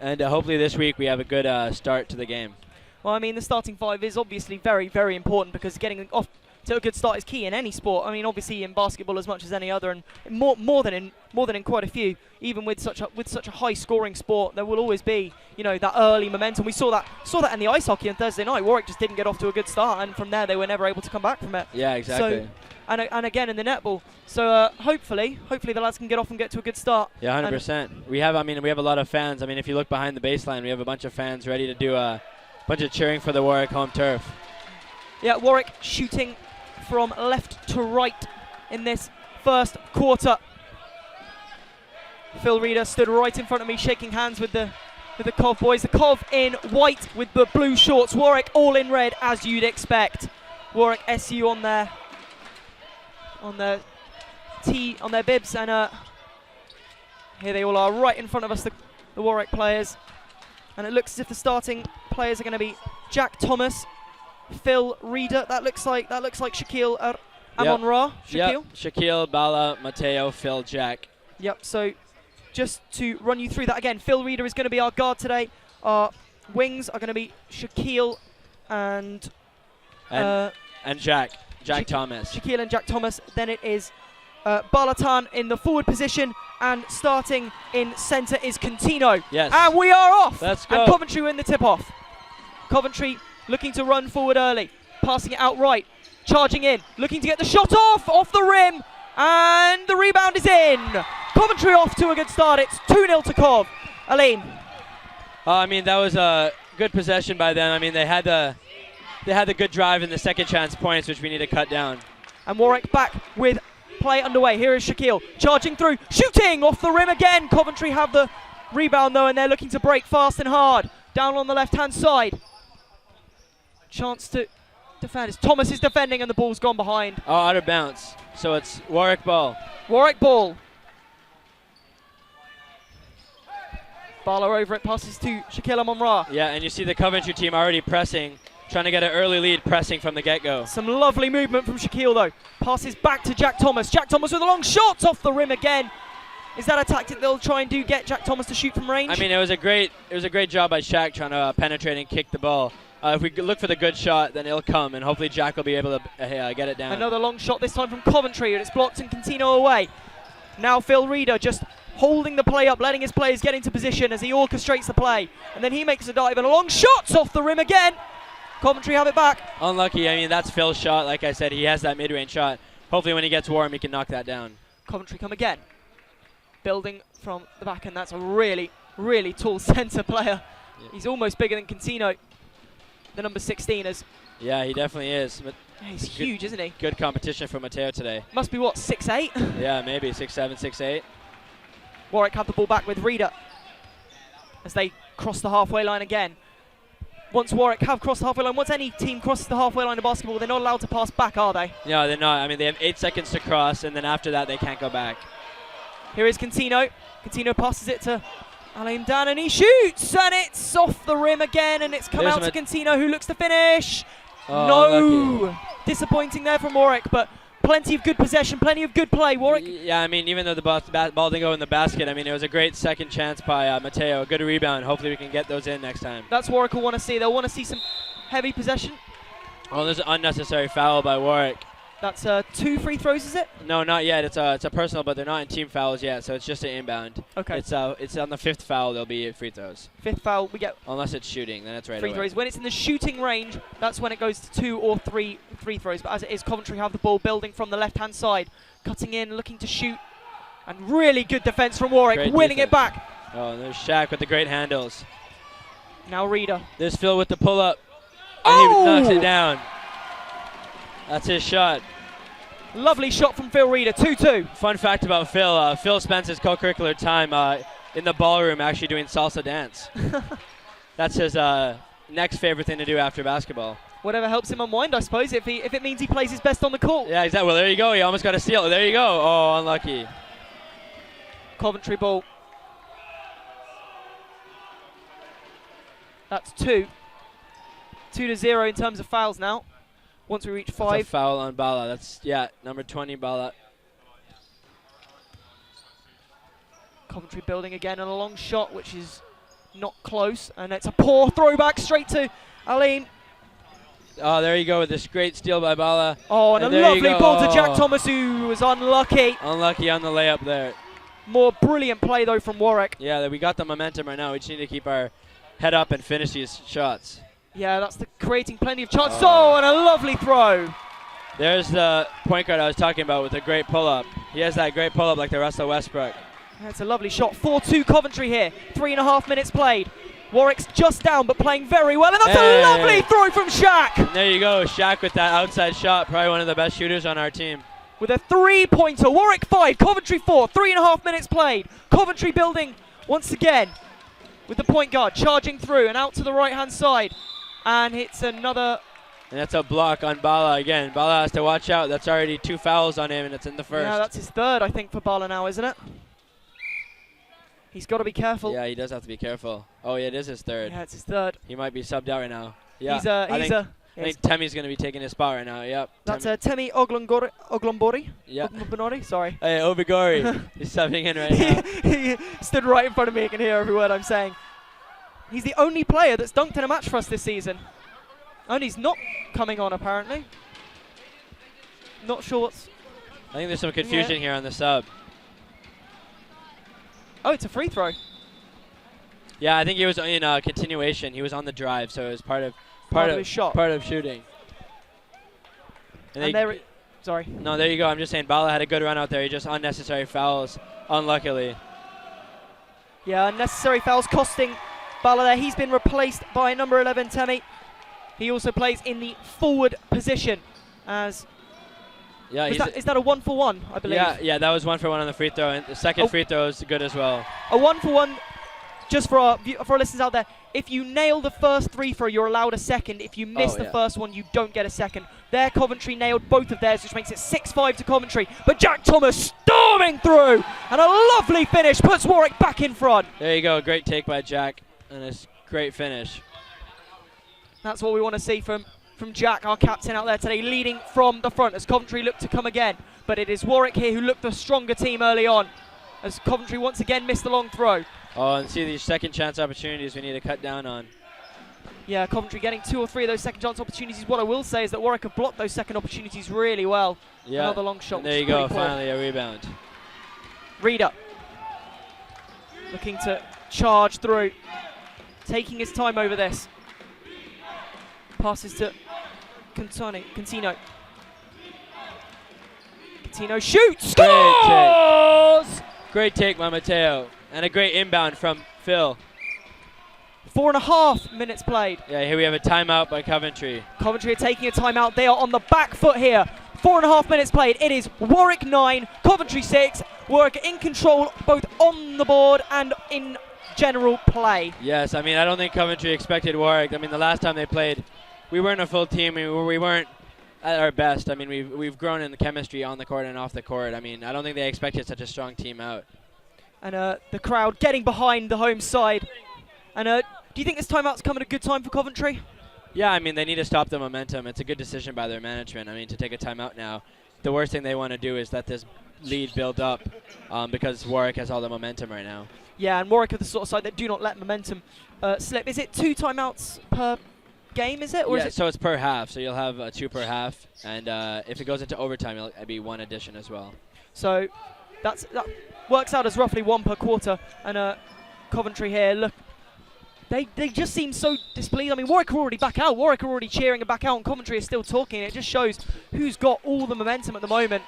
And hopefully this week we have a good start to the game. Well, I mean, the starting 5 is obviously very, very important because getting off to a good start is key in any sport. I mean, obviously in basketball as much as any other, and more than in quite a few. Even with such a high-scoring sport, there will always be that early momentum. We saw that in the ice hockey on Thursday night. Warwick just didn't get off to a good start, and from there they were never able to come back from it. Yeah, exactly. So, and again in the netball. So hopefully the lads can get off and get to a good start. Yeah, 100%. We have a lot of fans. I mean, if you look behind the baseline, we have a bunch of fans ready to do a bunch of cheering for the Warwick home turf. Yeah, Warwick shooting from left to right in this first quarter. Phil Reeder stood right in front of me, shaking hands with the Cov boys. The Cov in white with the blue shorts. Warwick all in red, as you'd expect. Warwick SU on their bibs, and here they all are right in front of us, the Warwick players. And it looks as if the starting players are going to be Jack Thomas, Phil Reeder. That looks like Shaquille Amon-Ra. Shaquille? Yep. Shaquille, Bala, Mateo, Phil, Jack. Yep, so just to run you through that again, Phil Reeder is going to be our guard today. Our wings are going to be Shaquille and Jack Thomas. Shaquille and Jack Thomas. Then it is Balatan in the forward position, and starting in centre is Contino. Yes. And we are off. Let's go. And Coventry win the tip-off. Coventry looking to run forward early, passing it out right, charging in, looking to get the shot off the rim, and the rebound is in. Coventry off to a good start. It's 2-0 to Cov. Aline. I mean, that was a good possession by them. I mean, they had the they had the good drive in the second chance points, which we need to cut down. And Warwick back with play underway. Here is Shaquille charging through, shooting off the rim again. Coventry have the rebound though, and they're looking to break fast and hard. Down on the left-hand side. Chance to defend. Thomas is defending and the ball's gone behind. Oh, out of bounds. So it's Warwick ball. Warwick ball. Barlow over it, passes to Shaquille Monra. Yeah, and you see the Coventry team already pressing, trying to get an early lead, pressing from the get-go. Some lovely movement from Shaquille though. Passes back to Jack Thomas. Jack Thomas with a long shot off the rim again. Is that a tactic they'll try and do, get Jack Thomas to shoot from range? I mean, it was a great job by Shaq trying to penetrate and kick the ball. If we look for the good shot, then it'll come, and hopefully Jack will be able to get it down. Another long shot, this time from Coventry, and it's blocked and Contino away. Now Phil Reeder just holding the play up, letting his players get into position as he orchestrates the play. And then he makes a dive, and a long shot off the rim again. Coventry have it back. Unlucky. I mean, that's Phil's shot. Like I said, he has that mid-range shot. Hopefully when he gets warm, he can knock that down. Coventry come again. Building from the back, and that's a really, really tall centre player. Yeah. He's almost bigger than Contino, the number 16 is. Yeah, he definitely is. But he's huge, isn't he? Good competition for Mateo today. Must be, what, 6'8"? Yeah, maybe 6'7", 6'8". Warwick have the ball back with Reeder as they cross the halfway line again. Once Warwick have crossed the halfway line, once any team crosses the halfway line of basketball, they're not allowed to pass back, are they? No, they're not. I mean, they have 8 seconds to cross, and then after that, they can't go back. Here is Contino. Contino passes it to Alain Dan, and he shoots, and it's off the rim again, and it's come out to Contino, who looks to finish. Oh, no! Lucky. Disappointing there from Warwick, but plenty of good possession, plenty of good play. Warwick. Yeah, I mean, even though the ball didn't go in the basket, I mean, it was a great second chance by Mateo. A good rebound. Hopefully we can get those in next time. That's Warwick will want to see. They'll want to see some heavy possession. Oh, there's an unnecessary foul by Warwick. That's 2 free throws, is it? No, not yet. It's a personal, but they're not in team fouls yet, so it's just an inbound. Okay. It's on the 5th foul. There'll be free throws. 5th foul, we get. Unless it's shooting, then it's right free away. throws. When it's in the shooting range, that's when it goes to 2 or 3 free throws. But as it is, Coventry have the ball building from the left-hand side, cutting in, looking to shoot, and really good defense from Warwick, Great winning defense. it back. Oh, and there's Shaq with the great handles. Now Reeder. There's Phil with the pull-up, and he knocks it down. That's his shot. Lovely shot from Phil Reeder, 2-2. Fun fact about Phil, Phil spends his co-curricular time in the ballroom actually doing salsa dance. That's his next favorite thing to do after basketball. Whatever helps him unwind, I suppose, if it means he plays his best on the court. Yeah, exactly. Well, there you go. He almost got a steal. There you go. Oh, unlucky. Coventry ball. That's 2. 2-0 in terms of fouls now. Once we reach 5. That's a foul on Bala. That's, yeah, number 20, Bala. Coventry building again, and a long shot, which is not close. And it's a poor throwback straight to Alain. Oh, there you go with this great steal by Bala. Oh, and a lovely ball to Jack Thomas, who was unlucky. Unlucky on the layup there. More brilliant play, though, from Warwick. Yeah, we got the momentum right now. We just need to keep our head up and finish these shots. Yeah, that's creating plenty of chances. Oh, and a lovely throw. There's the point guard I was talking about with a great pull-up. He has that great pull-up like the Russell Westbrook. That's a lovely shot. 4-2 Coventry here. 3.5 minutes played. Warwick's just down, but playing very well. And that's a lovely throw from Shaq. And there you go. Shaq with that outside shot. Probably one of the best shooters on our team. With a 3-pointer. Warwick 5, Coventry 4. 3.5 minutes played. Coventry building once again with the point guard charging through and out to the right-hand side. And it's another. And that's a block on Bala again. Bala has to watch out. That's already 2 fouls on him, and it's in the first. Yeah, that's his 3rd, I think, for Bala now, isn't it? He's got to be careful. Yeah, he does have to be careful. Oh, yeah, it is his 3rd. Yeah, it's his 3rd. He might be subbed out right now. Yeah, I think Temi's going to be taking his spot right now. Yep. That's Temi Oglombori. Yeah. Oglombori, sorry. Hey, Obigori. He's subbing in right now. He stood right in front of me. I can hear every word I'm saying. He's the only player that's dunked in a match for us this season. And he's not coming on, apparently. Not sure what's. I think there's some confusion here on the sub. Oh, it's a free throw. Yeah, I think he was in continuation. He was on the drive, so it was part of his shot. Part of shooting. And there, sorry. No, there you go. I'm just saying, Bala had a good run out there. He just unnecessary fouls, unluckily. Yeah, unnecessary fouls costing Bala there. He's been replaced by number 11, Temi. He also plays in the forward position. As Yeah, is that a 1-for-1, I believe? Yeah, that was 1-for-1 on the free throw, and the second free throw is good as well. A 1-for-1, just for our listeners out there, if you nail the first free throw, you're allowed a second. If you miss the first one, you don't get a second. There, Coventry nailed both of theirs, which makes it 6-5 to Coventry. But Jack Thomas storming through, and a lovely finish puts Warwick back in front. There you go, great take by Jack, and a great finish. That's what we want to see from Jack, our captain out there today, leading from the front as Coventry look to come again. But it is Warwick here who looked the stronger team early on, as Coventry once again missed the long throw. Oh, and see these second chance opportunities we need to cut down on. Yeah, Coventry getting 2 or 3 of those second chance opportunities. What I will say is that Warwick have blocked those second opportunities really well. Yeah, another long shot. and there you go, finally a rebound. Reader looking to charge through, taking his time over this. Passes to Cantino. Cantino shoots, scores! Great take by Matteo, and a great inbound from Phil. 4.5 minutes played. Yeah, here we have a timeout by Coventry. Coventry are taking a timeout. They are on the back foot here. 4.5 minutes played. It is Warwick 9, Coventry 6. Warwick in control both on the board and in general play. Yes, I mean, I don't think Coventry expected Warwick. I mean, the last time they played, we weren't a full team. We weren't at our best. I mean, we've grown in the chemistry on the court and off the court. I mean, I don't think they expected such a strong team out. And the crowd getting behind the home side. And do you think this timeout's come at a good time for Coventry? Yeah, I mean, they need to stop the momentum. It's a good decision by their management. I mean, to take a timeout now. The worst thing they want to do is let this lead build up because Warwick has all the momentum right now. Yeah, and Warwick are the sort of side that do not let momentum slip. Is it 2 timeouts per game, is it? Or yeah, is it so it's per half. So you'll have 2 per half. And if it goes into overtime, it'll be 1 addition as well. So that works out as roughly 1 per quarter. And Coventry here, look, they just seem so displeased. I mean, Warwick are already back out. Warwick are already cheering and back out, and Coventry is still talking. It just shows who's got all the momentum at the moment.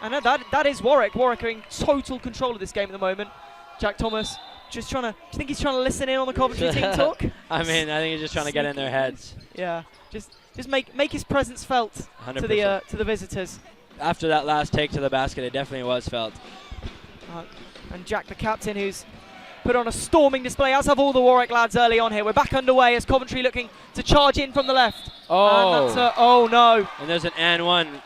And that is Warwick. Warwick are in total control of this game at the moment. Jack Thomas just trying to. Do you think he's trying to listen in on the Coventry team talk? I mean, I think he's just trying to get in their heads. Yeah, just make his presence felt 100%. to the visitors. After that last take to the basket, it definitely was felt. And Jack, the captain, who's put on a storming display, as have all the Warwick lads early on here. We're back underway as Coventry looking to charge in from the left. Oh, and that's oh no! And there's an and one.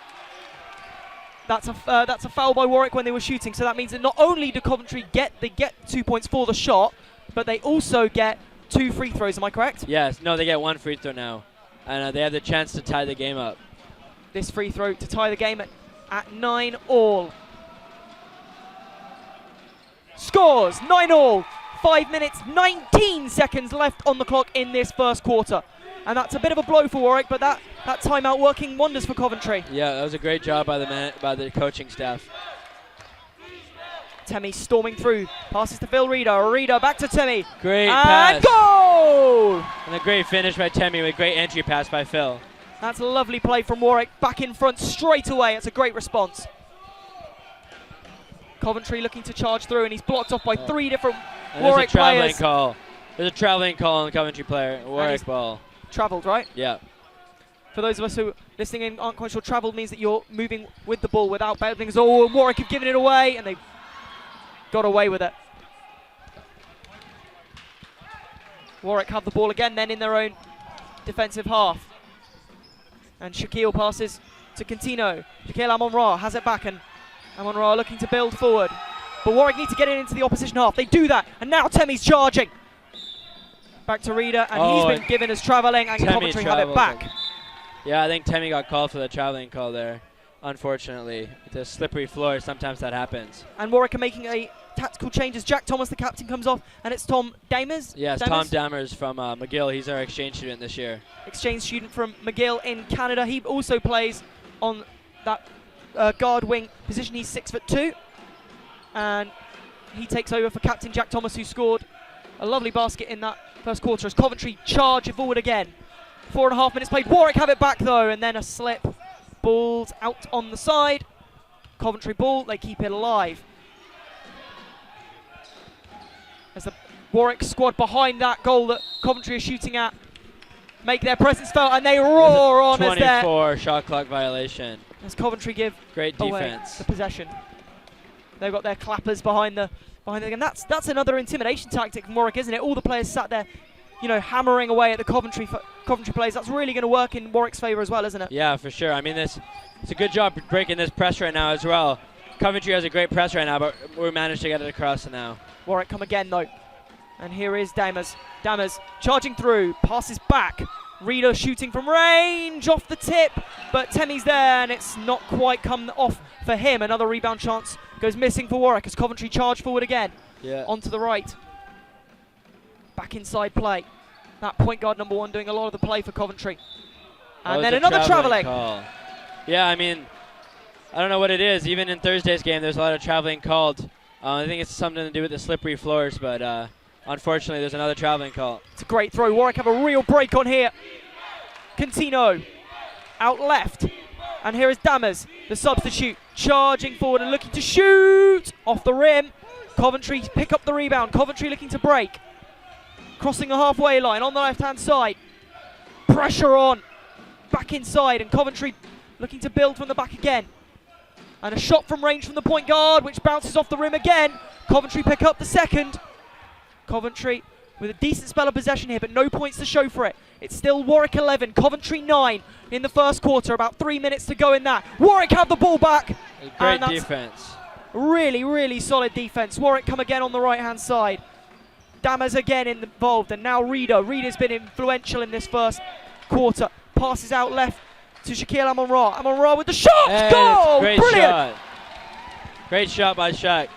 That's a foul by Warwick when they were shooting. So that means that not only do Coventry get 2 points for the shot, but they also get 2 free throws. Am I correct? Yes. No, they get 1 free throw now, and they have the chance to tie the game up. This free throw to tie the game at 9-all. Scores 9-all. 5 minutes 19 seconds left on the clock in this first quarter, and that's a bit of a blow for Warwick. But that timeout working wonders for Coventry. Yeah, that was a great job by the coaching staff. Temi storming through, passes to Phil Reader. Reader back to Temi. Great and pass. Goal! And a great finish by Temi with great entry pass by Phil. That's a lovely play from Warwick, back in front straight away. It's a great response. Coventry looking to charge through, and he's blocked off by 3 different Warwick players. There's a traveling call on the Coventry player. Warwick ball. Travelled, right? Yeah. For those of us who listening in aren't quite sure, travelled means that you're moving with the ball without battling. Oh, Warwick have given it away, and they got away with it. Warwick have the ball again then in their own defensive half. And Shaquille passes to Cantino. Shaquille Amon-Ra has it back, and Amon-Ra looking to build forward. But Warwick need to get it into the opposition half. They do that, and now Temi's charging. Back to Reader, and he's been given as travelling, and Coventry have it back. Yeah, I think Temi got called for the travelling call there. Unfortunately, with a slippery floor, sometimes that happens. And Warwick are making a tactical change as Jack Thomas, the captain, comes off, and it's Tom Damers. Yes, Tom Damers from McGill. He's our exchange student this year. Exchange student from McGill in Canada. He also plays on that guard wing position. He's 6'2", and he takes over for captain Jack Thomas, who scored a lovely basket in that first quarter as Coventry charge forward again. 4.5 minutes played. Warwick have it back though, and then a slip. Ball's out on the side. Coventry ball, they keep it alive. As the Warwick squad behind that goal that Coventry is shooting at. make their presence felt, and they roar on as 24 shot clock violation. As Coventry give great defense the possession. They've got their clappers behind the game. That's another intimidation tactic from Warwick, isn't it? All the players sat there, you know, hammering away at the Coventry players. That's really going to work in Warwick's favour as well, isn't it? Yeah, for sure. I mean, it's a good job breaking this press right now as well. Coventry has a great press right now, but we managed to get it across now. Warwick come again though, and here is Dammers. Dammers charging through, passes back. Reader shooting from range, off the tip, but Temi's there, and it's not quite come off for him. Another rebound chance goes missing for Warwick as Coventry charge forward again. Yeah. Onto the right. Back inside play. That point guard number 1 doing a lot of the play for Coventry. And then another travelling. Yeah, I mean, I don't know what it is. Even in Thursday's game, there's a lot of traveling called. I think it's something to do with the slippery floors, but unfortunately, there's another traveling call. It's a great throw. Warwick have a real break on here. Contino out left. And here is Dammers, the substitute, charging forward and looking to shoot off the rim. Coventry pick up the rebound. Coventry looking to break. Crossing the halfway line on the left-hand side. Pressure on. Back inside, and Coventry looking to build from the back again. And a shot from range from the point guard, which bounces off the rim again. Coventry pick up the second. Coventry with a decent spell of possession here, but no points to show for it. It's still Warwick 11, Coventry 9 in the first quarter. About 3 minutes to go in that. Warwick have the ball back. Great defense. Really, really solid defense. Warwick come again on the right-hand side. Dammers again involved, and now Reader. Reader's been influential in this first quarter. Passes out left to Shaquille Amon-Ra. Amon-Ra with the shot! Hey, Goal! great Brilliant! shot. Great shot by Shaq.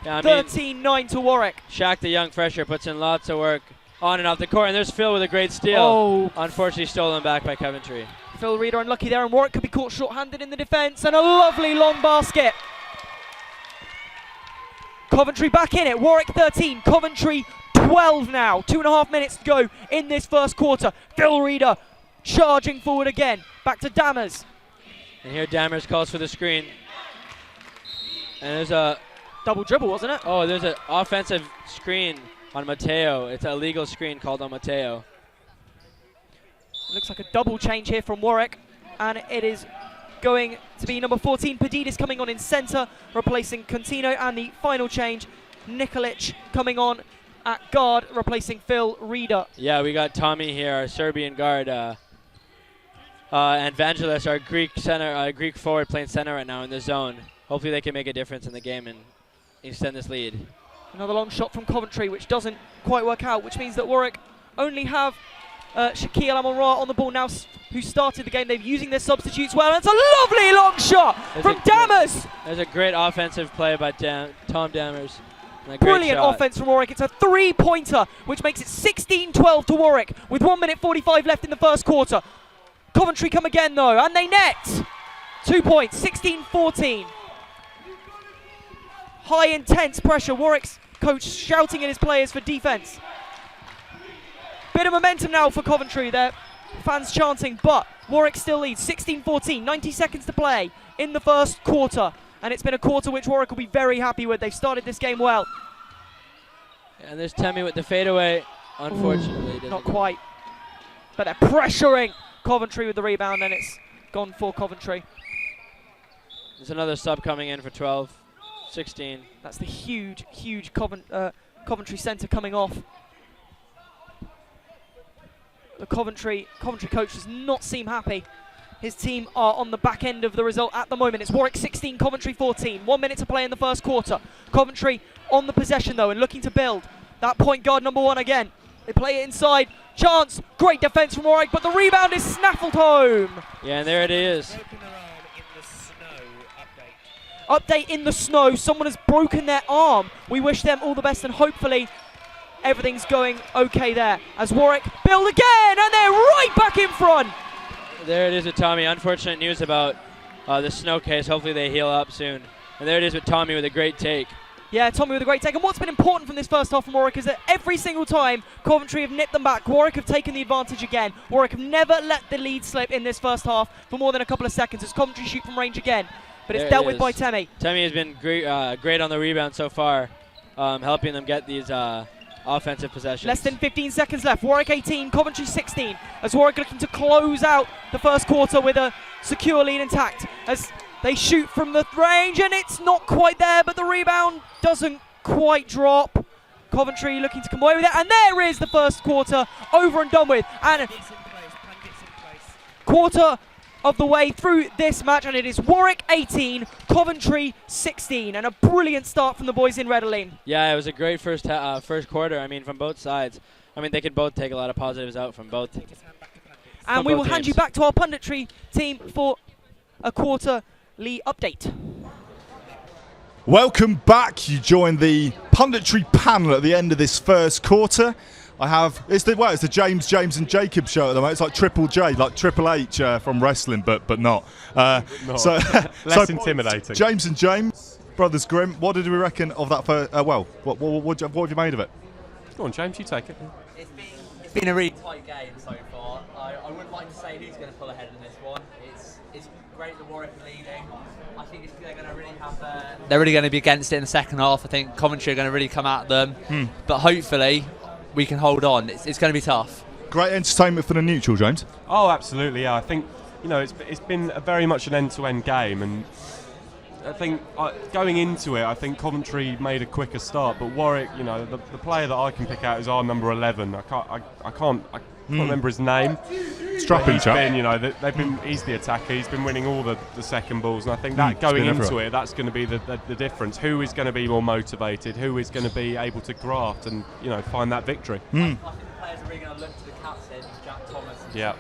Yeah, I mean, 13-9 to Warwick. Shaq, the young fresher, puts in lots of work on and off the court, and there's Phil with a great steal. Oh. Unfortunately stolen back by Coventry. Phil Reader unlucky there, and Warwick could be caught short-handed in the defence, and a lovely long basket. Coventry back in it. Warwick 13, Coventry 12 now. 2.5 minutes to go in this first quarter. Phil Reader charging forward again. Back to Dammers. And here Dammers calls for the screen. And there's a double dribble, wasn't it? Oh, there's an offensive screen on Mateo. It's a legal screen called on Mateo. Looks like a double change here from Warwick. And it is going to be number 14, Padidis, coming on in centre, replacing Contino. And the final change, Nikolic coming on at guard, replacing Phil Reader. Yeah, we got Tommy here, our Serbian guard. And Vangelis, our Greek center, Greek forward, playing center right now in the zone. Hopefully they can make a difference in the game and extend this lead. Another long shot from Coventry, which doesn't quite work out, which means that Warwick only have Shaquille Amon-Ra on the ball now, who started the game. They're using their substitutes well, and it's a lovely long shot from Dammers. There's a great offensive play by Tom Dammers. Brilliant offense from Warwick. It's a three-pointer, which makes it 16-12 to Warwick, with 1 minute 45 left in the first quarter. Coventry come again, though, and they net. 2 points, 16-14. High, intense pressure. Warwick's coach shouting at his players for defense. Bit of momentum now for Coventry. Their fans chanting, but Warwick still leads 16-14. 90 seconds to play in the first quarter. And it's been a quarter which Warwick will be very happy with. They've started this game well. And there's Temi with the fadeaway. Unfortunately, not quite. But they're pressuring Coventry with the rebound, and it's gone for Coventry. There's another sub coming in for 12. 16. That's the huge, huge Coventry centre coming off. The Coventry coach does not seem happy. His team are on the back end of the result at the moment. It's Warwick 16, Coventry 14. 1 minute to play in the first quarter. Coventry on the possession though and looking to build. That point guard number 1 again. They play it inside. Chance. Great defense from Warwick, but the rebound is snaffled home. Yeah, and there it is. Update in the snow. Someone has broken their arm. We wish them all the best, and hopefully everything's going okay there. As Warwick build again, and they're right back in front. There it is with Tommy. Unfortunate news about the snow case. Hopefully they heal up soon. And there it is with Tommy with a great take. Yeah, Tommy with a great take. And what's been important from this first half from Warwick is that every single time Coventry have nipped them back, Warwick have taken the advantage again. Warwick have never let the lead slip in this first half for more than a couple of seconds as Coventry shoot from range again. But it's dealt with by Temi. Temi has been great on the rebound so far, helping them get these offensive possessions. Less than 15 seconds left. Warwick 18, Coventry 16. As Warwick looking to close out the first quarter with a secure lead intact. As they shoot from the range, and it's not quite there, but the rebound doesn't quite drop. Coventry looking to come away with it, and there is the first quarter over and done with. And quarter of the way through this match, and it is Warwick 18, Coventry 16, and a brilliant start from the boys in Red Lane. Yeah, it was a great first quarter. I mean, from both sides. I mean, they could both take a lot of positives out from both. And we will hand you back to our punditry team for a quarterly update. Welcome back. You join the punditry panel at the end of this first quarter. I have it's the James and Jacob show at the moment. It's like Triple J, like Triple H from wrestling, but not. So less intimidating. James and James, Brothers Grimm. What did we reckon of that? What have you made of it? Go on, James, you take it. It's been a really tight game so far. I wouldn't like to say who's going to pull ahead in this one. It's great that Warwick are leading. I think they're going to really have they're really going to be against it in the second half. I think Coventry are going to really come at them, but hopefully we can hold on. It's going to be tough. Great entertainment for the neutral, James. Oh, absolutely. Yeah, I think it's been very much an end-to-end game, and I think going into it, I think Coventry made a quicker start, but Warwick, the player that I can pick out is our number 11. I can't remember his name. Strapping chap. He's the attacker. He's been winning all the second balls, and I think that going into it, that's going to be the difference. Who is going to be more motivated? Who is going to be able to graft and find that victory? I think the players are really going to look to the captain, Jack Thomas. Yeah.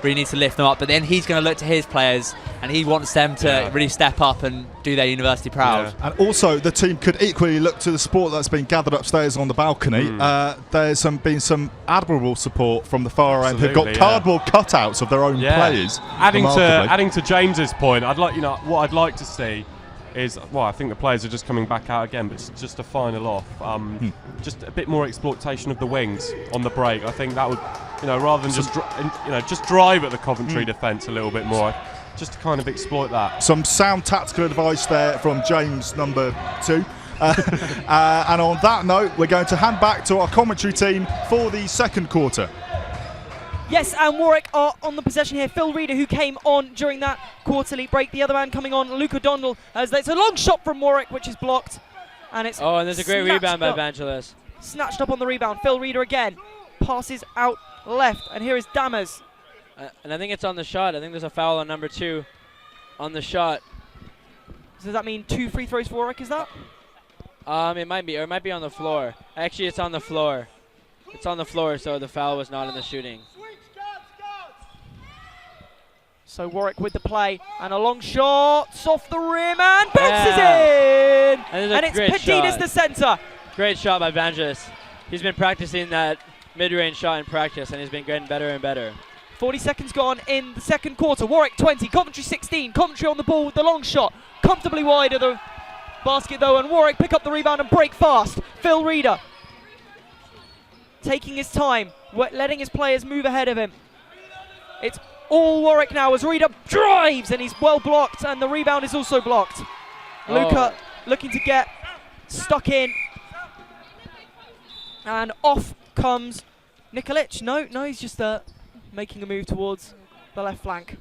Really need to lift them up, but then he's going to look to his players and he wants them to really step up and do their university proud. And also the team could equally look to the support that's been gathered upstairs on the balcony. There's been some admirable support from the far end who've got cardboard cutouts of their own players. Adding to James's point, what I'd like to see is, I think the players are just coming back out again, but just to final off, just a bit more exploitation of the wings on the break. I think that would, rather than just drive at the Coventry defence a little bit more, just to kind of exploit that. Some sound tactical advice there from James, number 2. And on that note, we're going to hand back to our commentary team for the second quarter. Yes, and Warwick are on the possession here. Phil Reeder, who came on during that quarterly break. The other man coming on, Luca Dondal, as it's a long shot from Warwick, which is blocked. And it's and there's a great rebound by Evangelos. Snatched up on the rebound. Phil Reeder again. Passes out left, and here is Dammers. And I think it's on the shot. I think there's a foul on number 2 on the shot. So does that mean 2 free throws for Warwick, is that? It might be, or it might be on the floor. Actually, it's on the floor. It's on the floor, so the foul was not in the shooting. So Warwick with the play, and a long shot off the rim, and bounces in! And it's Petitas the centre. Great shot by Evangelos. He's been practicing that mid-range shot in practice, and he's been getting better and better. 40 seconds gone in the second quarter. Warwick 20, Coventry 16. Coventry on the ball with the long shot. Comfortably wide of the basket though, and Warwick pick up the rebound and break fast. Phil Reeder taking his time, letting his players move ahead of him. It's all Warwick now as Reeder drives, and he's well blocked, and the rebound is also blocked. Luca looking to get stuck in, and off comes Nikolic. No, he's just making a move towards the left flank.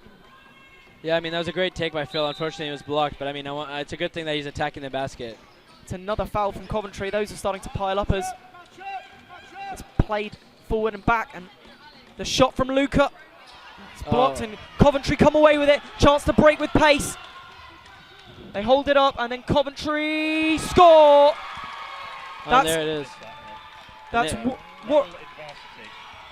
Yeah, I mean, that was a great take by Phil. Unfortunately, it was blocked, but I mean, it's a good thing that he's attacking the basket. It's another foul from Coventry. Those are starting to pile up as it's played forward and back, and the shot from Luca. It's blocked, and Coventry come away with it. Chance to break with pace. They hold it up, and then Coventry score. There it is.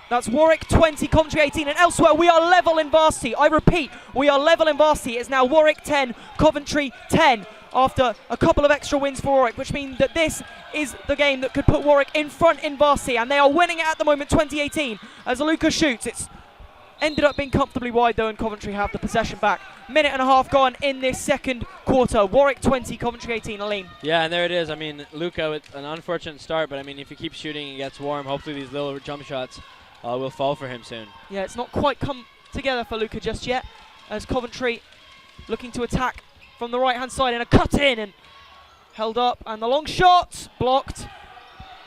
That's Warwick 20, Coventry 18, and elsewhere we are level in Varsity. I repeat, we are level in Varsity. It's now Warwick 10, Coventry 10, after a couple of extra wins for Warwick, which means that this is the game that could put Warwick in front in Varsity, and they are winning it at the moment, 2018, as Luca shoots. It's ended up being comfortably wide though, and Coventry have the possession back. Minute and a half gone in this second quarter. Warwick 20, Coventry 18. Aline. Yeah, and there it is. I mean, Luca with an unfortunate start, but I mean, if he keeps shooting and gets warm, hopefully these little jump shots will fall for him soon. Yeah, it's not quite come together for Luca just yet, as Coventry looking to attack from the right-hand side, and a cut in and held up, and the long shot blocked.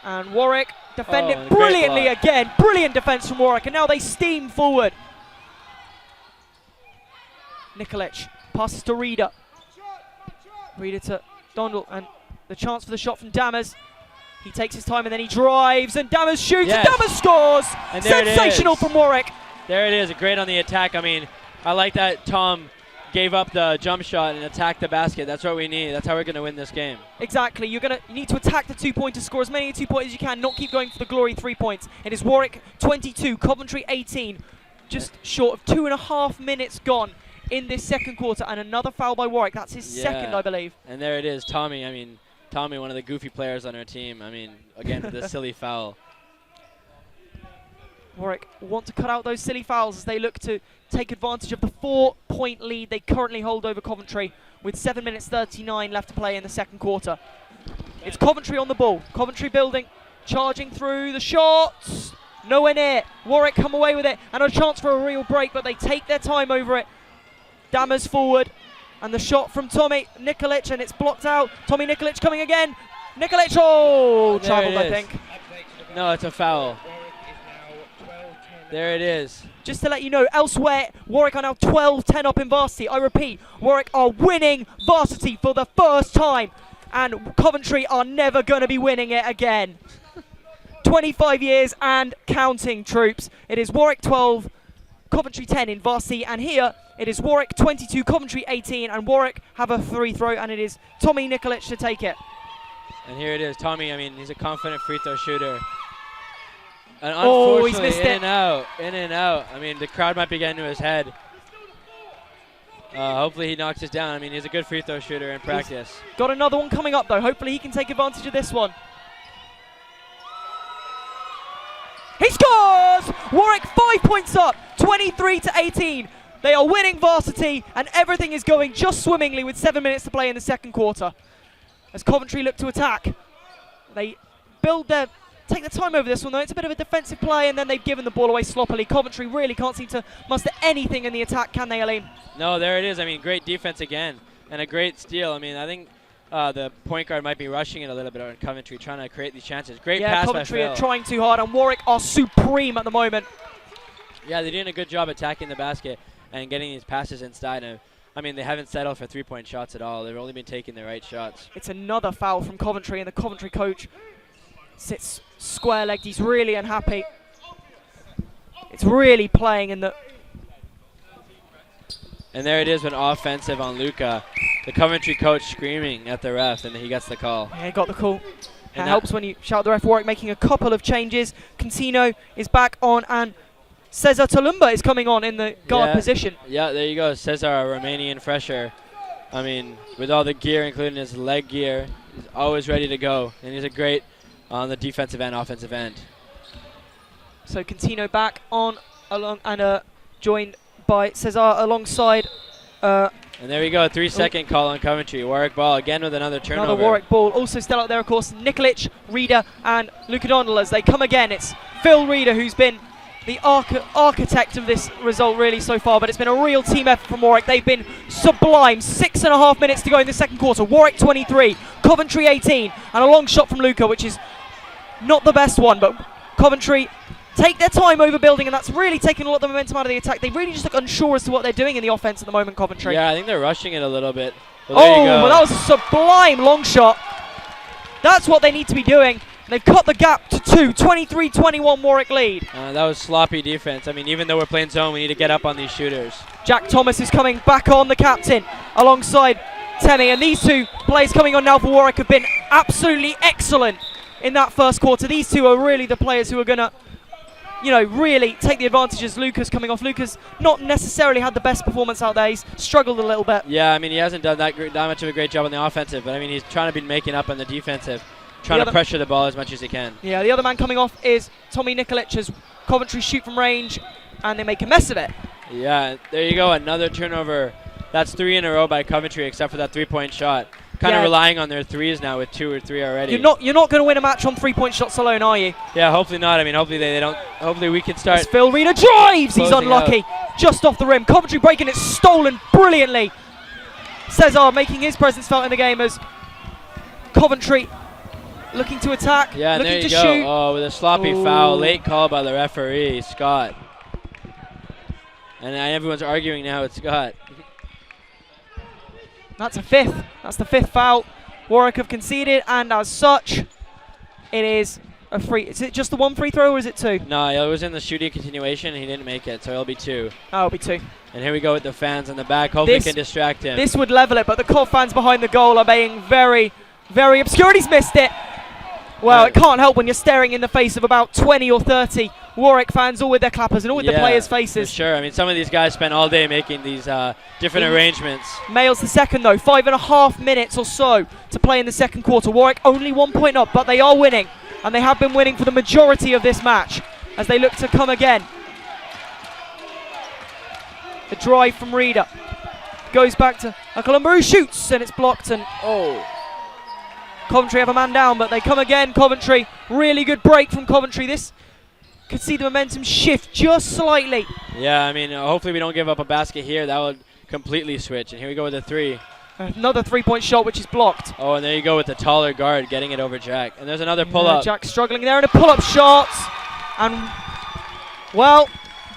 And Warwick defended brilliantly again. Brilliant defence from Warwick, and now they steam forward. Nikolic passes to Reader. Reader to Dondal, and the chance for the shot from Dammers. He takes his time and then he drives, and Dammers shoots, and Dammers scores! And there Sensational from Warwick. There it is, great on the attack. I mean, I like that Tom gave up the jump shot and attacked the basket. That's what we need. That's how we're going to win this game. Exactly. You need to attack the 2-pointer, score as many 2-pointers as you can, not keep going for the glory 3 points. It is Warwick 22, Coventry 18. Just short of 2.5 minutes gone in this second quarter, and another foul by Warwick. That's his second, I believe. And there it is, Tommy. I mean, Tommy, one of the goofy players on our team. I mean, again, with the silly foul. Warwick want to cut out those silly fouls as they look to take advantage of the 4-point lead they currently hold over Coventry with 7 minutes 39 left to play in the second quarter. It's Coventry on the ball. Coventry building, charging through the shots. Nowhere near. Warwick come away with it and a chance for a real break, but they take their time over it. Dammers forward, and the shot from Tommy Nikolic, and it's blocked out. Tommy Nikolic coming again. Nikolic, traveled, I think. No, it's a foul. There it is. Just to let you know, elsewhere, Warwick are now 12-10 up in Varsity. I repeat, Warwick are winning Varsity for the first time, and Coventry are never going to be winning it again. 25 years and counting, troops. It is Warwick 12, Coventry 10 in Varsity, and here it is Warwick 22, Coventry 18, and Warwick have a free throw, and it is Tommy Nikolic to take it. And here it is, Tommy. I mean, he's a confident free throw shooter. And he's missed it. In and out. I mean, the crowd might be getting to his head. Hopefully he knocks this down. I mean, he's a good free throw shooter in practice. He's got another one coming up, though. Hopefully he can take advantage of this one. He scores! Warwick 5 points up, 23-18. They are winning Varsity, and everything is going just swimmingly with 7 minutes to play in the second quarter. As Coventry look to attack, they take the time over this one, though. It's a bit of a defensive play, and then they've given the ball away sloppily. Coventry really can't seem to muster anything in the attack, can they, Aleem? No, there it is. I mean, great defense again, and a great steal. I mean, I think the point guard might be rushing it a little bit on Coventry, trying to create these chances. Great pass by Coventry Phil. are trying too hard, and Warwick are supreme at the moment. Yeah, they're doing a good job attacking the basket and getting these passes inside. I mean, they haven't settled for 3-point shots at all. They've only been taking the right shots. It's another foul from Coventry, and the Coventry coach sits square-legged. He's really unhappy. It's really playing in the... And there it is, an offensive on Luca. The Coventry coach screaming at the ref, and he gets the call. Yeah, he got the call. It helps when you shout the ref. Warwick making a couple of changes. Contino is back on, and Cesar Tulumba is coming on in the guard position. Yeah, there you go. Cesar, a Romanian fresher. I mean, with all the gear, including his leg gear, he's always ready to go. And he's a great on the defensive and offensive end. So Contino back on along and joined by Cesar alongside. And there we go, 3-second call on Coventry. Warwick ball again with another turnover. Another Warwick ball. Also still out there, of course, Nikolic, Reader, and Luka Dondal as they come again. It's Phil Reader who's been the architect of this result really so far, but it's been a real team effort from Warwick. They've been sublime. 6.5 minutes to go in the second quarter. Warwick 23, Coventry 18, and a long shot from Luka, which is not the best one, but Coventry take their time overbuilding, and that's really taking a lot of the momentum out of the attack. They really just look unsure as to what they're doing in the offense at the moment, Coventry. Yeah, I think they're rushing it a little bit. Well, well, that was a sublime long shot. That's what they need to be doing. They've cut the gap to 2, 23-21 Warwick lead. That was sloppy defense. I mean, even though we're playing zone, we need to get up on these shooters. Jack Thomas is coming back on, the captain, alongside Temi, and these two players coming on now for Warwick have been absolutely excellent in that first quarter. These two are really the players who are going to, really take the advantages. Lucas coming off. Lucas not necessarily had the best performance out there. He's struggled a little bit. Yeah, I mean, he hasn't done that much of a great job on the offensive, but I mean, he's trying to be making up on the defensive, trying to pressure the ball as much as he can. Yeah, the other man coming off is Tommy Nikolic as Coventry shoot from range, and they make a mess of it. Yeah, there you go, another turnover. That's 3 in a row by Coventry, except for that 3-point shot. Kind of relying on their threes now with 2 or 3 already. You're not going to win a match on 3-point shots alone, are you? Yeah, hopefully not. I mean, hopefully they don't. Hopefully we can start. As Phil Reader drives, he's unlucky, just off the rim. Coventry breaking it, stolen brilliantly. Cesar making his presence felt in the game as Coventry looking to attack, Yeah, and looking there you to go. shoot. Oh, with a sloppy foul, late call by the referee, Scott. And everyone's arguing now with Scott. That's a fifth. That's the fifth foul Warwick have conceded, and as such, it is a free. Is it just the one free throw, or is it two? No, it was in the shooting continuation, and he didn't make it, so it'll be two. Oh, it'll be two. And here we go with the fans in the back. Hopefully This- can distract him. This would level it, but the Cov fans behind the goal are being very, very obscure, and he's missed it. Well, it can't help when you're staring in the face of about 20 or 30 Warwick fans, all with their clappers and all with the players' faces. For sure. I mean, some of these guys spent all day making these different arrangements. Mails the second, though. 5.5 minutes or so to play in the second quarter. Warwick only 1 point up, but they are winning, and they have been winning for the majority of this match as they look to come again. The drive from Reader goes back to Columbo, who shoots, and it's blocked, and Coventry have a man down, but they come again. Coventry, really good break from Coventry. This could see the momentum shift just slightly. Yeah, I mean, hopefully we don't give up a basket here. That would completely switch. And here we go with the three. Another three-point shot, which is blocked. Oh, and there you go with the taller guard getting it over Jack. And there's another pull-up. Jack struggling there, and a pull-up shot. And, well,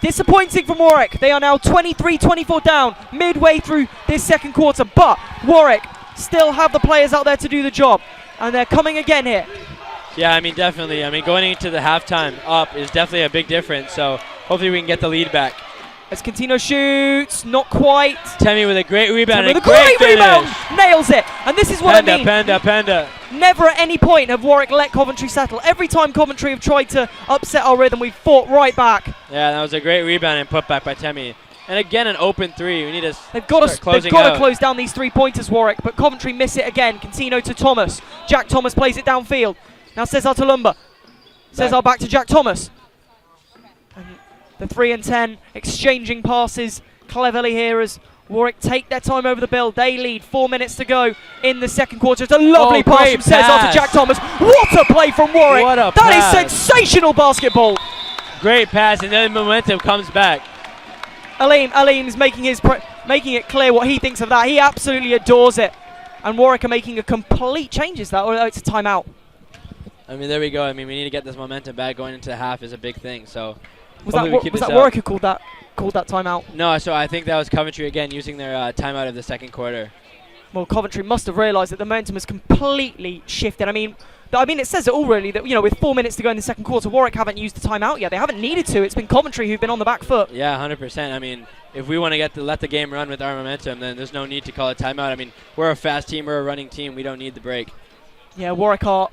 disappointing from Warwick. They are now 23-24 down midway through this second quarter. But Warwick still have the players out there to do the job. And they're coming again here. Yeah, I mean, definitely. I mean, going into the halftime up is definitely a big difference. So hopefully we can get the lead back. As Contino shoots, not quite. Temi with a great rebound. With And a great rebound, finish. nails it. And this is what I mean. Panda. Never at any point have Warwick let Coventry settle. Every time Coventry have tried to upset our rhythm, we've fought right back. Yeah, that was a great rebound and put back by Temi. And again, an open three. We need to They've got closing to out. close down these three-pointers, Warwick, but Coventry miss it again. Contino to Thomas. Jack Thomas plays it downfield. Now Cesar Tulumba. Cesar back to Jack Thomas. And the 3 and 10 exchanging passes cleverly here as Warwick take their time over the build. They lead. 4 minutes to go in the second quarter. It's a lovely pass from Cesar to Jack Thomas. What a play from Warwick. What a That pass. is sensational basketball. Great pass, and then momentum comes back. Aleem's making it clear what he thinks of that. He absolutely adores it. And Warwick are making a complete change. Is that, or it's a timeout? I mean, there we go. I mean, we need to get this momentum back. Going into the half is a big thing. So Was that Warwick who called that timeout? No, so I think that was Coventry again using their timeout of the second quarter. Well, Coventry must have realised that the momentum has completely shifted. I mean, it says it all really that, with 4 minutes to go in the second quarter, Warwick haven't used the timeout yet. They haven't needed to. It's been Coventry who've been on the back foot. Yeah, 100%. I mean, if we want to let the game run with our momentum, then there's no need to call a timeout. I mean, we're a fast team. We're a running team. We don't need the break. Yeah, Warwick are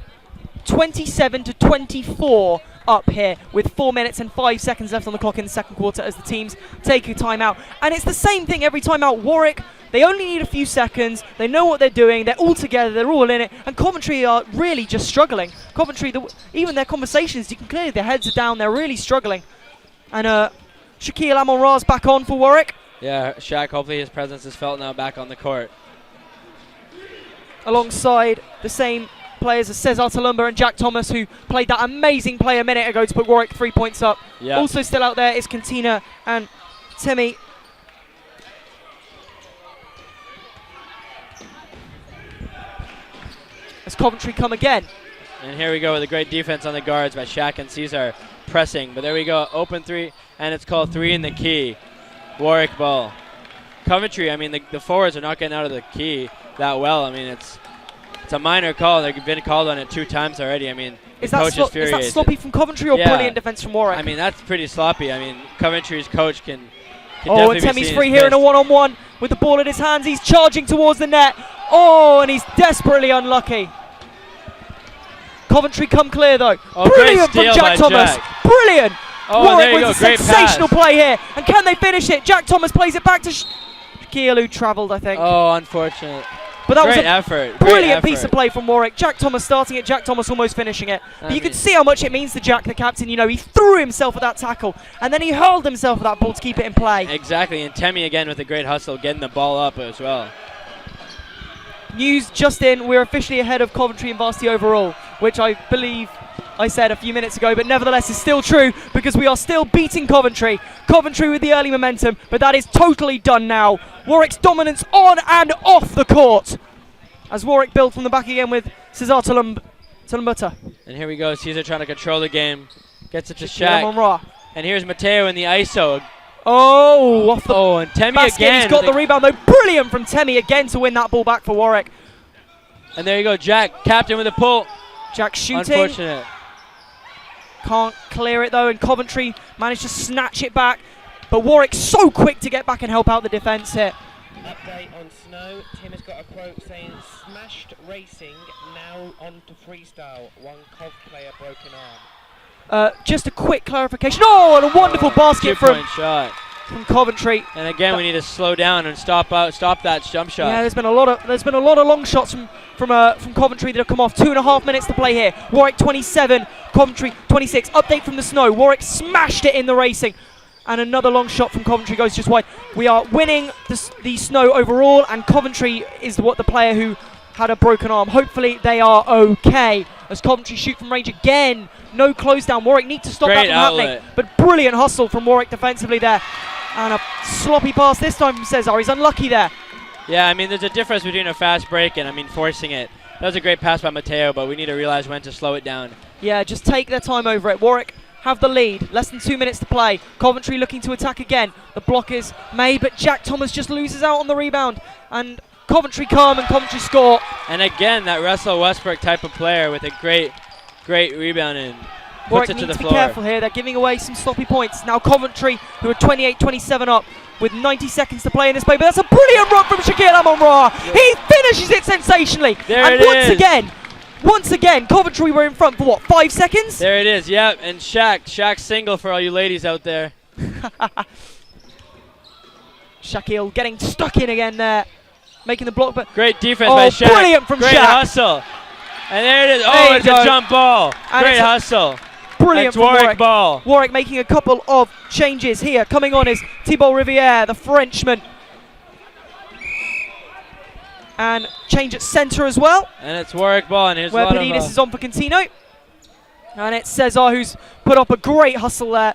27-24 up here with 4 minutes and 5 seconds left on the clock in the second quarter as the teams take a timeout. And it's the same thing every time out. Warwick, they only need a few seconds. They know what they're doing. They're all together. They're all in it. And Coventry are really just struggling. Coventry, even their conversations, you can clearly their heads are down. They're really struggling. And Shaquille Amon-Ra's back on for Warwick. Yeah, Shaq, hopefully his presence is felt now back on the court. Alongside the same players as Cesar Tulumba and Jack Thomas, who played that amazing play a minute ago to put Warwick 3 points up. Yeah. Also still out there is Cantina and Temi. As Coventry come again. And here we go with a great defense on the guards by Shaq and Cesar pressing. But there we go, open three, and it's called 3 in the key. Warwick ball. Coventry, I mean, the forwards are not getting out of the key that well. I mean, it's a minor call. They've been called on it 2 times already. I mean, Is that sloppy from Coventry or brilliant defense from Warwick? I mean, that's pretty sloppy. I mean, Coventry's coach can oh, definitely and be Temi's seen free as here in a pissed. one-on-one with the ball in his hands. He's charging towards the net. Oh, and he's desperately unlucky. Coventry come clear though. Oh, Brilliant great steal from Jack by Thomas. Jack. Brilliant. Oh, Warwick there you with go. a Great sensational pass. play here. And can they finish it? Jack Thomas plays it back to Shaquille, who travelled, I think. Oh, unfortunate. But that great was a effort. brilliant piece of play from Warwick. Jack Thomas starting it, Jack Thomas almost finishing it. But you could see how much it means to Jack, the captain. He threw himself at that tackle, and then he hurled himself at that ball to keep it in play. Exactly, and Temi again with a great hustle, getting the ball up as well. News just in, we're officially ahead of Coventry and Varsity overall, which I believe I said a few minutes ago, but nevertheless is still true because we are still beating Coventry. Coventry with the early momentum, but that is totally done now. Warwick's dominance on and off the court. As Warwick build from the back again with Cesar Tulumba. Tulumbuta. And here we go. Caesar trying to control the game. Gets it to Shaquille Shaq. Monroe. And here's Mateo in the ISO. Oh, off the and Temi basket. again. He's got the rebound, though. Brilliant from Temi again to win that ball back for Warwick. And there you go. Jack, captain with a pull. Jack shooting. Unfortunate. Can't clear it, though, and Coventry managed to snatch it back. But Warwick so quick to get back and help out the defence here. Update on snow. Tim has got a quote saying, "Smashed racing, now on to freestyle. One Cov player broken arm." Just a quick clarification. Oh, and a wonderful basket Two-point shot from Coventry. And again, we need to slow down and stop that jump shot. Yeah, there's been a lot of long shots from Coventry that have come off. 2.5 minutes to play here. Warwick 27, Coventry 26. Update from the snow. Warwick smashed it in the racing. And another long shot from Coventry goes just wide. We are winning the snow overall, and Coventry is the player who had a broken arm. Hopefully they are okay. As Coventry shoot from range again. No close down. Warwick need to stop that from happening. But brilliant hustle from Warwick defensively there. And a sloppy pass this time from Cesar. He's unlucky there. Yeah, I mean, there's a difference between a fast break and, forcing it. That was a great pass by Mateo, but we need to realize when to slow it down. Yeah, just take their time over it. Warwick have the lead. Less than 2 minutes to play. Coventry looking to attack again. The block is made, but Jack Thomas just loses out on the rebound. And Coventry come and Coventry score. And again, that Russell Westbrook type of player with a great rebound in. Warwick Puts it to needs the to be floor. careful here. They're giving away some sloppy points. Now Coventry, who are 28-27 up with 90 seconds to play in this play. But that's a brilliant run from Shaquille Monroe. He finishes it sensationally. Once again, Coventry were in front for 5 seconds? There it is, yep. And Shaq single for all you ladies out there. Shaquille getting stuck in again there. Making the block, but great defense by Shaq. Brilliant from Great Shaq. hustle. And there it is. Oh, it's a jump ball. And Great hustle. Brilliant from Warwick ball. Warwick making a couple of changes here. Coming on is Thibault Riviere, the Frenchman. And change at centre as well. And it's Warwick ball. And here's where a lot Padidas of, is on for Contino. And it's Cesar who's put up a great hustle there.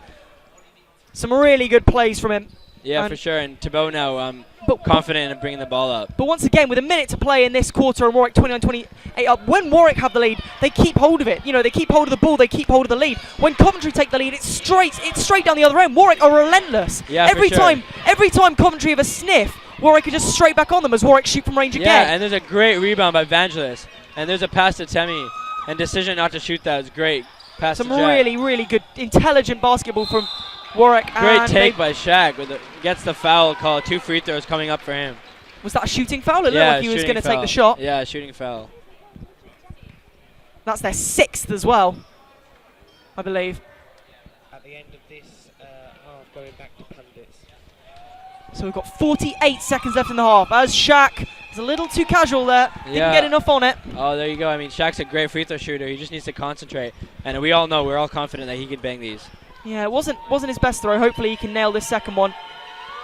Some really good plays from him. Yeah, and for sure. And Thibault now confident in bringing the ball up. But once again, with a minute to play in this quarter and Warwick 29-28 up, when Warwick have the lead, they keep hold of it. You know, they keep hold of the ball, they keep hold of the lead. When Coventry take the lead, it's straight down the other end. Warwick are relentless. Yeah, every time Coventry have a sniff, Warwick are just straight back on them as Warwick shoot from range again. Yeah, and there's a great rebound by Vangelis. And there's a pass to Temi. And decision not to shoot that is great. Pass Some to Jack. really, really good, intelligent basketball from Warwick. Great and take by Shaq. Gets the foul call. 2 free throws coming up for him. Was that a shooting foul? It looked like he was going to take the shot. Yeah, shooting foul. That's their 6th as well, I believe. At the end of this half, going back to pundits. So we've got 48 seconds left in the half. As Shaq is a little too casual there. Didn't get enough on it. Oh, there you go. I mean, Shaq's a great free throw shooter. He just needs to concentrate. And we all know, we're all confident that he can bang these. Yeah, it wasn't his best throw. Hopefully he can nail this second one.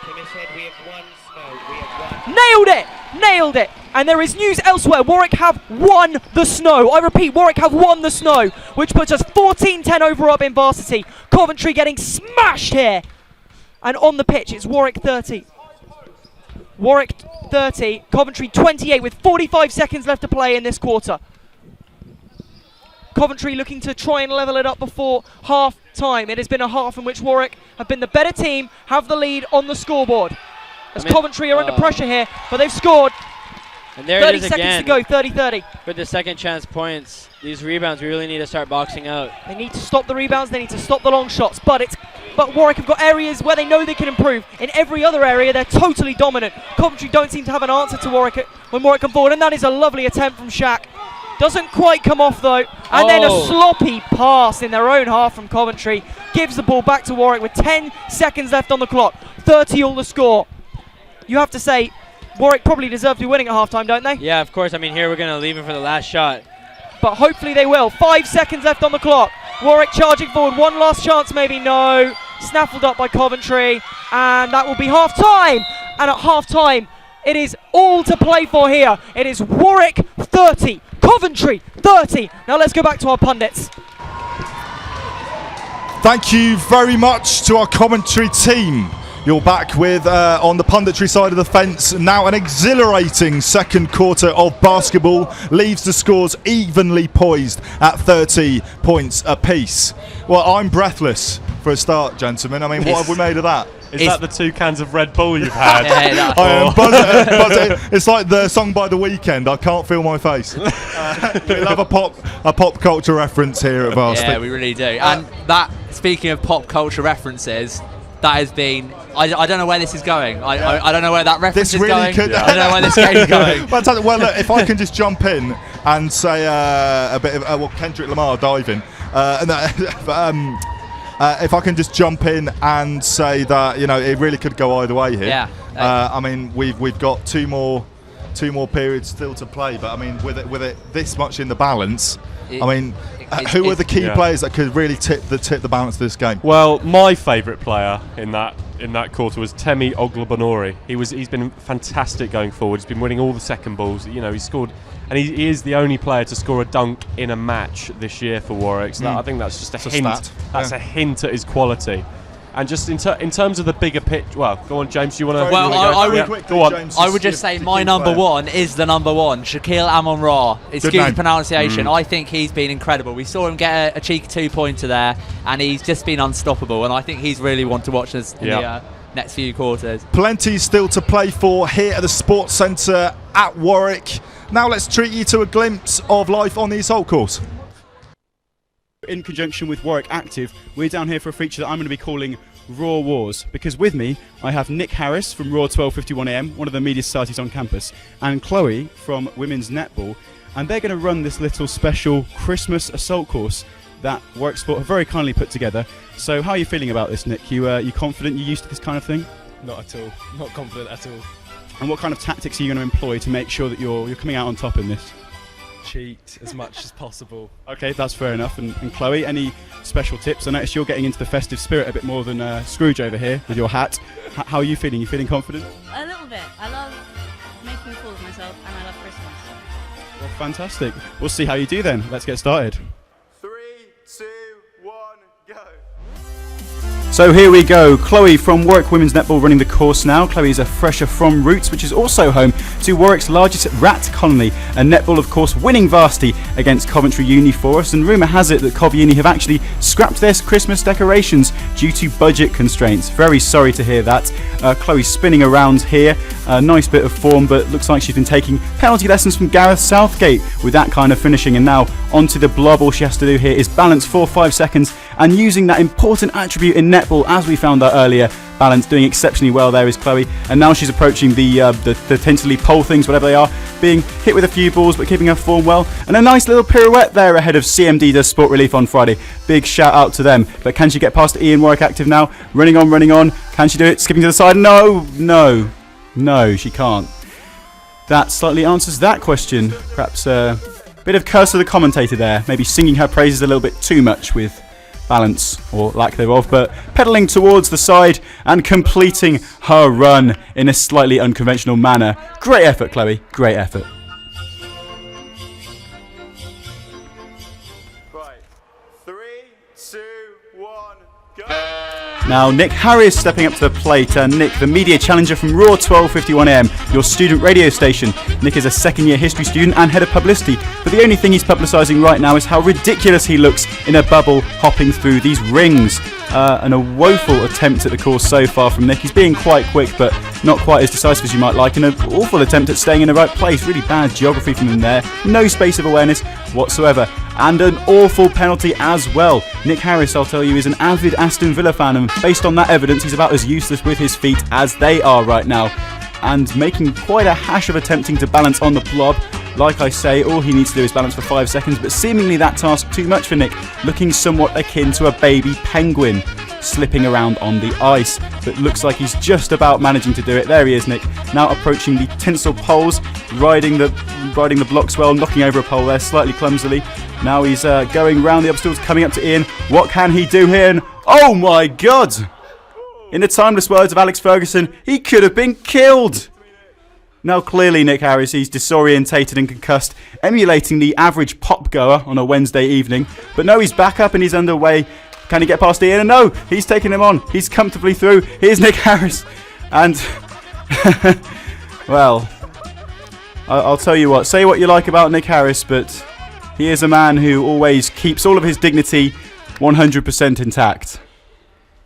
Tim has said we have won snow. We have won. Nailed it! And there is news elsewhere. Warwick have won the snow. I repeat, Warwick have won the snow, which puts us 14-10 over up in Varsity. Coventry getting smashed here. And on the pitch, it's Warwick 30. Warwick 30, Coventry 28 with 45 seconds left to play in this quarter. Coventry looking to try and level it up before half time. It has been a half in which Warwick have been the better team, have the lead on the scoreboard. As Coventry are under pressure here, but they've scored. And there 30 it is seconds again. to go, 30-30. For the second chance points, these rebounds, we really need to start boxing out. They need to stop the rebounds, they need to stop the long shots, but Warwick have got areas where they know they can improve. In every other area, they're totally dominant. Coventry don't seem to have an answer to Warwick when Warwick come forward, and that is a lovely attempt from Shaq. Doesn't quite come off though, and then a sloppy pass in their own half from Coventry. Gives the ball back to Warwick with 10 seconds left on the clock. 30 all the score. You have to say, Warwick probably deserve to be winning at halftime, don't they? Yeah, of course. I mean, here we're going to leave it for the last shot. But hopefully they will. 5 seconds left on the clock. Warwick charging forward. One last chance, maybe. No. Snaffled up by Coventry. And that will be half-time. And at half-time, it is all to play for here. It is Warwick 30, Coventry 30. Now let's go back to our pundits. Thank you very much to our commentary team. You're back with, on the punditry side of the fence, now an exhilarating second quarter of basketball leaves the scores evenly poised at 30 points apiece. Well, I'm breathless for a start, gentlemen. I mean, what have we made of that? Is that the 2 cans of Red Bull you've had? I am buzzing. It's like the song by The Weeknd, I Can't Feel My Face. We'll have a pop culture reference here at Varsity. Yeah, we really do. And that, speaking of pop culture references, that has been... I don't know where this is going. I don't know where that reference is going. I don't know where this game is going. Well, look, if I can just jump in and say a bit of Kendrick Lamar diving, if I can just jump in and say that it really could go either way here. Yeah. I mean, we've got two more periods still to play, but I mean, with it this much in the balance, who are the key players that could really tip the balance of this game? Well, my favourite player in that quarter was Temi Oglobanori. He's been fantastic going forward. He's been winning all the second balls. He scored, and he is the only player to score a dunk in a match this year for Warwick. So I think that's just a hint. That's a hint at his quality. And just in terms of the bigger pitch, well, go on, James. Do you want to? Well, I would just say my number player. one is the number one, Shaquille Amon-Ra. Excuse the pronunciation. I think he's been incredible. We saw him get a cheeky 2-pointer there, and he's just been unstoppable. And I think he's really one to watch us in the next few quarters. Plenty still to play for here at the Sports Centre at Warwick. Now let's treat you to a glimpse of life on the Assault course. In conjunction with Warwick Active, we're down here for a feature that I'm going to be calling Raw Wars, because with me I have Nick Harris from Raw 1251am, one of the media societies on campus, and Chloe from Women's Netball, and they're going to run this little special Christmas assault course that Warwick Sport have very kindly put together. So how are you feeling about this, Nick? You confident? You used to this kind of thing? Not at all. Not confident at all. And what kind of tactics are you going to employ to make sure that you're coming out on top in this? Cheat as much as possible. Okay, that's fair enough. And Chloe, any special tips? I noticed you're getting into the festive spirit a bit more than Scrooge over here with your hat. How are you feeling? You feeling confident? A little bit. I love making a fool of myself, and I love Christmas. Well, fantastic. We'll see how you do then. Let's get started. So here we go, Chloe from Warwick Women's Netball running the course now. Chloe is a fresher from Roots, which is also home to Warwick's largest rat colony, and Netball of course winning Varsity against Coventry Uni for us, and rumour has it that Cov Uni have actually scrapped their Christmas decorations due to budget constraints. Very sorry to hear that. Chloe's spinning around here, a nice bit of form, but looks like she's been taking penalty lessons from Gareth Southgate with that kind of finishing, and now onto the blob. All she has to do here is balance for 5 seconds, and using that important attribute in netball, as we found out earlier, balance, doing exceptionally well there is Chloe. And now she's approaching the tentatively pole things, whatever they are, being hit with a few balls but keeping her form well, and a nice little pirouette there ahead of CMD does Sport Relief on Friday. Big shout out to them. But can she get past Ian Warwick Active now? Running on. Can she do it? Skipping to the side? No, she can't. That slightly answers that question. Perhaps a bit of curse of the commentator there, maybe singing her praises a little bit too much with balance or lack thereof, but pedalling towards the side and completing her run in a slightly unconventional manner. Great effort, Chloe. Great effort. Right. 3, 2, 1, go. Now Nick Harris stepping up to the plate. Nick, the media challenger from Raw 1251am, your student radio station. Nick is a second-year history student and head of publicity, but the only thing he's publicising right now is how ridiculous he looks in a bubble hopping through these rings. And a woeful attempt at the course so far from Nick. He's being quite quick, but not quite as decisive as you might like, and an awful attempt at staying in the right place. Really bad geography from him there. No space of awareness whatsoever. And an awful penalty as well. Nick Harris, I'll tell you, is an avid Aston Villa fan, and based on that evidence, he's about as useless with his feet as they are right now. And making quite a hash of attempting to balance on the blob. Like I say, all he needs to do is balance for 5 seconds, but seemingly that task too much for Nick, looking somewhat akin to a baby penguin slipping around on the ice. But looks like he's just about managing to do it. There he is, Nick, now approaching the tinsel poles, riding the blocks well, knocking over a pole there slightly clumsily. Now he's going round the obstacles, coming up to Ian. What can he do here? And oh my God! In the timeless words of Alex Ferguson, he could have been killed! Now clearly Nick Harris, he's disorientated and concussed, emulating the average pop goer on a Wednesday evening. But no, he's back up and he's underway. Can he get past Ian? And no, he's taking him on. He's comfortably through. Here's Nick Harris. And, well, I'll tell you what. Say what you like about Nick Harris, but he is a man who always keeps all of his dignity 100% intact.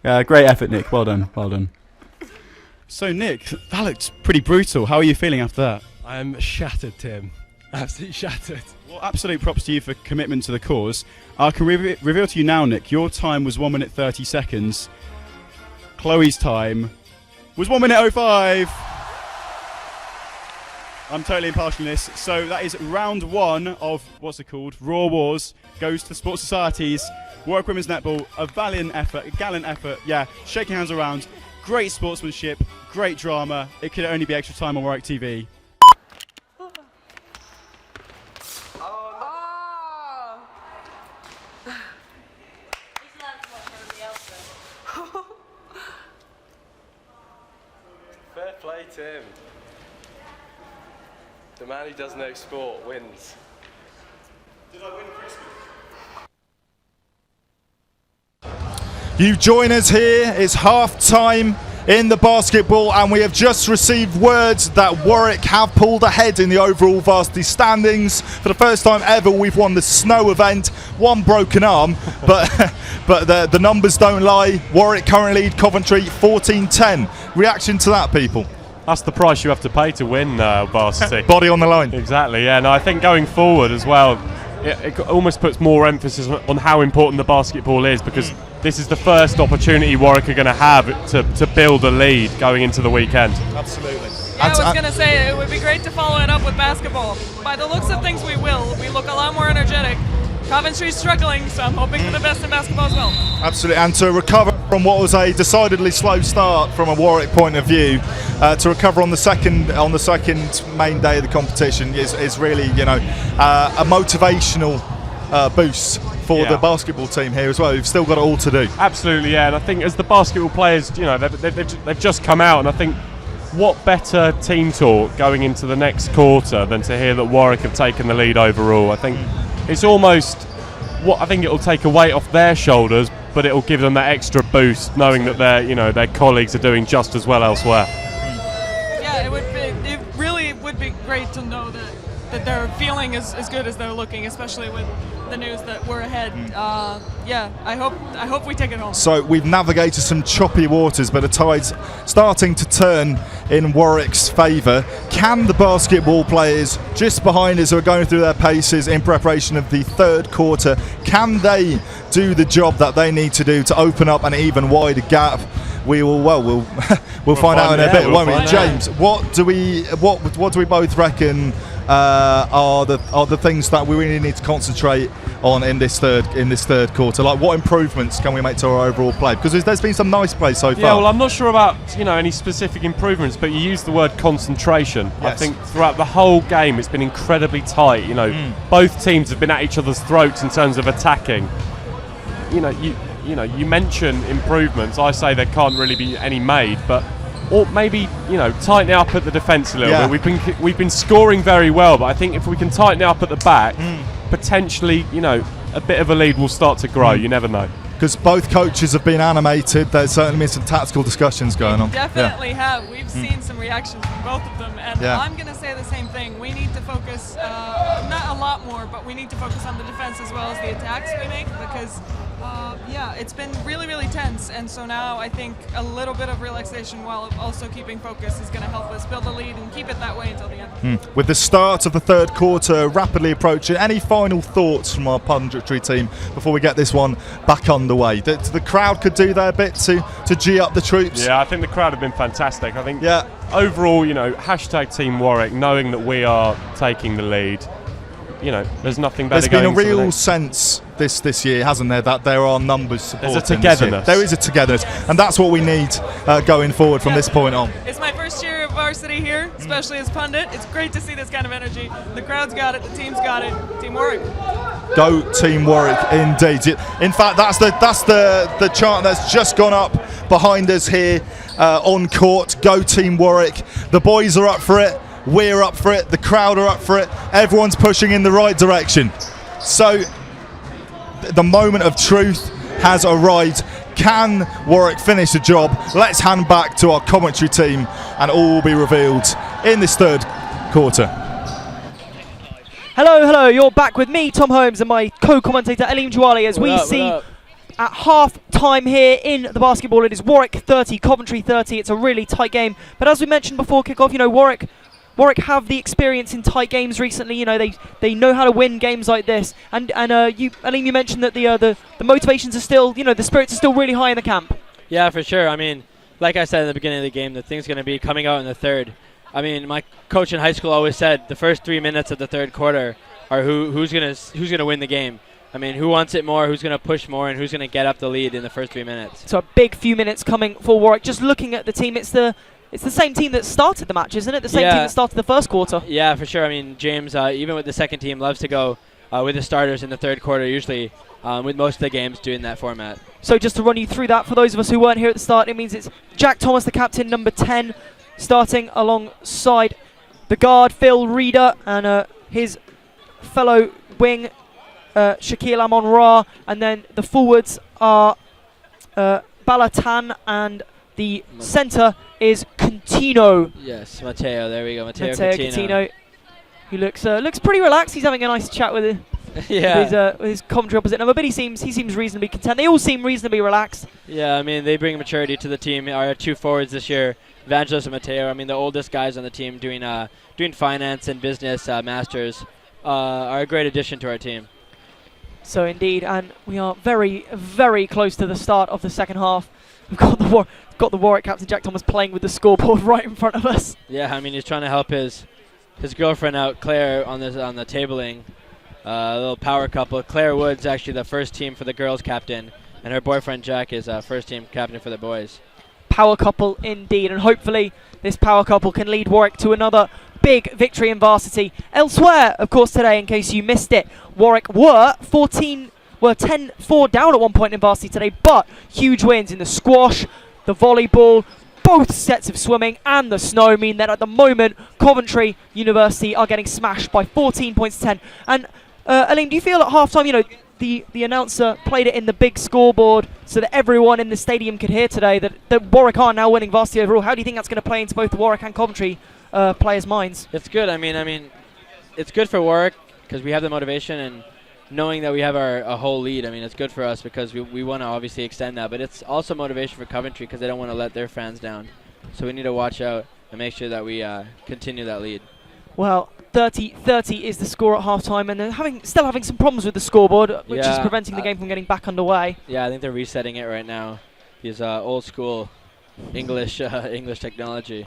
Great effort, Nick. Well done. Well done. So, Nick, that looked pretty brutal. How are you feeling after that? I am shattered, Tim. Absolutely shattered. Well, absolute props to you for commitment to the cause. I can reveal to you now, Nick, your time was 1 minute 30 seconds. Chloe's time was 1 minute 05. I'm totally impartial in this. So that is round 1 of, what's it called? Raw Wars goes to Sports Societies. Warwick Women's Netball, a valiant effort, a gallant effort. Yeah, shaking hands around. Great sportsmanship, great drama. It could only be extra time on Warwick TV. Fair play, Tim. The man who does no sport wins. Did I win Christmas? You join us here. It's half time in the basketball, and we have just received words that Warwick have pulled ahead in the overall varsity standings. For the first time ever, we've won the snow event. 1 broken arm, but the numbers don't lie. Warwick currently lead Coventry 14-10. Reaction to that, people? That's the price you have to pay to win varsity. Body on the line. Exactly, yeah. No, I think going forward as well, it almost puts more emphasis on how important the basketball is, because this is the first opportunity Warwick are going to have to build a lead going into the weekend. Absolutely. Yeah, I was going to say, it would be great to follow it up with basketball. By the looks of things, we will. We look a lot more energetic. Coventry's struggling, so I'm hoping for the best in basketball as well. Absolutely, and to recover from what was a decidedly slow start from a Warwick point of view, to recover on the second main day of the competition is really, you know, a motivational boost for the basketball team here as well. You've still got it all to do. Absolutely, yeah. And I think as the basketball players, you know, they've just come out, and I think what better team talk going into the next quarter than to hear that Warwick have taken the lead overall. I think it's almost what I think it'll take a weight off their shoulders, but it'll give them that extra boost knowing that their colleagues are doing just as well elsewhere. Yeah, it really would be great to know that they're feeling as good as they're looking, especially with the news that we're ahead. Yeah, I hope we take it home. So we've navigated some choppy waters, but the tide's starting to turn in Warwick's favour. Can the basketball players just behind us who are going through their paces in preparation of the third quarter, can they do the job that they need to do to open up an even wider gap? We'll find out in a bit, won't we? James, what do we both reckon are the things that we really need to concentrate on in this third quarter? Like, what improvements can we make to our overall play? Because there's been some nice play so far. Yeah, well, I'm not sure about any specific improvements, but you used the word concentration. Yes. I think throughout the whole game it's been incredibly tight. Both teams have been at each other's throats in terms of attacking. You mention improvements. I say there can't really be any made, but or maybe tighten it up at the defence a little bit. We've been scoring very well, but I think if we can tighten it up at the back, potentially a bit of a lead will start to grow. You never know. Because both coaches have been animated. There's certainly been some tactical discussions going on. Definitely have. We've seen some reactions from both of them, and I'm going to say the same thing. We need to focus, not a lot more, but we need to focus on the defense as well as the attacks we make, because it's been really, really tense, and so now I think a little bit of relaxation while also keeping focus is going to help us build a lead and keep it that way until the end. With the start of the third quarter rapidly approaching, any final thoughts from our punditry team before we get this one back underway? The crowd could do their bit to G up the troops. Yeah, I think the crowd have been fantastic. I think overall, hashtag Team Warwick, knowing that we are taking the lead, there's nothing better. There's been a real sense this year, hasn't there, that there are numbers supporting. There's a togetherness. There is a togetherness, and that's what we need going forward from this point on. It's my first year of varsity here, especially as pundit. It's great to see this kind of energy. The crowd's got it, the team's got it. Team Warwick. Go Team Warwick, indeed. In fact, that's the chant that's just gone up behind us here on court. Go Team Warwick. The boys are up for it. We're up for it. The crowd are up for it. Everyone's pushing in the right direction. So the moment of truth has arrived. Can Warwick finish the job? Let's hand back to our commentary team and all will be revealed in this third quarter. Hello, you're back with me, Tom Holmes, and my co-commentator, Aleem Jouali, as we see at half time here in the basketball. It is Warwick 30, Coventry 30. It's a really tight game. But as we mentioned before kick-off, Warwick have the experience in tight games recently. They know how to win games like this. And Aleem, you mentioned that the motivations are still, the spirits are still really high in the camp. Yeah, for sure. I mean, like I said in the beginning of the game, the thing's going to be coming out in the third. I mean, my coach in high school always said the first 3 minutes of the third quarter are who's gonna win the game. I mean, who wants it more, who's going to push more, and who's going to get up the lead in the first 3 minutes. So a big few minutes coming for Warwick. Just looking at the team, it's the same team that started the match, isn't it? The same team that started the first quarter. Yeah, for sure. I mean, James, even with the second team, loves to go with the starters in the third quarter, usually with most of the games doing that format. So just to run you through that, for those of us who weren't here at the start, it means it's Jack Thomas, the captain, number 10, starting alongside the guard, Phil Reeder, and his fellow wing, Shaquille Amon-Ra, and then the forwards are Balatan, and the centre is Coutinho. Yes, Matteo, there we go, Matteo Coutinho, who looks pretty relaxed. He's having a nice chat with his commentary opposite number, but he seems reasonably content. They all seem reasonably relaxed. Yeah, I mean, they bring maturity to the team. Our two forwards this year, Evangelos and Matteo, I mean, the oldest guys on the team doing finance and business masters, are a great addition to our team. So indeed, and we are very, very close to the start of the second half. We've got the Warwick captain Jack Thomas playing with the scoreboard right in front of us. Yeah, I mean, he's trying to help his girlfriend out, Claire, on the tabling. A little power couple. Claire Wood's actually the first team for the girls captain, and her boyfriend Jack is first team captain for the boys. Power couple indeed, and hopefully this power couple can lead Warwick to another big victory in Varsity. Elsewhere, of course, today, in case you missed it, Warwick were 10-4 down at one point in Varsity today, but huge wins in the squash, the volleyball, both sets of swimming, and the snow mean that at the moment Coventry University are getting smashed by 14 points to 10. And Aleem, do you feel at half-time, the announcer played it in the big scoreboard so that everyone in the stadium could hear today that Warwick are now winning Varsity overall? How do you think that's going to play into both the Warwick and Coventry players' minds? It's good. I mean, it's good for Warwick because we have the motivation, and knowing that we have a whole lead, I mean, it's good for us because we want to obviously extend that. But it's also motivation for Coventry because they don't want to let their fans down. So we need to watch out and make sure that we continue that lead. Well, 30-30 is the score at half-time, and they're still having some problems with the scoreboard, which is preventing the game from getting back underway. Yeah, I think they're resetting it right now. These old-school English technology.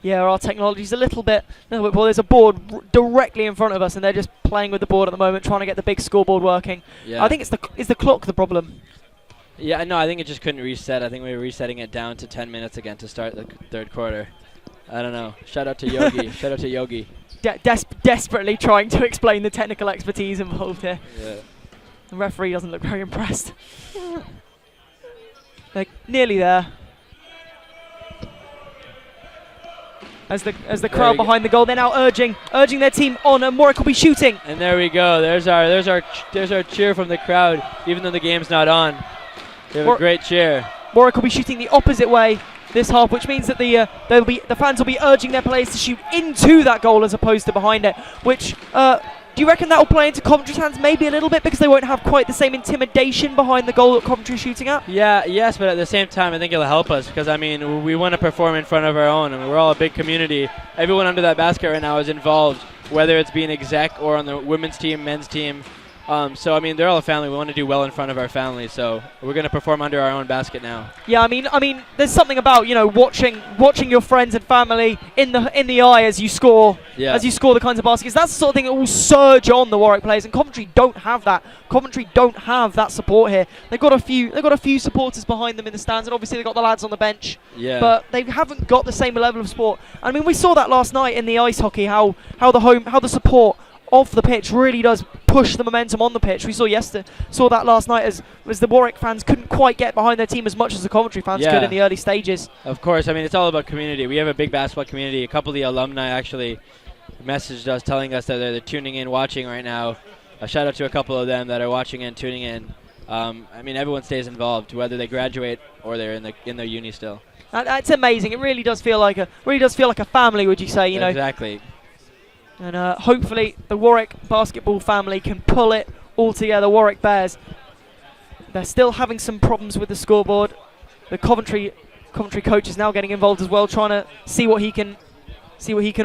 Yeah, our technology's a little bit well, there's a board directly in front of us, and they're just playing with the board at the moment, trying to get the big scoreboard working. Yeah. I think is the clock the problem. Yeah, no, I think it just couldn't reset. I think we were resetting it down to 10 minutes again to start the third quarter. I don't know. Shout out to Yogi. Shout out to Yogi. Desperately trying to explain the technical expertise involved here. Yeah. The referee doesn't look very impressed. They're nearly there. As the crowd behind the goal, they're now urging their team on, and Warwick will be shooting. And there we go. There's our cheer from the crowd, even though the game's not on. They have a great cheer. Warwick will be shooting the opposite way this half, which means that the fans will be urging their players to shoot into that goal as opposed to behind it. Which do you reckon that will play into Coventry's hands maybe a little bit because they won't have quite the same intimidation behind the goal that Coventry's shooting at? Yeah, yes, but at the same time, I think it'll help us because I mean we want to perform in front of our own, and we're all a big community. Everyone under that basket right now is involved, whether it's being exec or on the women's team, men's team. So I mean, they're all a family. We want to do well in front of our family, so we're going to perform under our own basket now. Yeah, I mean, there's something about watching your friends and family in the eye as you score, as you score the kinds of baskets. That's the sort of thing that will surge on the Warwick players, and Coventry don't have that. Coventry don't have that support here. They've got a few supporters behind them in the stands, and obviously they've got the lads on the bench. Yeah. But they haven't got the same level of support. I mean, we saw that last night in the ice hockey, how the support of the pitch really does push the momentum on the pitch. We saw that last night as the Warwick fans couldn't quite get behind their team as much as the Coventry fans could in the early stages. Of course, I mean, it's all about community. We have a big basketball community. A couple of the alumni actually messaged us telling us that they're tuning in, watching right now. A shout out to a couple of them that are watching and tuning in. I mean, everyone stays involved, whether they graduate or they're in their uni still. That's amazing. It really does feel like a family, would you say? You know, exactly. And hopefully the Warwick basketball family can pull it all together. Warwick Bears. They're still having some problems with the scoreboard. The Coventry coach is now getting involved as well, trying to see what he can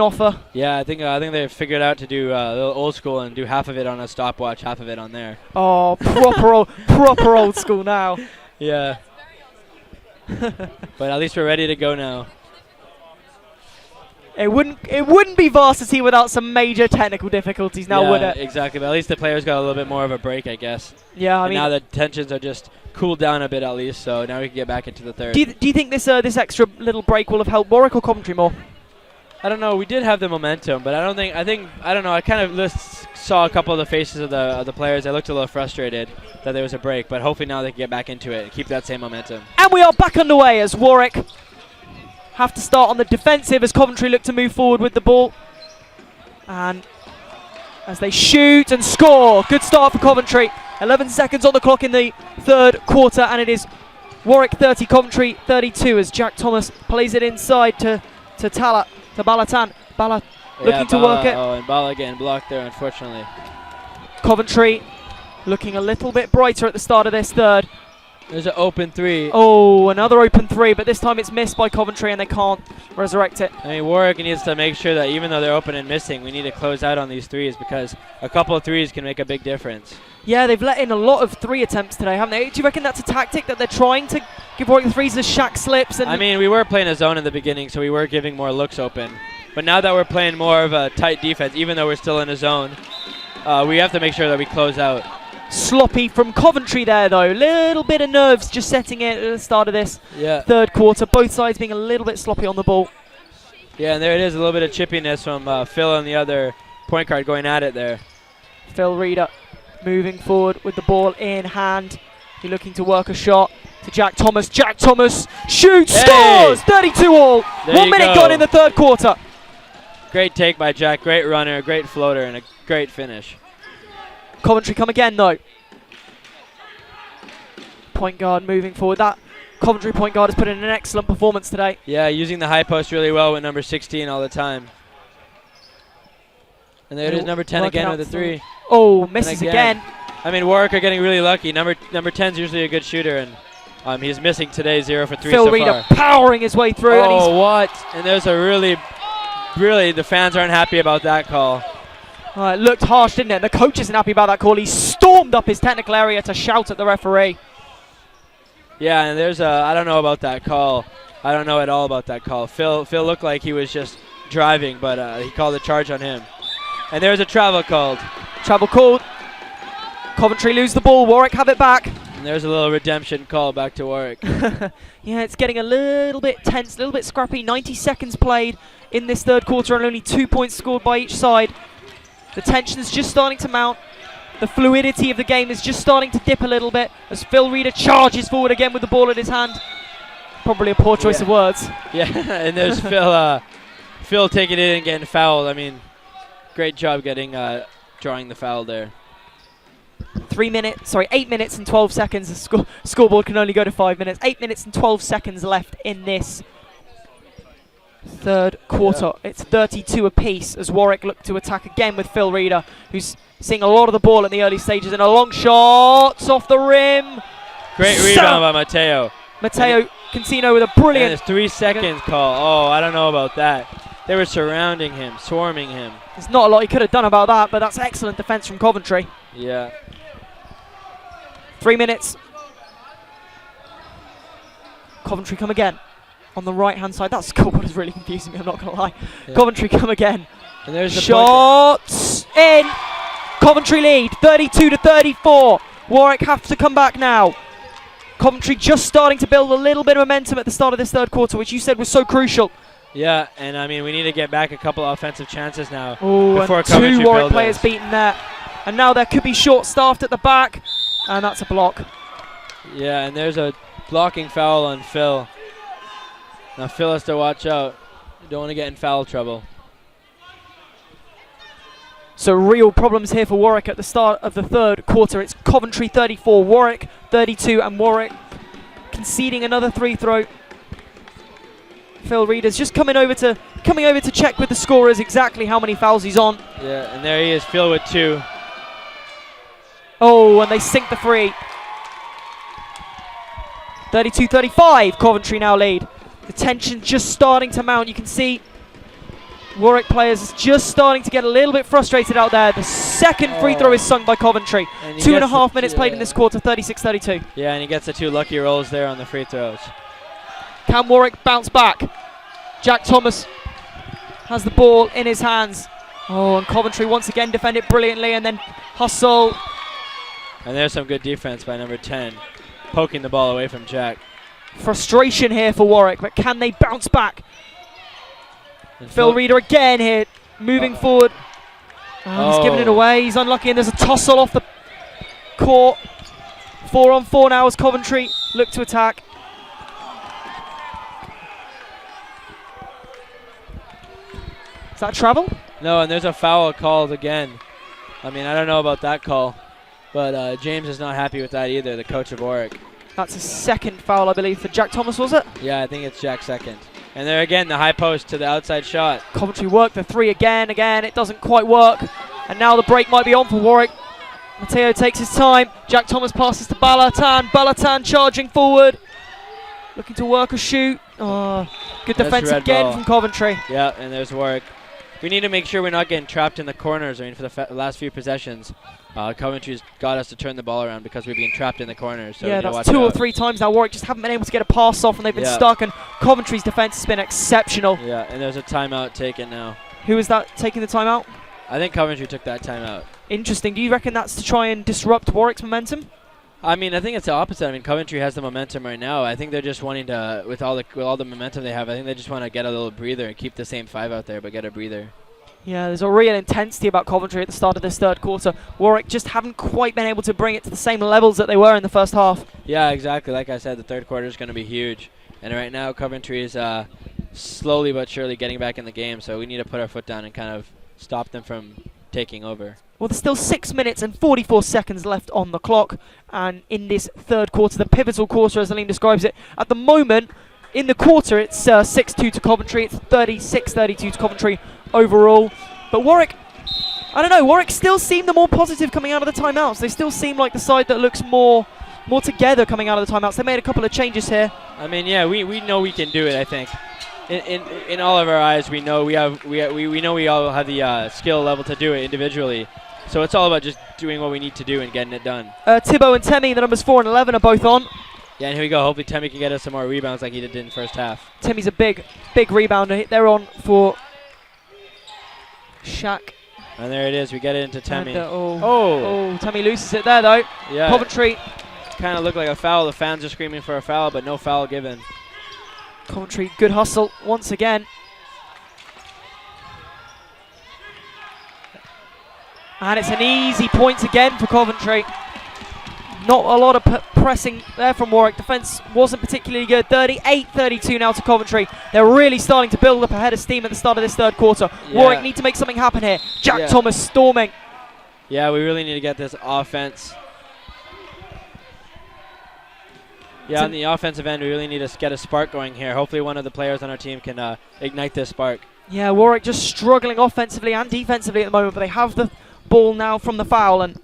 offer. Yeah, I think they figured out to do a little old school and do half of it on a stopwatch, half of it on there. Oh, proper old school now. Yeah. But at least we're ready to go now. It wouldn't be Varsity without some major technical difficulties now, would it? Exactly, but at least the players got a little bit more of a break, I guess. Yeah, I mean, now the tensions are just cooled down a bit at least, so now we can get back into the third. Do you think this extra little break will have helped Warwick or Coventry more? I don't know. We did have the momentum, but I don't know. I kind of saw a couple of the faces of the players. They looked a little frustrated that there was a break, but hopefully now they can get back into it and keep that same momentum. And we are back underway as Warwick have to start on the defensive as Coventry look to move forward with the ball. And as they shoot and score, good start for Coventry. 11 seconds on the clock in the third quarter, and it is Warwick 30, Coventry 32 as Jack Thomas plays it inside to Balatan. Bala looking to work it. Oh, and Bala getting blocked there, unfortunately. Coventry looking a little bit brighter at the start of this third. There's an open three. Oh, another open three, but this time it's missed by Coventry and they can't resurrect it. I mean, Warwick needs to make sure that even though they're open and missing, we need to close out on these threes because a couple of threes can make a big difference. Yeah, they've let in a lot of three attempts today, haven't they? Do you reckon that's a tactic that they're trying to give Warwick the threes as Shaq slips? And I mean, we were playing a zone in the beginning, so we were giving more looks open. But now that we're playing more of a tight defense, even though we're still in a zone, we have to make sure that we close out. Sloppy from Coventry there, though. Little bit of nerves just setting it at the start of this third quarter. Both sides being a little bit sloppy on the ball. Yeah, and there it is, a little bit of chippiness from Phil and the other point guard going at it there. Phil Reeder moving forward with the ball in hand. He's looking to work a shot to Jack Thomas. Jack Thomas shoots, scores! 32 all. 1 minute gone in the third quarter. Great take by Jack, great runner, great floater, and a great finish. Coventry come again, though. Point guard moving forward. That Coventry point guard has put in an excellent performance today. Yeah, using the high post really well with number 16 all the time. And there it is, number 10 again with a three. Oh, misses again. I mean, Warwick are getting really lucky. Number 10 is usually a good shooter, and he's missing today 0 for 3 Phil so Reeder far. powering his way through. Oh, and what? And there's a really, the fans aren't happy about that call. It looked harsh, didn't it? The coach isn't happy about that call. He stormed up his technical area to shout at the referee. Yeah, and there's I don't know about that call. I don't know at all about that call. Phil looked like he was just driving, but he called a charge on him. And there's a travel called. Travel called. Coventry lose the ball. Warwick have it back. And there's a little redemption call back to Warwick. Yeah, it's getting a little bit tense, a little bit scrappy. 90 seconds played in this third quarter and only 2 points scored by each side. The tension is just starting to mount. The fluidity of the game is just starting to dip a little bit as Phil Reeder charges forward again with the ball in his hand. Probably a poor choice of words. Yeah, and there's Phil taking it and getting fouled. I mean, great job getting drawing the foul there. 8 minutes and 12 seconds. The scoreboard can only go to 5 minutes. 8 minutes and 12 seconds left in this third quarter. It's 32 apiece as Warwick look to attack again with Phil Reeder, who's seeing a lot of the ball in the early stages, and a long shot off the rim. Great rebound by Matteo. Matteo Cancino with a brilliant. And 3 seconds call. Oh, I don't know about that. They were surrounding him, swarming him. There's not a lot he could have done about that, but that's excellent defense from Coventry. Yeah. 3 minutes. Coventry come again. On the right-hand side. That scoreboard is really confusing me, I'm not going to lie. Yeah. Coventry come again. And there's the shots in. Coventry lead, 32-34. Warwick have to come back now. Coventry just starting to build a little bit of momentum at the start of this third quarter, which you said was so crucial. Yeah, and I mean, we need to get back a couple of offensive chances now. Oh, before and Coventry 2 Warwick build players this. beaten there. And now there could be short-staffed at the back. And that's a block. Yeah, and there's a blocking foul on Phil. Now Phil has to watch out. You don't want to get in foul trouble. So real problems here for Warwick at the start of the third quarter. It's Coventry 34, Warwick 32, and Warwick conceding another free throw. Phil Reeder's just coming over to check with the scorers exactly how many fouls he's on. Yeah, and there he is, Phil with 2. Oh, and they sink the free. 32-35, Coventry now lead. The tension just starting to mount. You can see Warwick players just starting to get a little bit frustrated out there. The second free throw is sung by Coventry. 2.5 minutes played in this quarter, 36-32. Yeah, and he gets the 2 lucky rolls there on the free throws. Can Warwick bounce back? Jack Thomas has the ball in his hands. Oh, and Coventry once again defend it brilliantly, and then hustle. And there's some good defense by number 10, poking the ball away from Jack. Frustration here for Warwick, but can they bounce back? And Phil Reeder again here, moving forward. Oh, he's giving it away. He's unlucky, and there's a tussle off the court. 4-on-4 now as Coventry look to attack. Is that travel? No, and there's a foul called again. I mean, I don't know about that call, but James is not happy with that either, the coach of Warwick. That's a second foul, I believe, for Jack Thomas, was it? Yeah, I think it's Jack's second. And there again, the high post to the outside shot. Coventry work the 3 again. It doesn't quite work. And now the break might be on for Warwick. Matteo takes his time. Jack Thomas passes to Balatan. Balatan charging forward. Looking to work a shoot. Oh, good defense again from Coventry. Yeah, and there's Warwick. We need to make sure we're not getting trapped in the corners. I mean, for the last few possessions, Coventry's got us to turn the ball around because we've been trapped in the corners. So yeah, that's 2 or 3 times now. Warwick just haven't been able to get a pass off, and they've been stuck, and Coventry's defense has been exceptional. Yeah, and there's a timeout taken now. Who is that taking the timeout? I think Coventry took that timeout. Interesting. Do you reckon that's to try and disrupt Warwick's momentum? I mean, I think it's the opposite. I mean, Coventry has the momentum right now. I think they're just wanting to, with all the momentum they have, I think they just want to get a little breather and keep the same 5 out there, but get a breather. Yeah, there's a real intensity about Coventry at the start of this third quarter. Warwick just haven't quite been able to bring it to the same levels that they were in the first half. Yeah, exactly. Like I said, the third quarter is going to be huge. And right now, Coventry is slowly but surely getting back in the game, so we need to put our foot down and kind of stop them from taking over. Well, there's still 6 minutes and 44 seconds left on the clock. And in this third quarter, the pivotal quarter, as Aline describes it, at the moment, in the quarter, it's 6-2 to Coventry. It's 36-32 to Coventry overall. But Warwick, I don't know, Warwick still seem the more positive coming out of the timeouts. They still seem like the side that looks more together coming out of the timeouts. They made a couple of changes here. I mean, yeah, we know we can do it, I think. In all of our eyes, we know we know we all have the skill level to do it individually. So it's all about just doing what we need to do and getting it done. Thibaut and Temi, the numbers 4 and 11, are both on. Yeah, and here we go. Hopefully Temi can get us some more rebounds like he did in the first half. Temi's a big rebounder. They're on for Shaq. And there it is. We get it into Temi. Temi loses it there, though. Yeah. Coventry. Kind of looked like a foul. The fans are screaming for a foul, but no foul given. Coventry, good hustle once again. And it's an easy point again for Coventry. Not a lot of pressing there from Warwick. Defense wasn't particularly good. 38-32 now to Coventry. They're really starting to build up a head of steam at the start of this third quarter. Yeah. Warwick need to make something happen here. Jack Thomas storming. Yeah, we really need to get this offense. Yeah, on the offensive end, we really need to get a spark going here. Hopefully one of the players on our team can ignite this spark. Yeah, Warwick just struggling offensively and defensively at the moment, but they have the ball now from the foul, and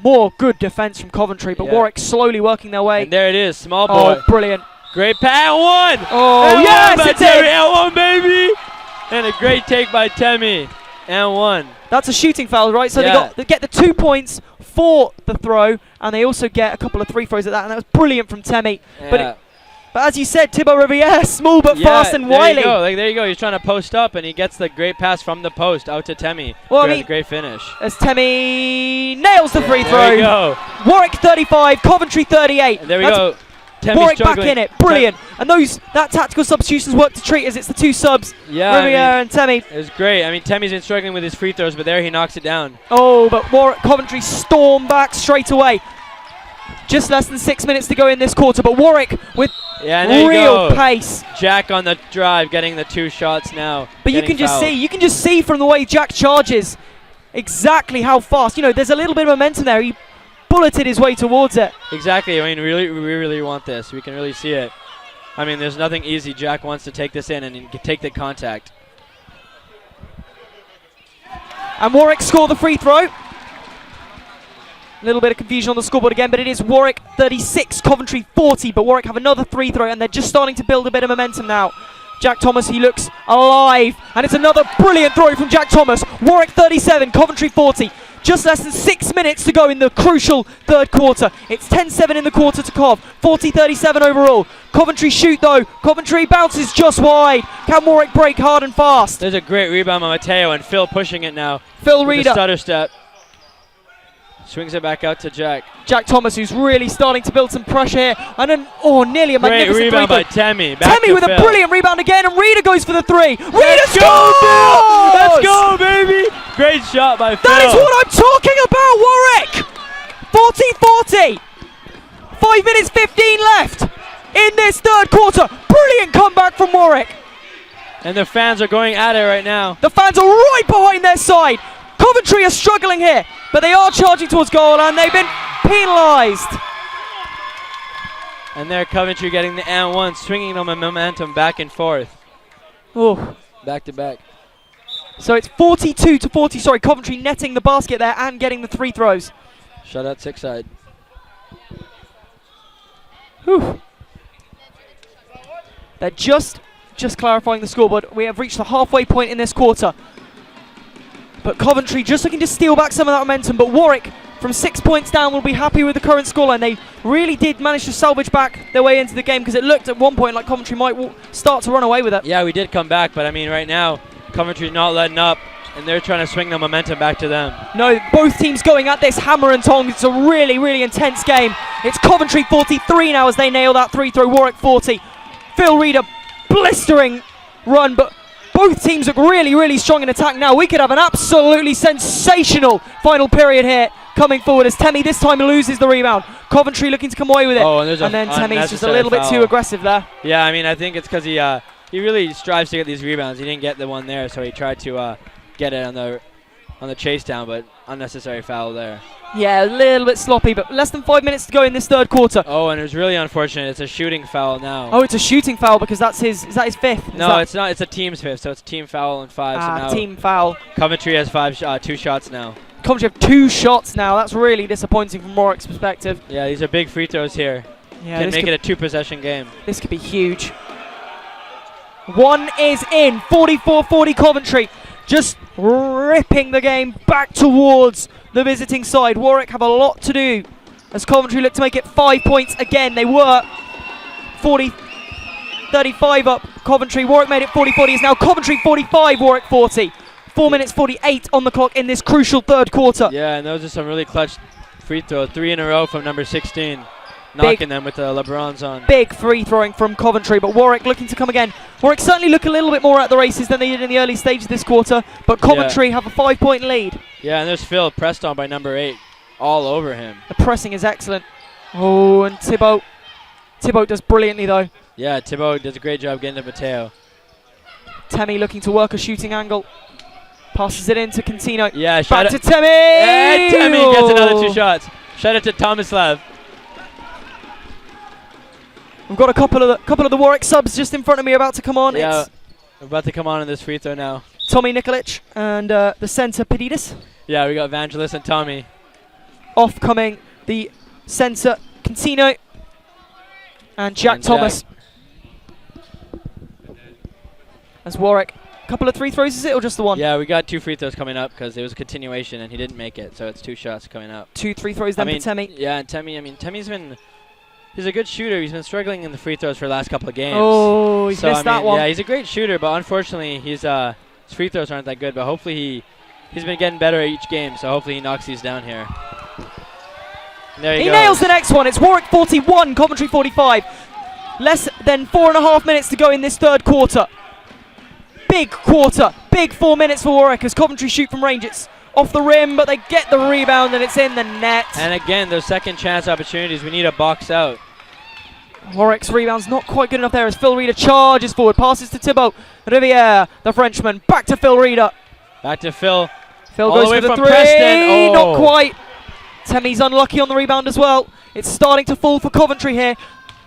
more good defense from Coventry, but Warwick slowly working their way. And there it is, small boy. Oh, brilliant. Great pass, one! Oh, and yes, one it's in! And one, baby! And a great take by Temi. And one. That's a shooting foul, right? So they get the 2 points for the throw, and they also get a couple of 3 throws at that, and that was brilliant from Temi. Yeah. But as you said, Thibaut Riviere, small but fast and wily. There you go. He's trying to post up, and he gets the great pass from the post out to Temi. Well, I mean, great finish. As Temi nails the free throw. There you go. Warwick 35, Coventry 38. And there we go. Temi's Warwick back in it. Brilliant. And that tactical substitutions work to treat as it's the 2 subs. Yeah, Riviere and Temi. It was great. I mean, Temi's been struggling with his free throws, but there he knocks it down. Oh, but Coventry storm back straight away. Just less than 6 minutes to go in this quarter, but Warwick with Yeah, and there Real you go. pace. Jack on the drive, getting the 2 shots now. But you can just see from the way Jack charges exactly how fast. You know, there's a little bit of momentum there. He bulleted his way towards it. Exactly. I mean, we really want this. We can really see it. I mean, there's nothing easy. Jack wants to take this in and take the contact. And Warwick score the free throw. A little bit of confusion on the scoreboard again, but it is Warwick 36, Coventry 40. But Warwick have another free throw, and they're just starting to build a bit of momentum now. Jack Thomas, he looks alive, and it's another brilliant throw from Jack Thomas. Warwick 37, Coventry 40. Just less than 6 minutes to go in the crucial third quarter. It's 10-7 in the quarter to Cov, 40-37 overall. Coventry shoot though. Coventry bounces just wide. Can Warwick break hard and fast? There's a great rebound by Mateo, and Phil pushing it now. Phil with Reeder. a stutter step. Swings it back out to Jack. Jack Thomas, who's really starting to build some pressure here. And then, nearly a magnificent Great rebound by three-pointer. Temi. Back Temi to with Phil. a brilliant rebound again, and Reeder goes for the three. Reeder Let's go, scores! Phil! Let's go, baby! Great shot by Phil. That is what I'm talking about, Warwick! 40-40. 5 minutes 15 left in this third quarter. Brilliant comeback from Warwick. And the fans are going at it right now. The fans are right behind their side. Coventry are struggling here, but they are charging towards goal, and they've been penalised. And there, Coventry getting the and one, swinging the momentum back and forth. Oh, back to back. So it's 42-40. Sorry, Coventry netting the basket there and getting the free throws. Shut out 6 side. Whew. They're just clarifying the scoreboard. We have reached the halfway point in this quarter. But Coventry just looking to steal back some of that momentum. But Warwick, from 6 points down, will be happy with the current scoreline. They really did manage to salvage back their way into the game, because it looked at one point like Coventry might start to run away with it. Yeah, we did come back, but I mean, right now, Coventry's not letting up, and they're trying to swing the momentum back to them. No, both teams going at this hammer and tongs. It's a really, really intense game. It's Coventry 43 now as they nail that free throw. Warwick 40. Phil Reeder, blistering run, but both teams look really, really strong in attack now. We could have an absolutely sensational final period here coming forward as Temi this time loses the rebound. Coventry looking to come away with it. Oh, and then Temi's just a little bit too aggressive there. Yeah, I mean, I think it's because he really strives to get these rebounds. He didn't get the one there, so he tried to get it on the chase down, but unnecessary foul there. Yeah, a little bit sloppy, but less than 5 minutes to go in this third quarter. Oh, and it was really unfortunate. It's a shooting foul now. Oh, it's a shooting foul because that's his. Is that his fifth? No, it's not. It's a team's fifth, so it's team foul and 5. So now team foul. Coventry has 2 shots now. Coventry have 2 shots now. That's really disappointing from Warwick's perspective. Yeah, these are big free throws here. Yeah, Can make it a 2-possession game. This could be huge. One is in. 44-40 Coventry. Just ripping the game back towards the visiting side. Warwick have a lot to do as Coventry look to make it 5 points again. They were 40-35 up Coventry. Warwick made it 40-40. It's now Coventry 45, Warwick 40. 4 minutes 48 on the clock in this crucial third quarter. Yeah, and those are some really clutch free throws. 3 in a row from number 16. Knocking them with the LeBrons on. Big free throwing from Coventry, but Warwick looking to come again. Warwick certainly look a little bit more at the races than they did in the early stages this quarter, but Coventry have a 5-point lead. Yeah, and there's Phil pressed on by number 8, all over him. The pressing is excellent. Oh, and Thibault does brilliantly though. Yeah, Thibault does a great job getting to Mateo. Temi looking to work a shooting angle. Passes it into Contino. Yeah, back to Temi! Yeah, Temi gets another 2 shots. Shout out to Tomislav. We've got a couple of the Warwick subs just in front of me about to come on. Yeah, It's we're about to come on in this free throw now. Tommy Nikolic and the centre Pedidis. Yeah, we got Evangelist and Tommy. Off coming the centre Contino and Jack Thomas. As Warwick. Couple of free throws, is it, or just the one? Yeah, we got 2 free throws coming up because it was a continuation and he didn't make it, so it's 2 shots coming up. 2 free throws then for Temi. Yeah, and Temi's he's a good shooter. He's been struggling in the free throws for the last couple of games. Oh, he's missed that one. Yeah, he's a great shooter, but unfortunately his free throws aren't that good, but hopefully he's been getting better at each game, so hopefully he knocks these down here. There he goes. Nails the next one. It's Warwick 41, Coventry 45. Less than 4.5 minutes to go in this third quarter. Big quarter, big 4 minutes for Warwick as Coventry shoot from range. It's off the rim, but they get the rebound and it's in the net. And again, those second chance opportunities, we need a box out. Warwick's rebound's not quite good enough there as Phil Reeder charges forward, passes to Thibaut Riviere, the Frenchman, back to Phil Reeder. Back to Phil. Phil All goes the way for the from three, Preston. not Oh. quite. Temi's unlucky on the rebound as well. It's starting to fall for Coventry here.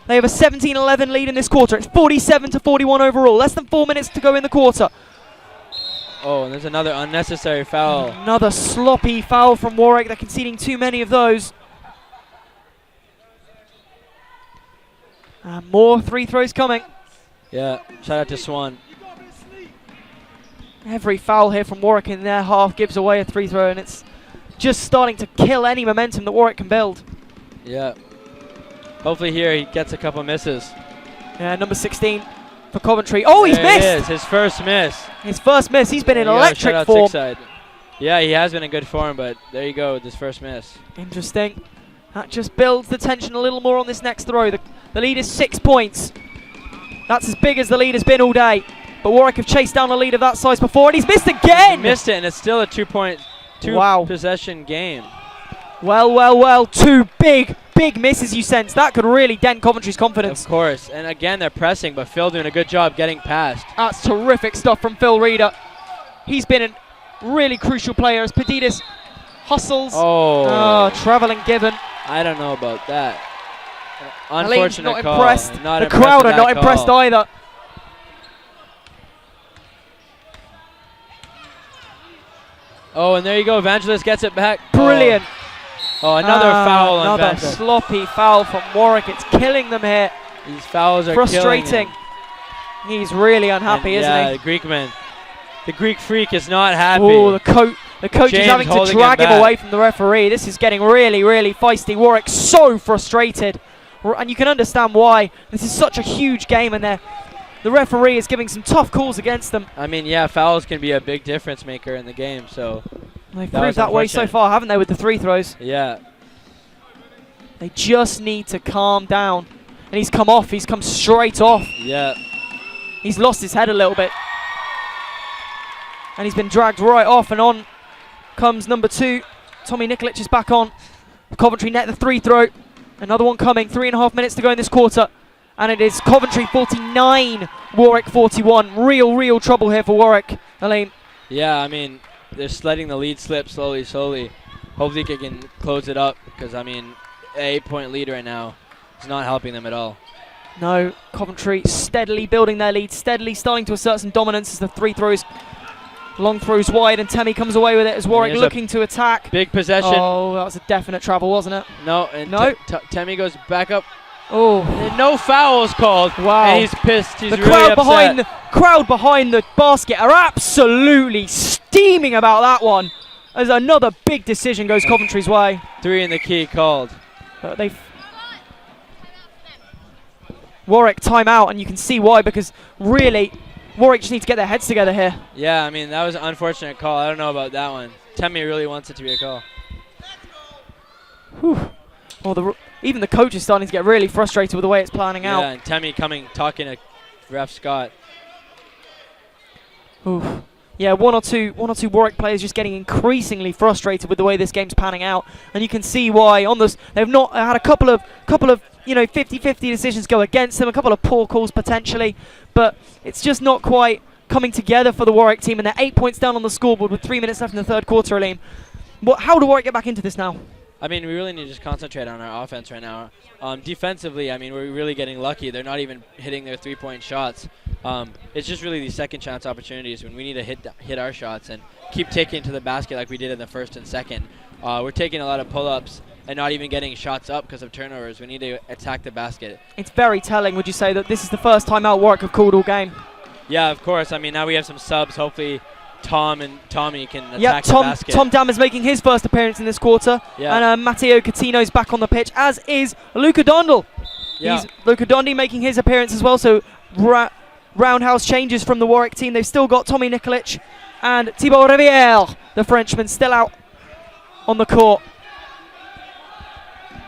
They have a 17-11 lead in this quarter. It's 47-41 overall. Less than 4 minutes to go in the quarter. Oh, and there's another unnecessary foul. Another sloppy foul from Warwick. They're conceding too many of those. And more free throws coming. Yeah, shout out to Swan. Every foul here from Warwick in their half gives away a free throw, and it's just starting to kill any momentum that Warwick can build. Yeah. Hopefully here he gets a couple misses. Yeah, number 16 for Coventry. Oh, he's There missed! it is, his first miss. His first miss. He's been in There you go, electric shout out form. Sixside. Yeah, he has been in good form, but there you go with his first miss. Interesting. That just builds the tension a little more on this next throw. The lead is 6 points. That's as big as the lead has been all day. But Warwick have chased down a lead of that size before, and he's missed again! He missed it, and it's still a 2 possession game. Well. Two big misses you sense. That could really dent Coventry's confidence. Of course, and again they're pressing, but Phil doing a good job getting past. That's terrific stuff from Phil Reeder. He's been a really crucial player as Padidas hustles. Oh, travelling given. I don't know about that. Alain's Unfortunate not call. impressed. Not the impressed crowd with are not that impressed call. either. Oh, and there you go. Evangelist gets it back. Brilliant. Oh, another foul on Another Evangelist. sloppy foul from Warwick. It's killing them here. These fouls are frustrating. killing him. He's really unhappy, And isn't yeah, he? the Greek man. The Greek freak is not happy. Oh, the coach James is having to holding drag him back. away from the referee. This is getting really, really feisty. Warwick so frustrated. And you can understand why. This is such a huge game, and the referee is giving some tough calls against them. I mean, yeah, fouls can be a big difference maker in the game, so. They've that proved was that way so unfortunate. far, haven't they, with the free throws? Yeah. They just need to calm down. And he's come off. He's come straight off. Yeah. He's lost his head a little bit. And he's been dragged right off, and on comes number 2. Tommy Nikolic is back on. Coventry net the free throw. Another one coming. 3.5 minutes to go in this quarter. And it is Coventry 49, Warwick 41. Real trouble here for Warwick. Elaine. Yeah, I mean, they're just letting the lead slip slowly. Hopefully they can close it up, because, I mean, an 8-point lead right now is not helping them at all. No, Coventry steadily building their lead, steadily starting to assert some dominance as the three throws. Long throws wide, and Temi comes away with it as Warwick looking to attack. Big possession. Oh, that was a definite travel, wasn't it? No, and No. Temi goes back up. Oh, and no fouls called. Wow. And he's pissed. He's the really crowd upset. behind the basket are absolutely steaming about that one. As another big decision goes Coventry's way. 3 in the key called. They've Warwick timeout, and you can see why, because really Warwick just need to get their heads together here. Yeah, I mean, that was an unfortunate call. I don't know about that one. Temi really wants it to be a call. Whew. Well, even the coach is starting to get really frustrated with the way it's planning out. Yeah, and Temi talking to ref Scott. Oof. Yeah, one or two Warwick players just getting increasingly frustrated with the way this game's panning out, and you can see why. On this, they've not had a couple of 50-50 decisions go against them, a couple of poor calls potentially, but it's just not quite coming together for the Warwick team, and they're 8 points down on the scoreboard with 3 minutes left in the third quarter. Aleem, how do Warwick get back into this now? I mean, we really need to just concentrate on our offense right now. Defensively, I mean, we're really getting lucky. They're not even hitting their three-point shots. It's just really these second chance opportunities when we need to hit our shots and keep taking to the basket like we did in the first and second. We're taking a lot of pull-ups and not even getting shots up because of turnovers. We need to attack the basket. It's very telling, would you say, that this is the first timeout Warwick have called all game? Yeah, of course. I mean, now we have some subs. Hopefully Tom and Tommy can attack the basket. Tom Dam is making his first appearance in this quarter, Yeah. and Matteo Catino's back on the pitch, as is Luca Dondel. Yeah. Luca Dondi making his appearance as well, so roundhouse changes from the Warwick team. They've still got Tommy Nikolic and Thibaut Riviere, the Frenchman, still out on the court.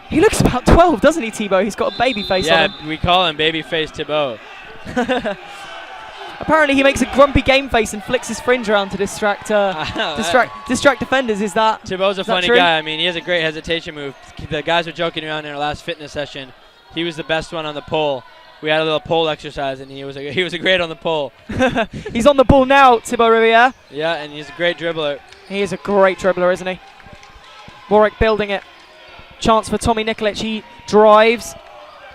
He looks about 12, doesn't he, Thibaut? He's got a baby face on him. Yeah, we call him Babyface Thibaut. Apparently he makes a grumpy game face and flicks his fringe around to distract defenders. Is that Thibaut's a is that funny true? guy. I mean, he has a great hesitation move. The guys were joking around in our last fitness session, he was the best one on the pole. We had a little pole exercise, and he was a great on the pole. He's on the ball now, Thibaut Riviere. Yeah, and he's a great dribbler. He is a great dribbler, isn't he? Warwick building it. Chance for Tommy Nikolic. He drives.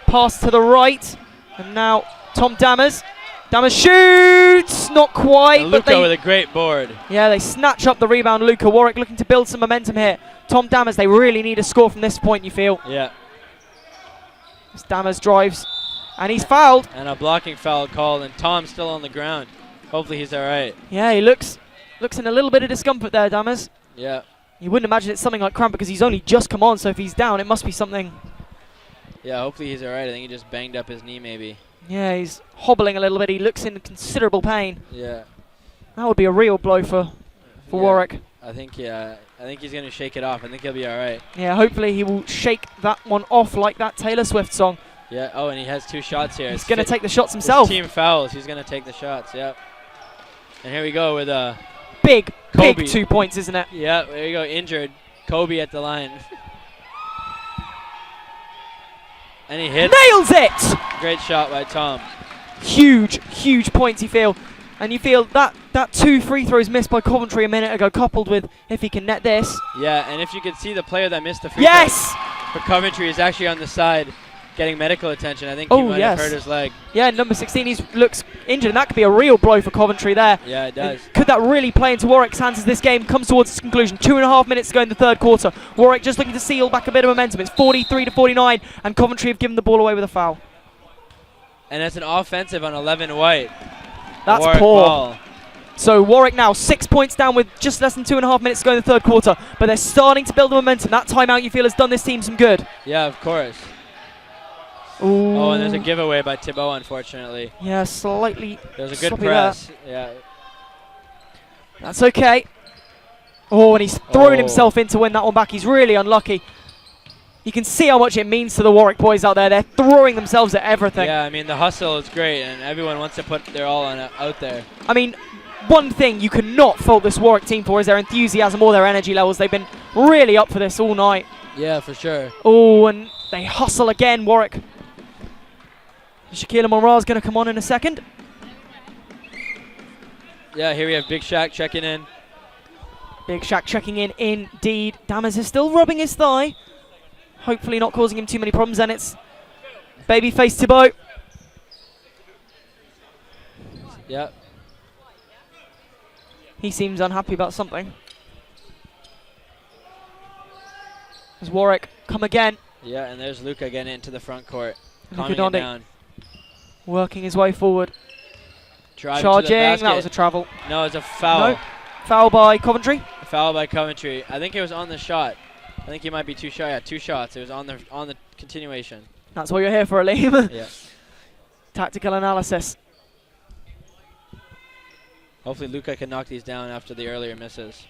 Pass to the right. And now Tom Dammers. Dammers shoots! Not quite. And but Luca with a great board. Yeah, they snatch up the rebound. Luca. Warwick looking to build some momentum here. Tom Dammers, they really need a score from this point, you feel. Yeah. As Dammers drives. And he's fouled. And a blocking foul called, and Tom's still on the ground. Hopefully he's all right. Yeah, he looks in a little bit of discomfort there, Dammers. Yeah. You wouldn't imagine it's something like cramp because he's only just come on, so if he's down, it must be something. Yeah, hopefully he's all right. I think he just banged up his knee maybe. Yeah, he's hobbling a little bit. He looks in considerable pain. Yeah. That would be a real blow for Warwick. I think he's going to shake it off. I think he'll be all right. Yeah, hopefully he will shake that one off like that Taylor Swift song. Yeah. Oh, and he has 2 shots here. He's going to take the shots himself. Team fouls. He's going to take the shots. Yep. And here we go with big Kobe. 2 points, isn't it? Yeah. There you go. Injured. Kobe at the line. And he hits. Nails it! Great shot by Tom. Huge points, you feel. And you feel that 2 free throws missed by Coventry a minute ago, coupled with if he can net this. Yeah, and if you could see the player that missed the free yes! throw for Coventry is actually on the side getting medical attention. I think he might have hurt his leg. Yeah, number 16, he looks injured, and that could be a real blow for Coventry there. Yeah, it does. And could that really play into Warwick's hands as this game comes towards its conclusion? 2.5 minutes to go in the third quarter. Warwick just looking to seal back a bit of momentum. It's 43-49, and Coventry have given the ball away with a foul. And it's an offensive on 11 White. That's Warwick poor. ball. So Warwick now 6 points down with just less than 2.5 minutes to go in the third quarter, but they're starting to build the momentum. That timeout, you feel, has done this team some good. Yeah, of course. Ooh. Oh, and there's a giveaway by Thibaut, unfortunately. Yeah, slightly. There's a good sloppy press. there. Yeah. That's okay. Oh, and he's thrown Oh. himself in to win that one back. He's really unlucky. You can see how much it means to the Warwick boys out there. They're throwing themselves at everything. Yeah, I mean, the hustle is great, and everyone wants to put their all on out there. I mean, one thing you cannot fault this Warwick team for is their enthusiasm or their energy levels. They've been really up for this all night. Yeah, for sure. Oh, and they hustle again, Warwick. Shaquille Monroe's going to come on in a second. Yeah, here we have Big Shaq checking in. Big Shaq checking in indeed. Dammers is still rubbing his thigh. Hopefully not causing him too many problems, and it's babyface Thibaut. Yep. He seems unhappy about something. As Warwick come again. Yeah, and there's Luca getting into the front court. Luka Calming it Doncic down. working his way forward. Driving Charging, to the basket. that was a travel. No, it's a foul. No. Foul by Coventry. A foul by Coventry. I think it was on the shot. I think he might be too shy. Yeah, 2 shots. It was on the continuation. That's what you're here for, Aleem. Yeah. Tactical analysis. Hopefully Luca can knock these down after the earlier misses.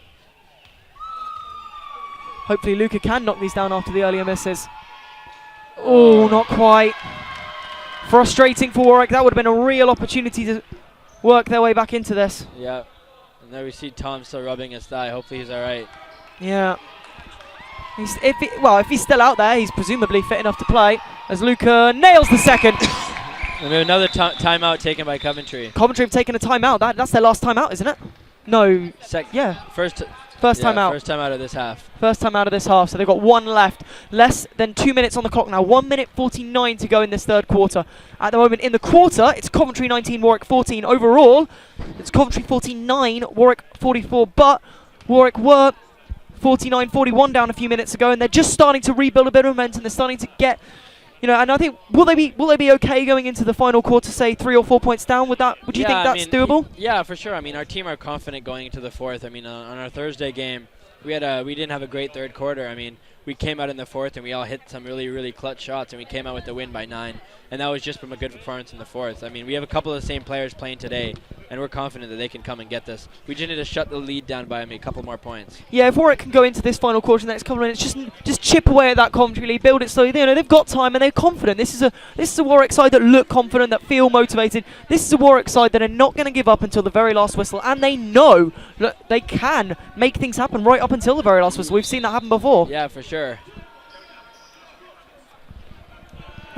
Hopefully Luca can knock these down after the earlier misses. Oh, not quite. Frustrating for Warwick. That would have been a real opportunity to work their way back into this. Yeah. And there we see Tom still rubbing his thigh. Hopefully he's all right. Yeah. If he's still out there, he's presumably fit enough to play. As Luca nails the second. And we have another timeout taken by Coventry. Coventry have taken a timeout. That's their last timeout, isn't it? No. Yeah. First time out. First time out of this half. First time out of this half. So they've got 1 left. Less than 2 minutes on the clock now. 1 minute 49 to go in this third quarter. At the moment in the quarter, it's Coventry 19, Warwick 14. Overall, it's Coventry 49, Warwick 44. But Warwick were 49-41 down a few minutes ago, and they're just starting to rebuild a bit of momentum. They're starting to get, and I think will they be okay going into the final quarter, say 3 or 4 points down? Would you think that's doable? Yeah, for sure. I mean, our team are confident going into the fourth. I mean, on our Thursday game, we didn't have a great third quarter. I mean, we came out in the fourth and we all hit some really, really clutch shots, and we came out with the win by 9. And that was just from a good performance in the fourth. I mean, we have a couple of the same players playing today, and we're confident that they can come and get this. We just need to shut the lead down by a couple more points. Yeah, if Warwick can go into this final quarter in the next couple of minutes, just chip away at that Coventry lead, build it slowly. They've got time and they're confident. This is a Warwick side that look confident, that feel motivated. This is a Warwick side that are not going to give up until the very last whistle, and they know that they can make things happen right up until the very last whistle. We've seen that happen before. Yeah, for sure.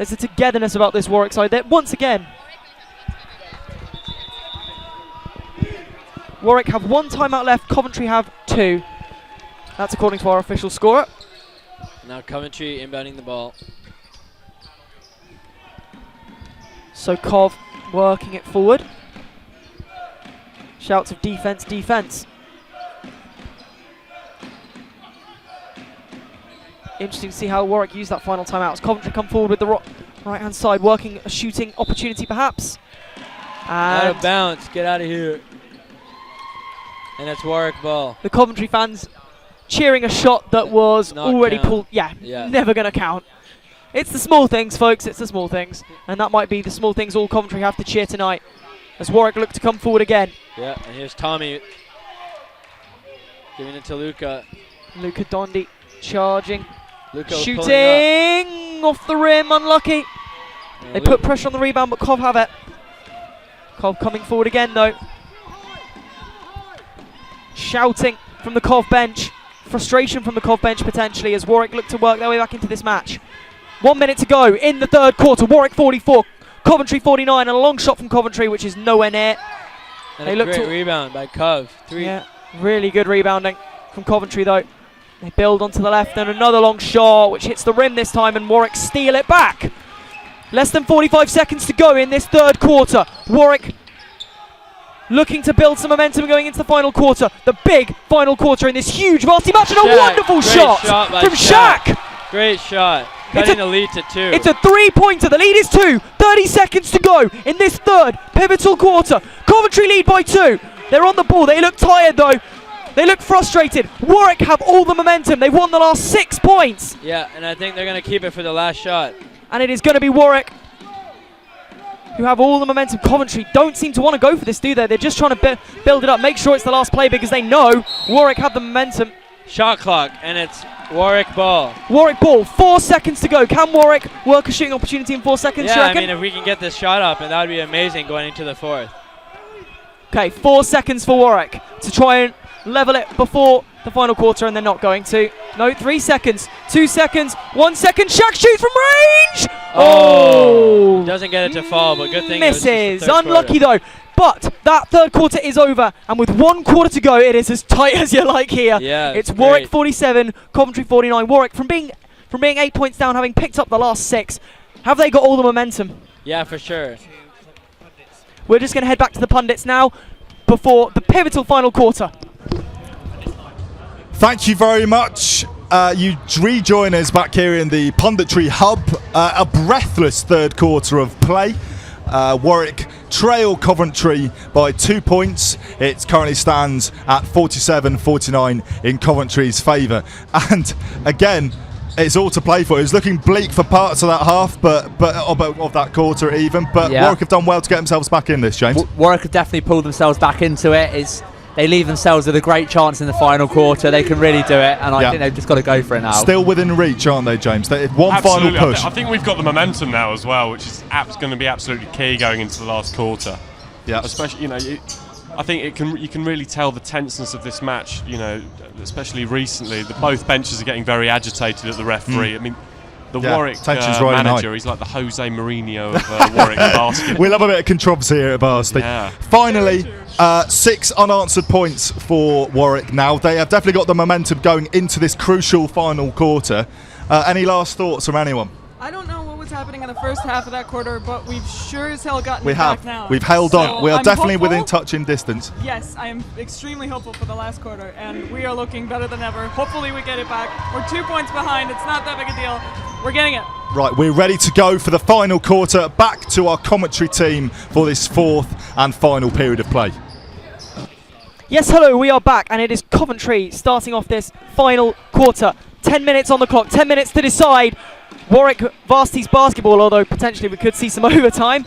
There's a togetherness about this Warwick side that once again. Warwick have 1 timeout left, Coventry have 2. That's according to our official scorer. Now Coventry inbounding the ball. So Cov working it forward. Shouts of defence, defence. Interesting to see how Warwick use that final timeout. As Coventry come forward with the right-hand side, working a shooting opportunity perhaps. Out And of bounds, get out of here. And it's Warwick ball. the Coventry fans cheering a shot that was Not already count. pulled. Yeah, Yeah. never going to count. It's the small things, folks. It's the small things. And that might be the small things all Coventry have to cheer tonight. As Warwick look to come forward again. Yeah, and here's Tommy giving it to Luca. Luca Dondi charging. Luca was Shooting off the rim, unlucky. Yeah, They put pressure on the rebound, but Cov have it. Cov coming forward again, though. Shouting from the Cov bench. Frustration from the Cov bench, potentially, as Warwick look to work their way back into this match. 1 minute to go in the third quarter. Warwick 44, Coventry 49, and a long shot from Coventry, which is nowhere near. And They a look great to rebound by Cov. 3. Yeah, really good rebounding from Coventry, though. They build onto the left, and another long shot, which hits the rim this time, and Warwick steal it back. Less than 45 seconds to go in this third quarter. Warwick looking to build some momentum going into the final quarter. The big final quarter in this huge Varsity match, and a wonderful Great shot by from Shaq. Great shot. Cutting the lead to 2. It's a 3-pointer. The lead is 2. 30 seconds to go in this third pivotal quarter. Coventry lead by 2. They're on the ball. They look tired, though. They look frustrated. Warwick have all the momentum. They've won the last 6 points. Yeah, and I think they're going to keep it for the last shot. And it is going to be Warwick who have all the momentum. Coventry don't seem to want to go for this, do they? They're just trying to build it up, make sure it's the last play because they know Warwick have the momentum. Shot clock, and it's Warwick ball. Warwick ball, 4 seconds to go. Can Warwick work a shooting opportunity in 4 seconds, Yeah, you I reckon? mean, if we can get this shot up, and that would be amazing going into the fourth. Okay, 4 seconds for Warwick to try and level it before the final quarter, and they're not going to. No, 3 seconds, 2 seconds, 1 second. Shaq shoots from range! Oh! Doesn't get it to fall, but good thing it was just the Misses. third Unlucky quarter. though. But that third quarter is over, and with 1 quarter to go, it is as tight as you like here. Yeah, it's it's Warwick great. 47, Coventry 49. Warwick from being 8 points down, having picked up the last 6. Have they got all the momentum? Yeah, for sure. We're just going to head back to the pundits now before the pivotal final quarter. Thank you very much. You rejoin us back here in the punditry hub. A breathless third quarter of play. Warwick trail Coventry by 2 points. It currently stands at 47-49 in Coventry's favour. And again, it's all to play for. It's looking bleak for parts of that half, but of that quarter even. But Yeah. Warwick have done well to get themselves back in this, James. Warwick have definitely pulled themselves back into it. They leave themselves with a great chance in the final quarter. They can really do it, and I think they've just got to go for it now. Still within reach, aren't they, James? One Absolutely. final push. I think we've got the momentum now as well, which is going to be absolutely key going into the last quarter. Yeah. Especially, I think you can really tell the tenseness of this match. Especially recently, both benches are getting very agitated at the referee. I mean, the Warwick tension's riding manager, high. he's like the Jose Mourinho of Warwick basketball. We love a bit of controversy here at Varsity. Yeah. Finally, 6 unanswered points for Warwick now. They have definitely got the momentum going into this crucial final quarter. Any last thoughts from anyone? I don't know what was happening in the first half of that quarter, but we've sure as hell gotten We it have. back now. We've held on. So We are I'm definitely hopeful. within touching distance. Yes, I am extremely hopeful for the last quarter, and we are looking better than ever. Hopefully we get it back. We're 2 points behind. It's not that big a deal. We're getting it. Right, we're ready to go for the final quarter. Back to our commentary team for this fourth and final period of play. Yes, hello, we are back, and it is Coventry starting off this final quarter. 10 minutes on the clock, 10 minutes to decide Warwick Varsity's basketball, although potentially we could see some overtime.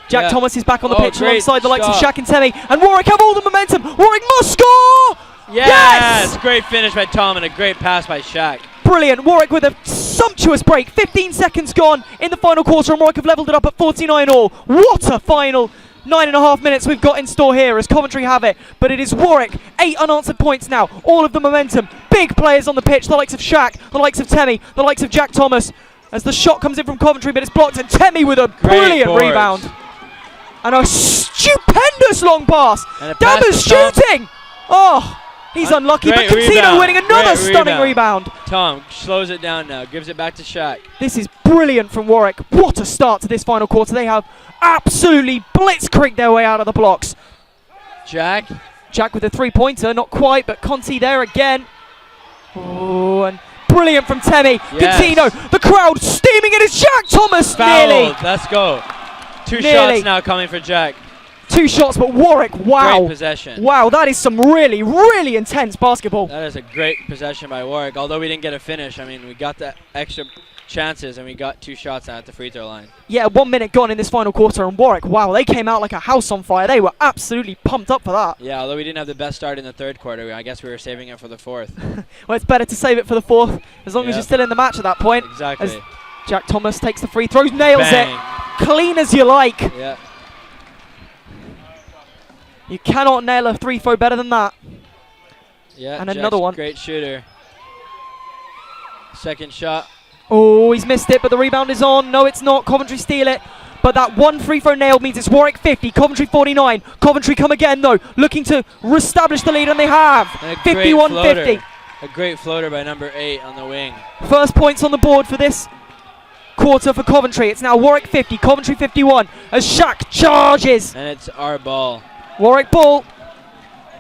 Jack Thomas is back on the pitch great alongside the likes of shot. Shaq and Temi, and Warwick have all the momentum. Warwick must score! Yes! Great finish by Tom and a great pass by Shaq. Brilliant. Warwick with a sumptuous break. 15 seconds gone in the final quarter, and Warwick have levelled it up at 49 all. What a final 9.5 minutes we've got in store here as Coventry have it. But it is Warwick, 8 unanswered points now. All of the momentum. Big players on the pitch, the likes of Shaq, the likes of Temi, the likes of Jack Thomas. as the shot comes in from Coventry, but it's blocked, and Temi with a brilliant rebound. And a stupendous long pass. Dabbers shooting! Oh, he's unlucky, but Catino winning another stunning rebound. Tom slows it down now, gives it back to Shaq. This is brilliant from Warwick. What a start to this final quarter. They have absolutely blitzkrieged their way out of the blocks. Jack with a three-pointer, not quite, but Conti there again. Oh, and brilliant from Temi. Yes. Catino, the crowd steaming it is Jack Thomas. Fouled. Nearly. Let's go. Two Nearly. shots now coming for Jack. 2 shots, but Warwick, wow. Great possession. Wow, that is some really, really intense basketball. That is a great possession by Warwick. Although we didn't get a finish, I mean, we got the extra chances and we got 2 shots at the free throw line. Yeah, 1 minute gone in this final quarter, and Warwick, wow, they came out like a house on fire. They were absolutely pumped up for that. Yeah, although we didn't have the best start in the third quarter, I guess we were saving it for the fourth. Well, it's better to save it for the fourth, as long as you're still in the match at that point. Exactly. As Jack Thomas takes the free throws, nails Bang. it. Clean as you like. Yeah. You cannot nail a free throw better than that. Yeah, and Jack's another one. Great shooter. Second shot. Oh, he's missed it, but the rebound is on. No, it's not. Coventry steal it. But that one free throw nailed means it's Warwick 50, Coventry 49. Coventry come again, though, looking to reestablish the lead, and they have. 51-50. A great floater by number 8 on the wing. First points on the board for this quarter for Coventry. It's now Warwick 50, Coventry 51, as Shaq charges. And it's our ball. Warwick ball.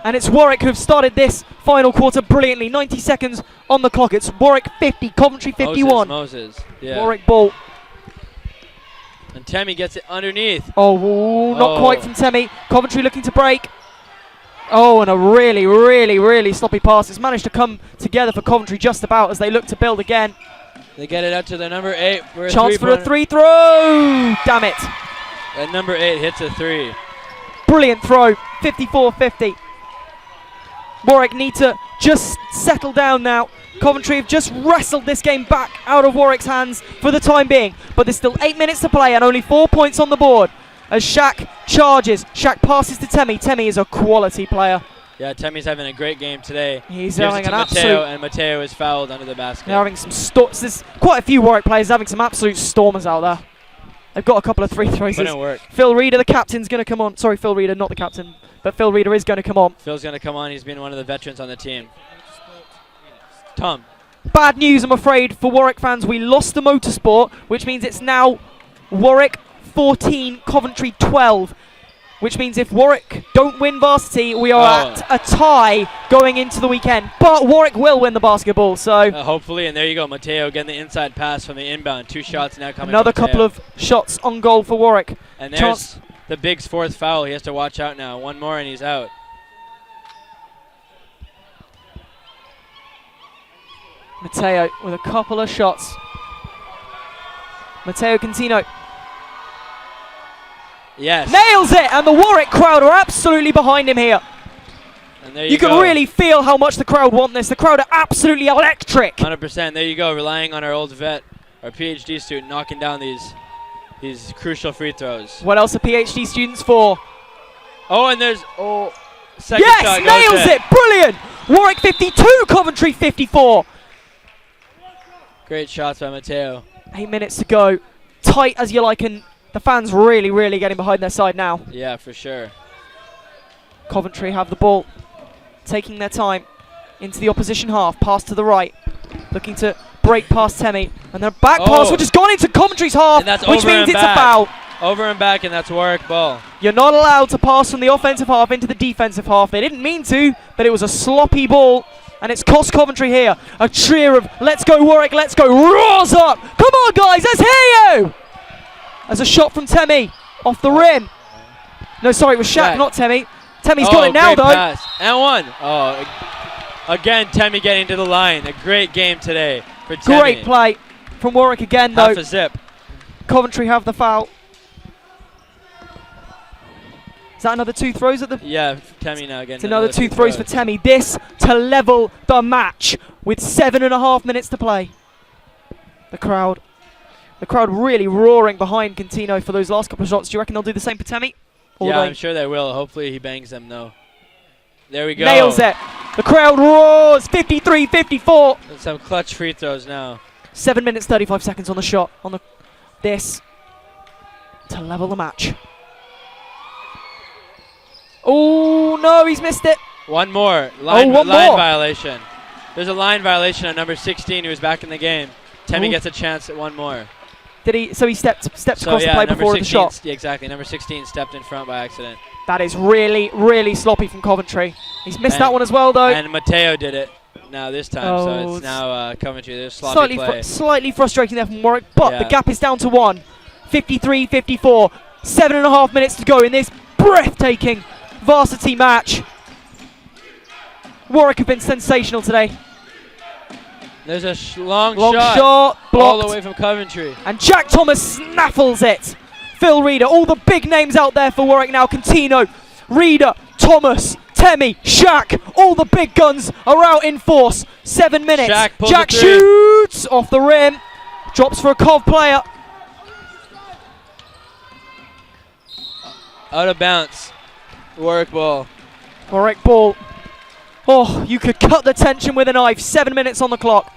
And it's Warwick who've started this final quarter brilliantly. 90 seconds on the clock. It's Warwick 50, Coventry 51. Moses. Yeah. Warwick ball. And Temi gets it underneath. Oh, not quite from Temi. Coventry looking to break. Oh, and a really, really, really sloppy pass. It's managed to come together for Coventry just about as they look to build again. They get it out to the number 8. Chance for a three throw. Damn it. And number 8 hits a 3. Brilliant throw. 54-50. Warwick need to just settle down now. Coventry have just wrestled this game back out of Warwick's hands for the time being. But there's still 8 minutes to play and only 4 points on the board. As Shaq charges. Shaq passes to Temi. Temi is a quality player. Yeah, Temi's having a great game today. He's Gives having it to an Matteo, absolute... and Matteo is fouled under the basket. They're having some there's quite a few Warwick players having some absolute stormers out there. They've got a couple of free throws. Couldn't work. Phil Reeder, the captain's going to come on. Sorry, Phil Reeder, not the captain. But Phil Reeder is going to come on. Phil's going to come on. He's been one of the veterans on the team. Tom. Bad news, I'm afraid, for Warwick fans. We lost the motorsport, which means it's now Warwick 14, Coventry 12. Which means if Warwick don't win Varsity, we are at a tie going into the weekend. But Warwick will win the basketball, so... hopefully, and there you go. Matteo getting the inside pass from the inbound. 2 shots now coming Another from couple of shots on goal for Warwick. And there's the Big's 4th foul. He has to watch out now. 1 more and he's out. Matteo with a couple of shots. Matteo Contino. Yes. Nails it! And the Warwick crowd are absolutely behind him here. And there you can go. really feel how much the crowd want this. The crowd are absolutely electric. 100%. There you go. Relying on our old vet, our PhD student, knocking down these crucial free throws. What else are PhD students for? Oh, and there's second yes, shot. Nails it! Brilliant! Warwick 52, Coventry 54. Great shots by Matteo. 8 minutes to go. Tight as you like, and the fans really, really getting behind their side now. Yeah, for sure. Coventry have the ball, taking their time into the opposition half. Pass to the right, looking to break past Temi, and their back pass, which has gone into Coventry's half, which means it's a foul. Over and back, and that's Warwick ball. You're not allowed to pass from the offensive half into the defensive half. They didn't mean to, but it was a sloppy ball, and it's cost Coventry here. A cheer of "Let's go Warwick, let's go!" roars up. Come on, guys, let's hear you. As a shot from Temi off the rim. No, sorry, it was Shaq, not Temi. Temi's got it now, great though. Pass. And 1. Oh, again, Temi getting to the line. A great game today for Temi. Great play from Warwick again, though. Half a zip. Coventry have the foul. Is that another 2 throws at the... Yeah, Temi now again. It's another 2 throws for Temi. This to level the match with 7.5 minutes to play. The crowd really roaring behind Contino for those last couple of shots. Do you reckon they'll do the same for Temi? Yeah, I'm sure they will. Hopefully he bangs them, though. There we go. Nails it. The crowd roars. 53-54. Some clutch free throws now. 7 minutes 35 seconds on the shot. This to level the match. Oh no, he's missed it. One more. Line one more. Violation. There's a line violation on number 16 who was back in the game. Temmie gets a chance at one more. Did he? So he stepped across the play number before 16, the shot. Yeah, exactly. Number 16 stepped in front by accident. That is really, really sloppy from Coventry. He's missed that one as well, though. And Matteo did it now this time, so it's now Coventry. There's sloppy play. Slightly frustrating there from Warwick, but the gap is down to 1. 53-54. 7.5 minutes to go in this breathtaking varsity match. Warwick have been sensational today. There's a long shot blocked all the way from Coventry. And Jack Thomas snaffles it. Phil Reader, all the big names out there for Warwick now. Contino, Reader, Thomas, Temmie, Shaq, all the big guns are out in force. 7 minutes. Jack shoots off the rim. Drops for a Cov player. Out of bounce. Warwick ball. Warwick ball. Oh, you could cut the tension with a knife. 7 minutes on the clock.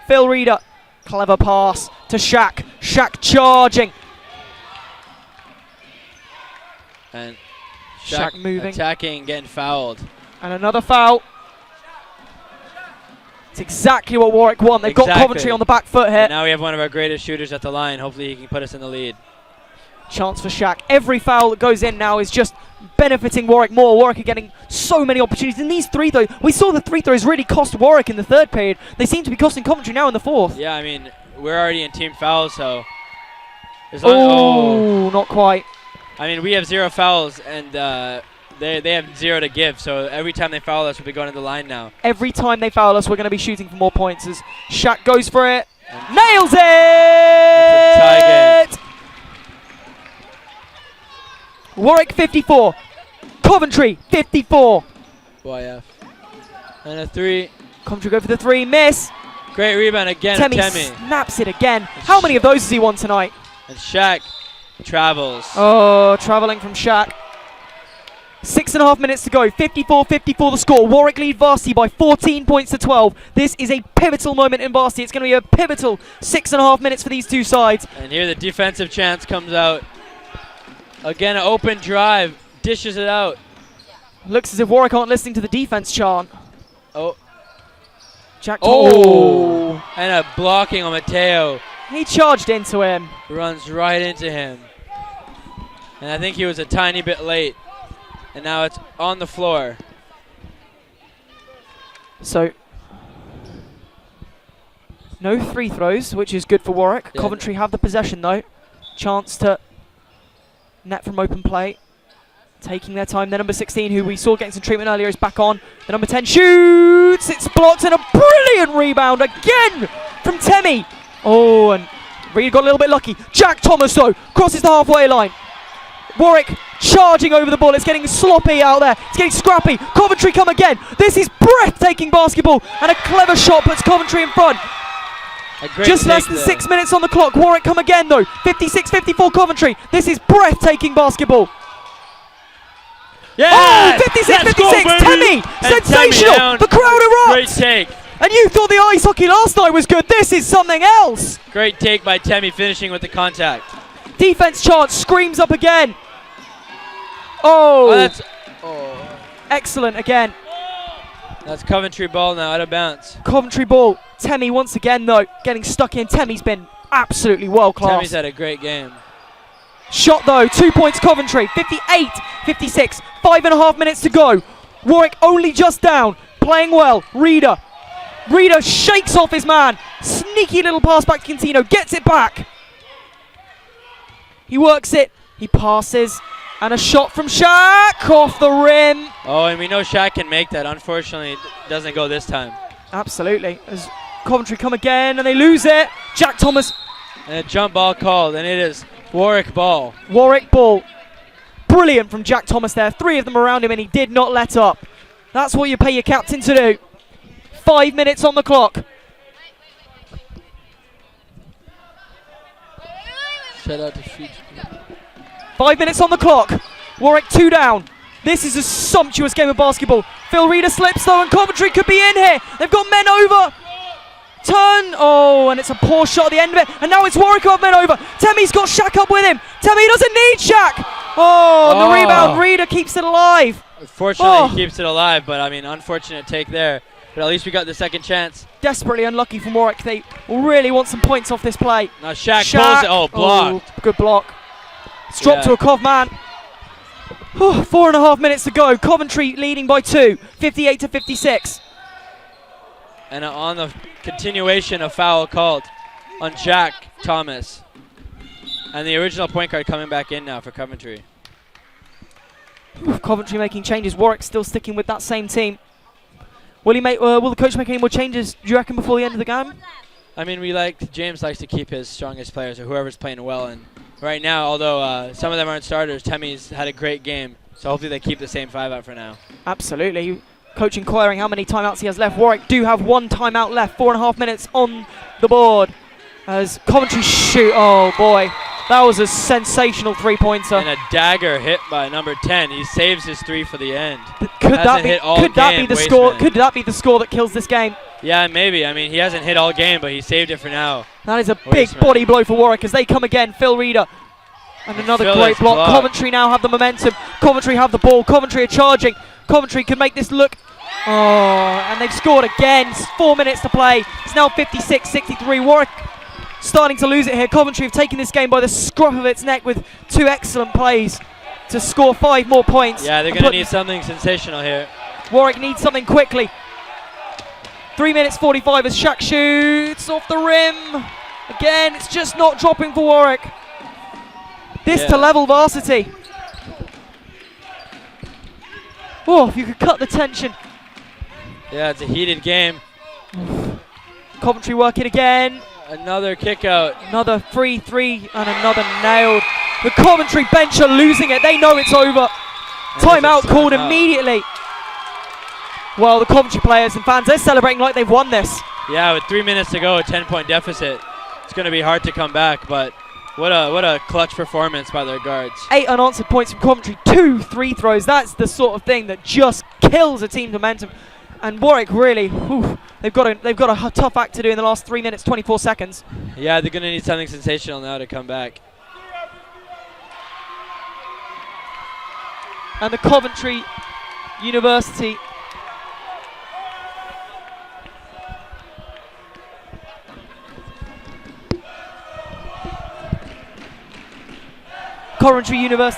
Phil Reader. Clever pass to Shaq. Shaq charging. And Shaq moving. Attacking, getting fouled. And another foul. It's exactly what Warwick want. They've got Coventry on the back foot here. And now we have one of our greatest shooters at the line. Hopefully he can put us in the lead. Chance for Shaq. Every foul that goes in now is just benefiting Warwick more. Warwick are getting so many opportunities. And these three throws, we saw the three throws really cost Warwick in the third period. They seem to be costing Coventry now in the fourth. Yeah, I mean, we're already in team fouls, so. Not quite. I mean, we have 0 fouls, and they have 0 to give. So every time they foul us, we'll be going to the line now. Every time they foul us, we're going to be shooting for more points as Shaq goes for it. Nails it! Tie game. Warwick 54. Coventry 54. YF. And a 3. Coventry go for the 3. Miss. Great rebound again. Temmie snaps it again. How many of those has he won tonight? And Shaq travels. Oh, travelling from Shaq. 6.5 minutes to go. 54-54 the score. Warwick lead Varsity by 14 points to 12. This is a pivotal moment in Varsity. It's going to be a pivotal 6.5 minutes for these two sides. And here the defensive chance comes out. Again, an open drive. Dishes it out. Looks as if Warwick aren't listening to the defense chant. Oh. Jack Thomas. Oh. And a blocking on Matteo. He charged into him. Runs right into him. And I think he was a tiny bit late. And now it's on the floor. So, no free throws, which is good for Warwick. Yeah. Coventry have the possession though. Chance to net from open play. Taking their time. The number 16, who we saw getting some treatment earlier, is back on. The number 10 shoots. It's blocked and a brilliant rebound again from Temmie. Oh, and Reed got a little bit lucky. Jack Thomas though crosses the halfway line. Warwick charging over the ball. It's getting sloppy out there. It's getting scrappy. Coventry come again. This is breathtaking basketball, and a clever shot puts Coventry in front. Just less than 6 minutes on the clock. Warwick come again though. 56-54 Coventry. This is breathtaking basketball. Yeah! Oh, 56-56. Temmie, sensational. Temmie the crowd erupts. Great take. And you thought the ice hockey last night was good. This is something else. Great take by Temmie, finishing with the contact. Defense chance screams up again. Oh, excellent again. That's Coventry ball now, out of bounds. Coventry ball. Temmie once again though, getting stuck in. Temmie's been absolutely world class. Temmie's had a great game. Shot though, 2 points Coventry. 58-56. 5.5 minutes to go. Warwick only just down. Playing well. Reader shakes off his man. Sneaky little pass back to Contino. Gets it back. He works it. He passes. And a shot from Shaq off the rim. Oh, and we know Shaq can make that. Unfortunately, it doesn't go this time. Absolutely. As Coventry come again and they lose it. Jack Thomas. And a jump ball called, and it is Warwick ball. Warwick ball. Brilliant from Jack Thomas there. 3 of them around him and he did not let up. That's what you pay your captain to do. 5 minutes on the clock. Shout out to Future. 5 minutes on the clock. Warwick 2 down. This is a sumptuous game of basketball. Phil Reader slips though and Coventry could be in here. They've got men over. Turn! Oh, and it's a poor shot at the end of it. And now it's Warwick who have been over. Temmie's got Shaq up with him. Temmie doesn't need Shaq. Oh, and the rebound. Reader keeps it alive. Fortunately, he keeps it alive, but I mean, unfortunate take there. But at least we got the second chance. Desperately unlucky from Warwick. They really want some points off this play. Now Shaq pulls it. Oh, blocked. Oh, good block. It's dropped to a Cov man. 4.5 minutes to go. Coventry leading by 2, 58 to 56. And on the continuation, a foul called on Jack Thomas. And the original point guard coming back in now for Coventry. Coventry making changes. Warwick still sticking with that same team. Will the coach make any more changes, do you reckon, before the end of the game? I mean, James likes to keep his strongest players or whoever's playing well. And right now, although some of them aren't starters, Temmie's had a great game. So hopefully they keep the same 5 out for now. Absolutely. Coach inquiring how many timeouts he has left. Warwick do have 1 timeout left. 4.5 minutes on the board as Coventry shoot. Oh boy, that was a sensational 3-pointer. And a dagger hit by number 10. He saves his 3 for the end. Could that be the score? Could that be the score that kills this game? Yeah, maybe. I mean, he hasn't hit all game, but he saved it for now. That is a big body blow for Warwick as they come again. Phil Reader. And another great block. Coventry now have the momentum. Coventry have the ball. Coventry are charging. Coventry can make this look. Oh, and they've scored again. 4 minutes to play. It's now 56-63. Warwick starting to lose it here. Coventry have taken this game by the scruff of its neck with 2 excellent plays to score 5 more points. Yeah, they're going to need something sensational here. Warwick needs something quickly. 3 minutes 45 as Shaq shoots off the rim. Again, it's just not dropping for Warwick. This to level Varsity. Oh, if you could cut the tension. Yeah, it's a heated game. Coventry work it again. Another kick out. Another free 3 and another nailed. The Coventry bench are losing it. They know it's over. Timeout called immediately. Well, the Coventry players and fans, they're celebrating like they've won this. Yeah, with 3 minutes to go, a 10-point deficit. It's going to be hard to come back, but what a clutch performance by their guards. 8 unanswered points from Coventry, 2 free throws. That's the sort of thing that just kills a team's momentum. And Warwick really, they've got a tough act to do in the last 3 minutes, 24 seconds. Yeah, they're going to need something sensational now to come back. And the Coventry University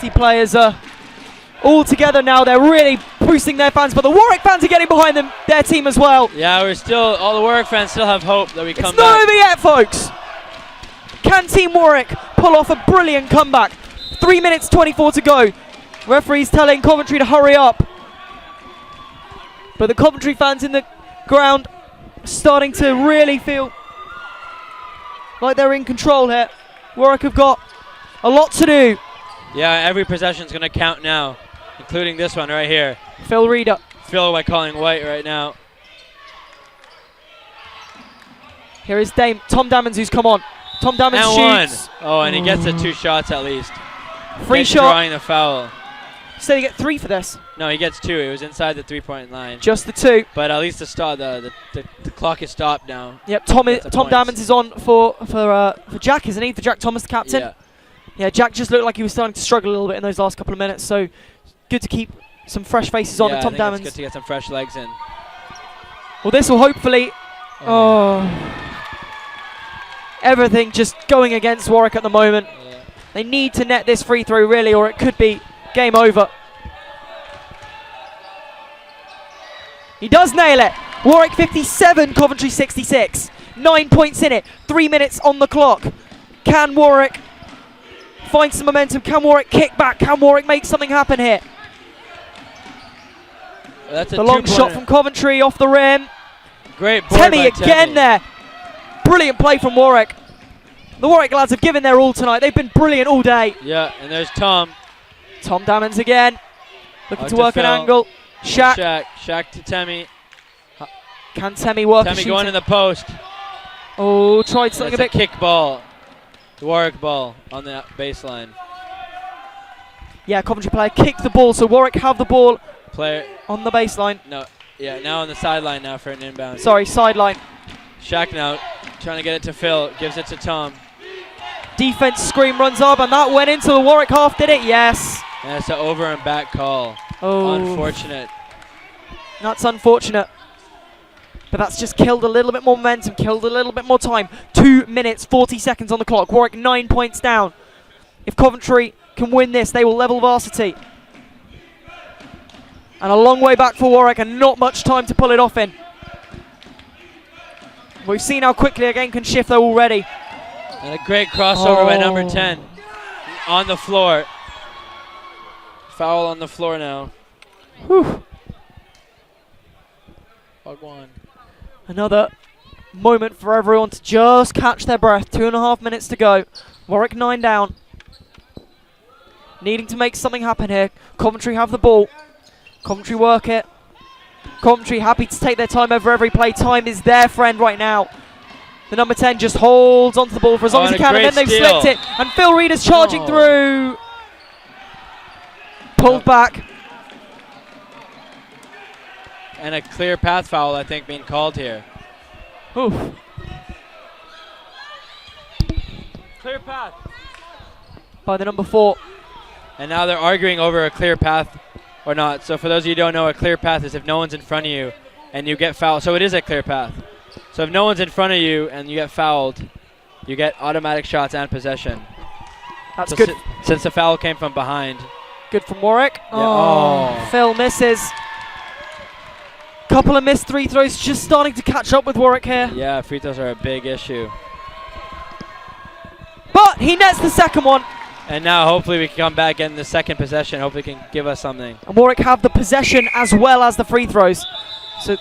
players are all together now. They're really boosting their fans, but the Warwick fans are getting behind them, their team as well. Yeah, all the Warwick fans still have hope that we come back. It's not over yet, folks. Can Team Warwick pull off a brilliant comeback? 3 minutes 24 to go. Referees telling Coventry to hurry up. But the Coventry fans in the ground starting to really feel like they're in control here. Warwick have got a lot to do. Yeah, every possession's going to count now, including this one right here. Phil Reader. Phil by calling white right now. Here is Tom Dammons who's come on. Tom Dammons shoots. Oh, and he gets the 2 shots at least. Free shot. Drawing the foul. So they get 3 for this? No, he gets 2. It was inside the 3-point line. Just the 2. But at least the clock is stopped now. Yep, Tom Dammons is on for Jack, isn't he? For Jack Thomas, the captain. Yeah. Yeah, Jack just looked like he was starting to struggle a little bit in those last couple of minutes, so good to keep some fresh faces on. Yeah, Tom Dammons. It's good to get some fresh legs in. Well, this will hopefully. Everything just going against Warwick at the moment. Yeah. They need to net this free throw really, or it could be game over. He does nail it. Warwick 57, Coventry 66. 9 points in it. 3 minutes on the clock. Can Warwick find some momentum? Can Warwick kick back? Can Warwick make something happen here? That's the long shot from Coventry off the rim. Great board Temmie again there. Brilliant play from Warwick. The Warwick lads have given their all tonight. They've been brilliant all day. Yeah, and there's Tom. Tom Dammons again. Looking to work an angle. Shaq to Temmie. Can Temmie work Temmie going in the post. Oh, tried something a bit. Kick ball. The Warwick ball on the baseline. Yeah, Coventry player kicked the ball, so Warwick have the ball player on the baseline. No, yeah, now on the sideline now for an inbound. Sorry, sideline. Shaq now trying to get it to Phil. Gives it to Tom. Defense screen runs up, and that went into the Warwick half, did it? Yes. And it's an over and back call. Oh. Unfortunate. That's unfortunate. But that's just killed a little bit more momentum, killed a little bit more time. 2 minutes, 40 seconds on the clock. Warwick 9 points down. If Coventry can win this, they will level Varsity. And a long way back for Warwick, and not much time to pull it off in. We've seen how quickly a game can shift though already. And a great crossover by number 10. On the floor. Foul on the floor now. Whew. One. Another moment for everyone to just catch their breath. 2.5 minutes to go. Warwick 9 down. Needing to make something happen here. Coventry have the ball. Coventry work it. Coventry happy to take their time over every play. Time is their friend right now. The number 10 just holds onto the ball for as long as he can, and then they've slipped it. And Phil Reeder's charging through. Pulled back. And a clear path foul, I think, being called here. Oof. Clear path. By the number 4. And now they're arguing over a clear path or not. So for those of you who don't know, a clear path is if no one's in front of you and you get fouled. So it is a clear path. So if no one's in front of you and you get fouled, you get automatic shots and possession. That's so good. Since the foul came from behind. Good from Warwick. Yeah. Oh. Phil misses. Couple of missed 3 throws, just starting to catch up with Warwick here. Yeah, free throws are a big issue. But he nets the second one. And now hopefully we can come back in the second possession. Hopefully can give us something. And Warwick have the possession as well as the free throws. So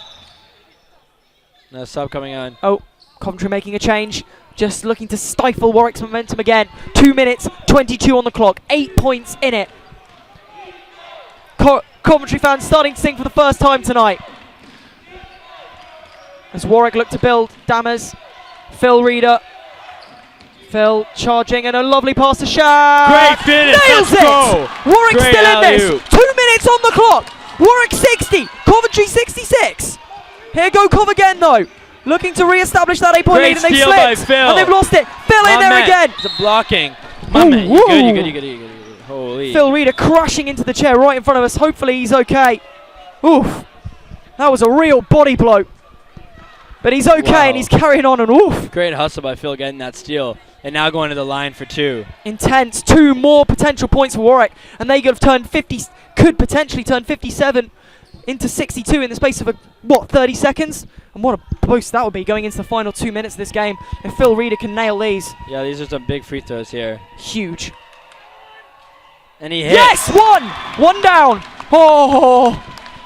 no sub coming on. Oh, Coventry making a change. Just looking to stifle Warwick's momentum again. 2 minutes, 22 on the clock. 8 points in it. Coventry fans starting to sing for the first time tonight. As Warwick look to build. Dammers. Phil Reeder. Phil charging, and a lovely pass to Shaq. Great finish. Nails Let's it. go. Warwick Great still in this. alley-oop. 2 minutes on the clock. Warwick 60. Coventry 66. Here go Cov again though. Looking to re-establish that 8-point lead, and they've steal by slipped. Phil. And they've lost it. Phil in there again. It's a blocking. My man, you good. Holy. Phil Reeder crashing into the chair right in front of us. Hopefully he's okay. Oof. That was a real body blow. But he's okay, and he's carrying on, and oof. Great hustle by Phil getting that steal. And now going to the line for 2. Intense. 2 more potential points for Warwick, and they could have turned 50, could potentially turn 57 into 62 in the space of 30 seconds? And what a boost that would be going into the final 2 minutes of this game if Phil Reeder can nail these. Yeah, these are some big free throws here. Huge. And he hit. Yes, one down. Oh,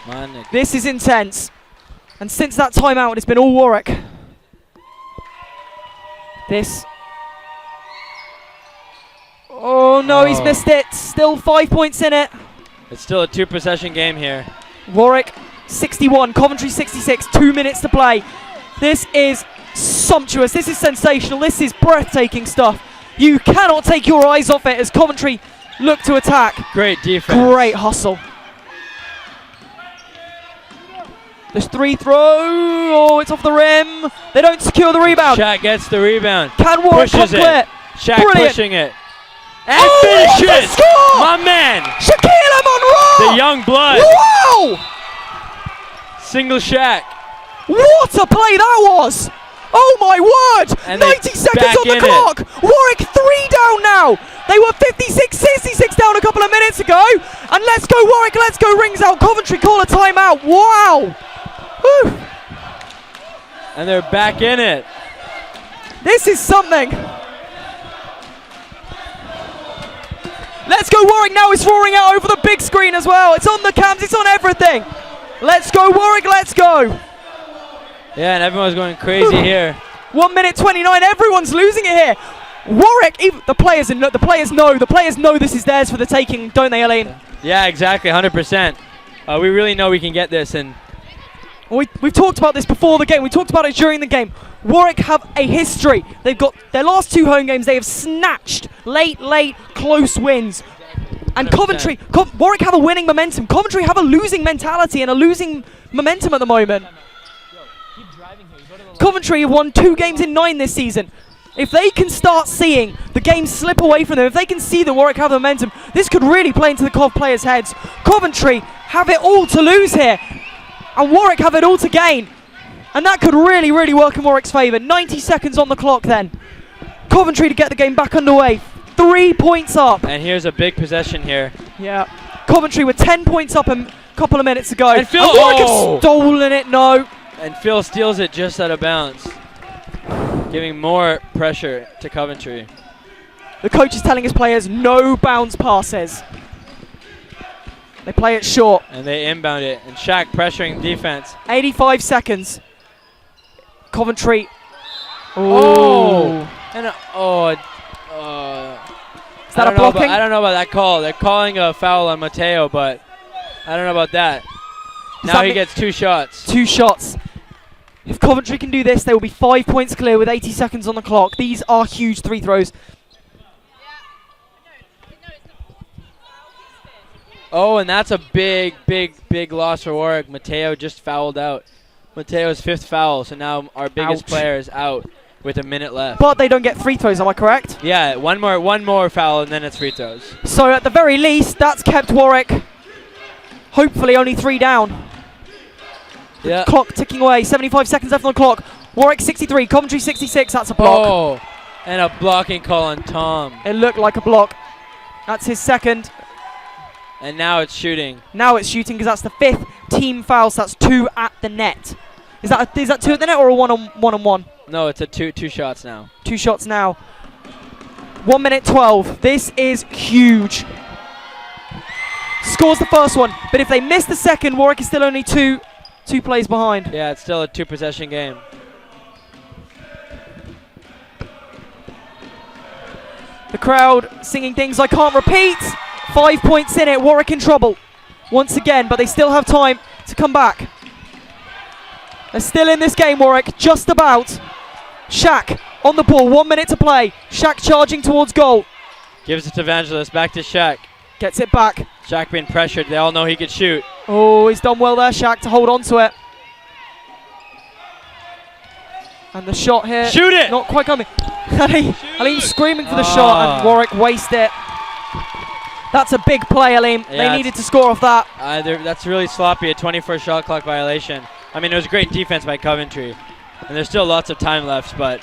Man, this is intense. And since that timeout, it's been all Warwick. This. Oh no, he's missed it. Still 5 points in it. It's still a 2-possession game here. Warwick 61, Coventry 66, 2 minutes to play. This is sumptuous. This is sensational. This is breathtaking stuff. You cannot take your eyes off it as Coventry look to attack. Great defense. Great hustle. There's 3 throw. Oh, it's off the rim. They don't secure the rebound. Shaq gets the rebound. Can Warwick come clear? Shaq Brilliant. pushing it. And what a finishes. score! My man. Shaquille Monroe. The young blood. Wow! Single Shaq. What a play that was! Oh my word! And 90 seconds on the clock! Warwick 3 down now! They were 56, 66 down a couple of minutes ago! And let's go Warwick, let's go, rings out. Coventry call a timeout. Wow! Whew. And they're back in it. This is something. Let's go Warwick now, it's roaring out over the big screen as well. It's on the cams, it's on everything. Let's go Warwick, let's go. Yeah, and everyone's going crazy here. 1 minute 29, everyone's losing it here. Warwick, even the players know this is theirs for the taking, don't they, Elaine? Yeah, exactly, 100%. We really know we can get this, and we've talked about this before the game. We talked about it during the game. Warwick have a history. They've got their last 2 home games. They have snatched late, close wins. And 100%. Warwick have a winning momentum. Coventry have a losing mentality and a losing momentum at the moment. Coventry have won 2 games in 9 this season. If they can start seeing the game slip away from them, if they can see that Warwick have the momentum, this could really play into the Cov players' heads. Coventry have it all to lose here, and Warwick have it all to gain. And that could really, really work in Warwick's favour. 90 seconds on the clock then. Coventry to get the game back underway. 3 points up. And here's a big possession here. Yeah. Coventry were 10 points up a couple of minutes ago. And Phil, Warwick have stolen it, no. And Phil steals it just out of bounds, giving more pressure to Coventry. The coach is telling his players no bounce passes. They play it short. And they inbound it. And Shaq pressuring defense. 85 seconds. Coventry. Oh! And is that a blocking? I don't know about that call. They're calling a foul on Mateo, but I don't know about that. Now he gets 2 shots. 2 shots. If Coventry can do this, they will be 5 points clear with 80 seconds on the clock. These are huge 3 throws. Oh, and that's a big, big, big loss for Warwick. Mateo just fouled out. Mateo's 5th foul, so now our biggest player is out with a minute left. But they don't get free throws, am I correct? Yeah, one more foul, and then it's free throws. So at the very least, that's kept Warwick hopefully only 3 down. Yeah. Clock ticking away, 75 seconds left on the clock. Warwick 63, Coventry 66, that's a block. Oh, and a blocking call on Tom. It looked like a block. That's his 2nd. And now it's shooting. Now it's shooting because that's the 5th team foul, so that's 2 at the net. Is that 2 at the net or a one on one? No, it's a two shots now. 2 shots now. 1 minute 12. This is huge. Scores the first one, but if they miss the second, Warwick is still only 2 plays behind. Yeah, it's still a 2-possession game. The crowd singing things I can't repeat. 5 points in it. Warwick in trouble once again, but they still have time to come back. They're still in this game, Warwick, just about. Shaq on the ball, 1 minute to play. Shaq charging towards goal. Gives it to Evangelist, back to Shaq. Gets it back. Shaq being pressured, they all know he could shoot. Oh, he's done well there, Shaq, to hold on to it. And the shot here. Shoot it! Not quite coming. Aleem screaming for the shot, and Warwick waste it. That's a big play, Aleem. Yeah, they needed to score off that. That's really sloppy, a 24 shot clock violation. I mean, it was great defense by Coventry. And there's still lots of time left, but,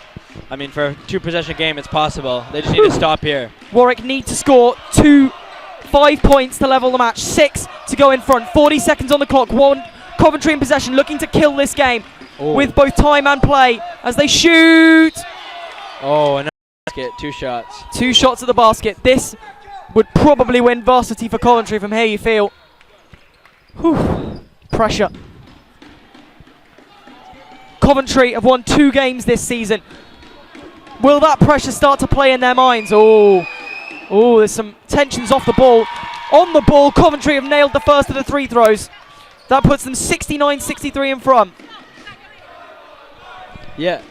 I mean, for a 2-possession game, it's possible. They just need to stop here. Warwick need to score 5 points to level the match. 6 to go in front. 40 seconds on the clock. Coventry in possession, looking to kill this game with both time and play as they shoot. Oh, and basket, 2 shots. 2 shots at the basket. This would probably win Varsity for Coventry from here, you feel. Whew. Pressure. Coventry have won 2 games this season. Will that pressure start to play in their minds? Oh, there's some tensions off the ball. On the ball, Coventry have nailed the first of the 3 throws. That puts them 69-63 in front. Yeah.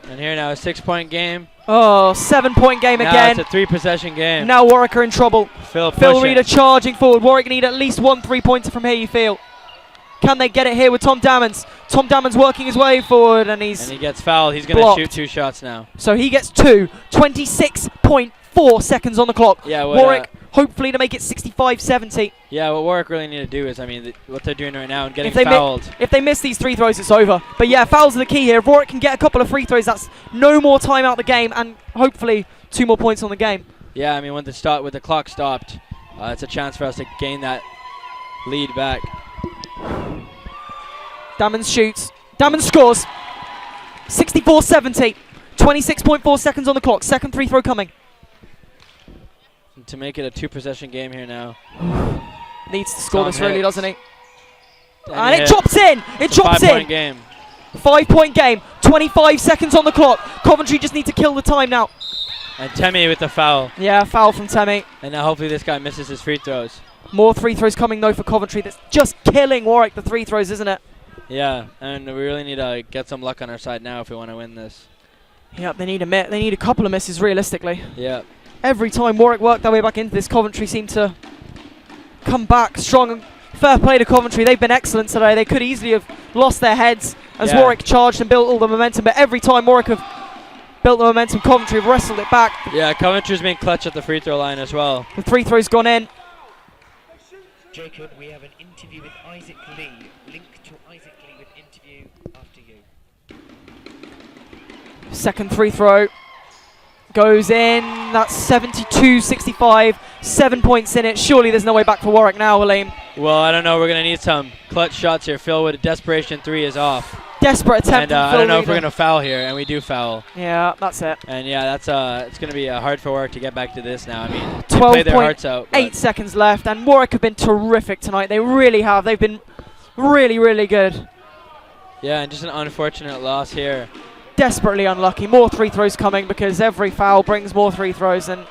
And here now, a 6-point game. Oh, 7-point game now again. It's a 3-possession game. Now Warwick are in trouble. Phil Reader charging forward. Warwick need at least 1 3-pointer from here, you feel. Can they get it here with Tom Dammons? Tom Dammons working his way forward, and he gets fouled. He's going to shoot 2 shots now. So he gets 2. 26.4 seconds on the clock. Yeah, Warwick hopefully to make it 65-70. Yeah, what Warwick really need to do is, I mean, what they're doing right now and getting fouled. If they miss these 3 throws, it's over. But yeah, fouls are the key here. If Warwick can get a couple of free throws, that's no more time out the game, and hopefully 2 more points on the game. Yeah, I mean, when the clock stopped, it's a chance for us to gain that lead back. Dammons shoots. Dammons scores. 64-70. 26.4 seconds on the clock. Second 3 throw coming. And to make it a 2-possession game here now. Needs to score this, really, doesn't he? And it drops in. It drops in. 5-point game. 5-point game. 25 seconds on the clock. Coventry just need to kill the time now. And Temi with the foul. Yeah, foul from Temi. And now hopefully this guy misses his free throws. More 3 throws coming, though, for Coventry. That's just killing Warwick, the 3 throws, isn't it? Yeah, and we really need to get some luck on our side now if we want to win this. Yep, they need a couple of misses, realistically. Yeah. Every time Warwick worked their way back into this, Coventry seemed to come back strong and fair play to Coventry. They've been excellent today. They could easily have lost their heads as Warwick charged and built all the momentum, but every time Warwick have built the momentum, Coventry have wrestled it back. Yeah, Coventry's been clutch at the free throw line as well. The free throw's gone in. Jacob, we have an interview with Isaac Lee. Link to Isaac Lee with interview after you. Second free throw goes in. That's 72-65. 7 points in it. Surely there's no way back for Warwick now, Aleem. Well, I don't know. We're going to need some clutch shots here. Phil with a desperation 3 is off. Desperate attempt. And I don't know if we're going to foul here, and we do foul. Yeah, that's it. And yeah, that's it's going to be hard for Warwick to get back to this now. I mean, they played their hearts out. 8 seconds left, and Warwick have been terrific tonight. They really have. They've been really, really good. Yeah, and just an unfortunate loss here. Desperately unlucky. More free throws coming because every foul brings more free throws, and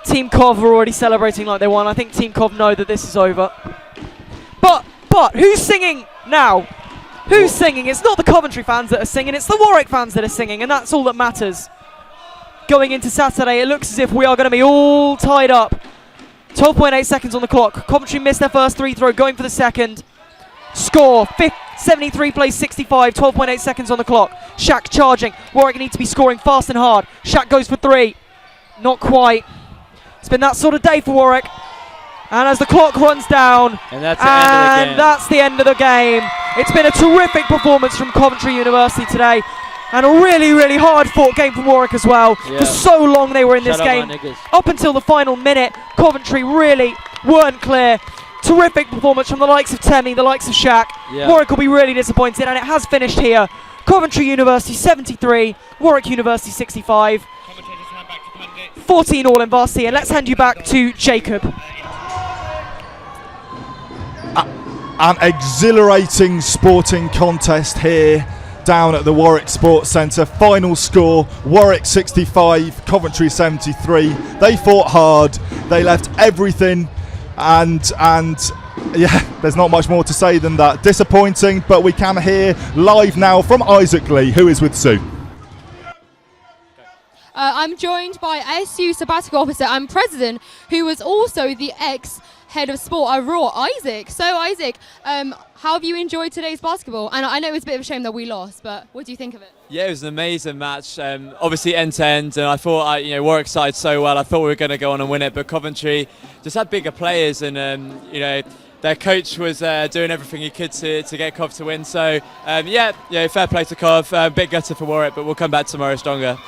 Team Cov are already celebrating like they won. I think Team Cov know that this is over. But who's singing now? Who's singing? It's not the Coventry fans that are singing, it's the Warwick fans that are singing, and that's all that matters. Going into Saturday, it looks as if we are going to be all tied up. 12.8 seconds on the clock. Coventry missed their first free throw, going for the second. Score, 73 plays 65, 12.8 seconds on the clock. Shaq charging. Warwick need to be scoring fast and hard. Shaq goes for 3. Not quite. It's been that sort of day for Warwick. And as the clock runs down, and that's the end of the game. It's been a terrific performance from Coventry University today, and a really, really hard-fought game from Warwick as well. Yeah. For so long they were in this game, up until the final minute. Coventry really weren't clear. Terrific performance from the likes of Temi, the likes of Shaq. Yeah. Warwick will be really disappointed, and it has finished here. Coventry University 73, Warwick University 65. 14 all in Varsity, and let's hand you back to Jacob. An exhilarating sporting contest here down at the Warwick Sports Centre. Final score, Warwick 65, Coventry 73. They fought hard, they left everything, and yeah, there's not much more to say than that. Disappointing, but we can hear live now from Isaac Lee, who is with Sue. I'm joined by SU sabbatical officer and president, who was also the ex-head of sport at Raw, Isaac. So Isaac, how have you enjoyed today's basketball? And I know it was a bit of a shame that we lost, but what do you think of it? Yeah, it was an amazing match. Obviously end to end, and I thought Warwick started so well. I thought we were going to go on and win it, but Coventry just had bigger players, and their coach was doing everything he could to get Cov to win. So fair play to Cov. Bit gutted for Warwick, but we'll come back tomorrow stronger.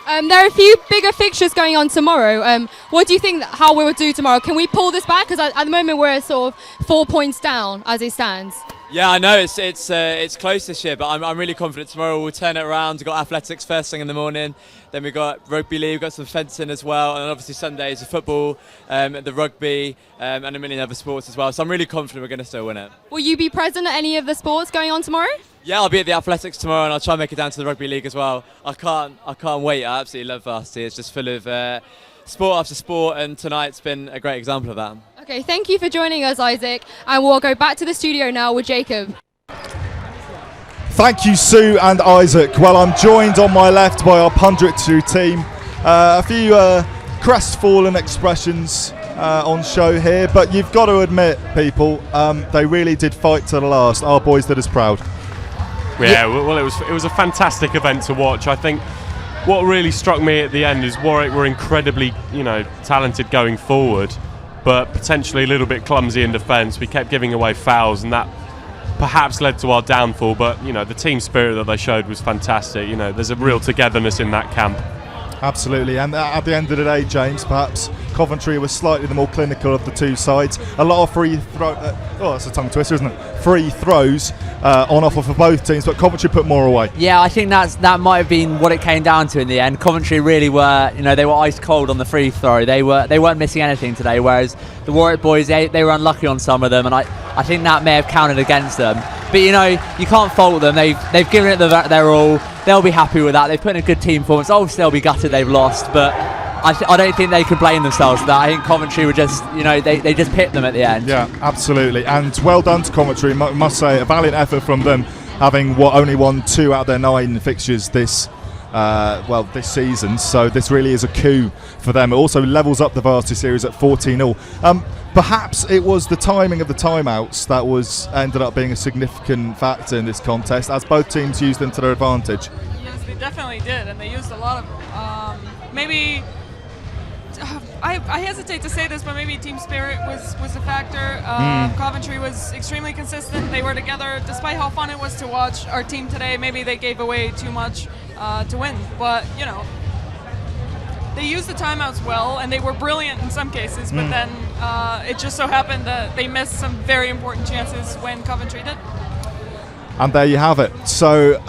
There are a few bigger fixtures going on tomorrow. What do you think how we will do tomorrow? Can we pull this back? Because at the moment we're sort of 4 points down as it stands. Yeah, I know it's close this year, but I'm really confident tomorrow we'll turn it around. We've got athletics first thing in the morning, then we've got rugby league, we've got some fencing as well, and obviously Sundays the football, the rugby, and a million other sports as well. So I'm really confident we're going to still win it. Will you be present at any of the sports going on tomorrow? Yeah, I'll be at the athletics tomorrow, and I'll try and make it down to the rugby league as well. I can't wait. I absolutely love Varsity. It's just full of sport after sport, and tonight's been a great example of that. Okay, thank you for joining us, Isaac, and we'll go back to the studio now with Jacob. Thank you, Sue and Isaac. Well, I'm joined on my left by our punditry team. A few crestfallen expressions on show here, but you've got to admit, people, they really did fight to the last. Our boys did us proud. Yeah, well, it was a fantastic event to watch. I think what really struck me at the end is Warwick were incredibly, talented going forward, but potentially a little bit clumsy in defence. We kept giving away fouls, and that perhaps led to our downfall. But the team spirit that they showed was fantastic. There's a real togetherness in that camp. Absolutely, and at the end of the day, James, perhaps Coventry was slightly the more clinical of the two sides. A lot of free throw. That's a tongue twister, isn't it? Free throws on offer for both teams, but Coventry put more away. Yeah, I think that might have been what it came down to in the end. Coventry really were, they were ice cold on the free throw. They weren't missing anything today, whereas the Warwick boys they were unlucky on some of them, and I think that may have counted against them. But you can't fault them. They've given it their all. They'll be happy with that. They've put in a good team performance. Obviously, they'll be gutted they've lost, but I don't think they can blame themselves for that. I think Coventry were just, they just pipped them at the end. Yeah, absolutely. And well done to Coventry. Must say, a valiant effort from them, having only won 2 out of their 9 fixtures this this season. So this really is a coup for them. It also levels up the Varsity series at 14-0. Perhaps it was the timing of the timeouts that ended up being a significant factor in this contest, as both teams used them to their advantage. Yes, they definitely did, and they used a lot of maybe. I hesitate to say this, but maybe team spirit was a factor. Coventry was extremely consistent. They were together, despite how fun it was to watch our team today. Maybe they gave away too much to win, but you know, they used the timeouts well, and they were brilliant in some cases. But then it just so happened that they missed some very important chances when Coventry did. And there you have it. So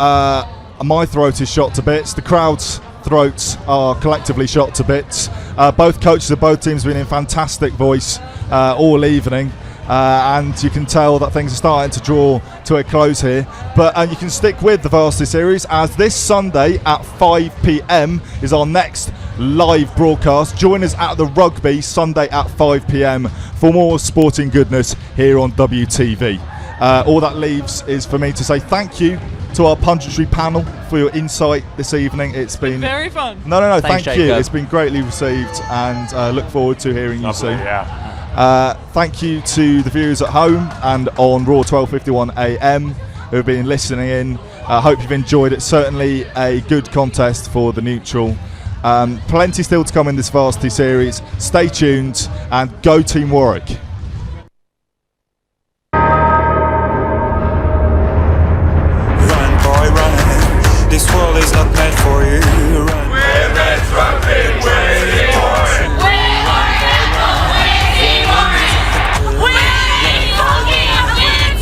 my throat is shot to bits. The crowd's throats are collectively shot to bits. Both coaches of both teams have been in fantastic voice all evening, and you can tell that things are starting to draw to a close here. But you can stick with the Varsity series, as this Sunday at 5 p.m. is our next live broadcast. Join us at the rugby Sunday at 5 p.m. for more sporting goodness here on WTV. All that leaves is for me to say thank you to our punditry panel for your insight this evening. It's been very fun. No, Thanks, thank you. Jacob. It's been greatly received, and look forward to hearing you soon. Thank you to the viewers at home and on Raw 1251 AM who have been listening in. I hope you've enjoyed it. Certainly a good contest for the neutral. Plenty still to come in this Varsity series. Stay tuned and go Team Warwick. This world is not meant for you. Run. We're meant rugby, we're Team Warwick. We're Team Warwick. We're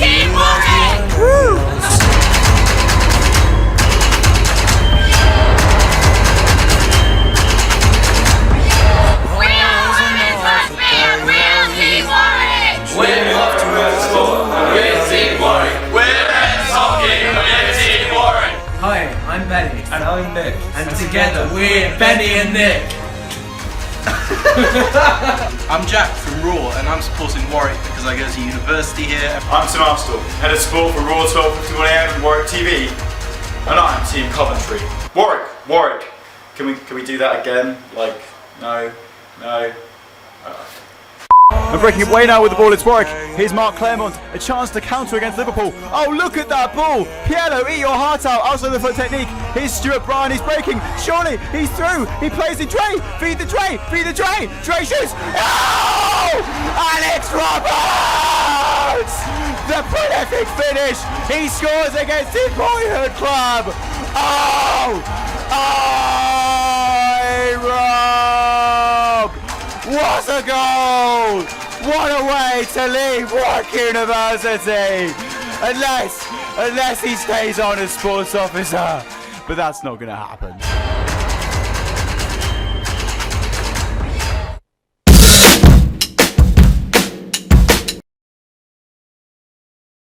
Team Warwick. Woo! We're off to sport, we're Team Warwick. We're men's hockey, we're Team Warwick. Hi, I'm Benny. And I'm Nick. And together we're Benny and Nick. I'm Jack from Raw, and I'm supporting Warwick because I go to university here. I'm Tim Armstrong, head of sport for Raw 1251 AM and Warwick TV. And I'm Team Coventry. Warwick. Can we do that again? Like, no. And breaking it way now with the ball, it's Warwick. Here's Mark Claremont, a chance to counter against Liverpool. Oh, look at that ball! Piano, eat your heart out, outside the foot technique. Here's Stuart Bryan, he's breaking. Surely, he's through. He plays in Dre. Feed the Dre. Dre shoots. Oh! Alex Roberts! The prolific finish. He scores against his boyhood club. Oh! Rob! What a goal! What a way to leave Warwick University! Unless he stays on as sports officer. But that's not going to happen.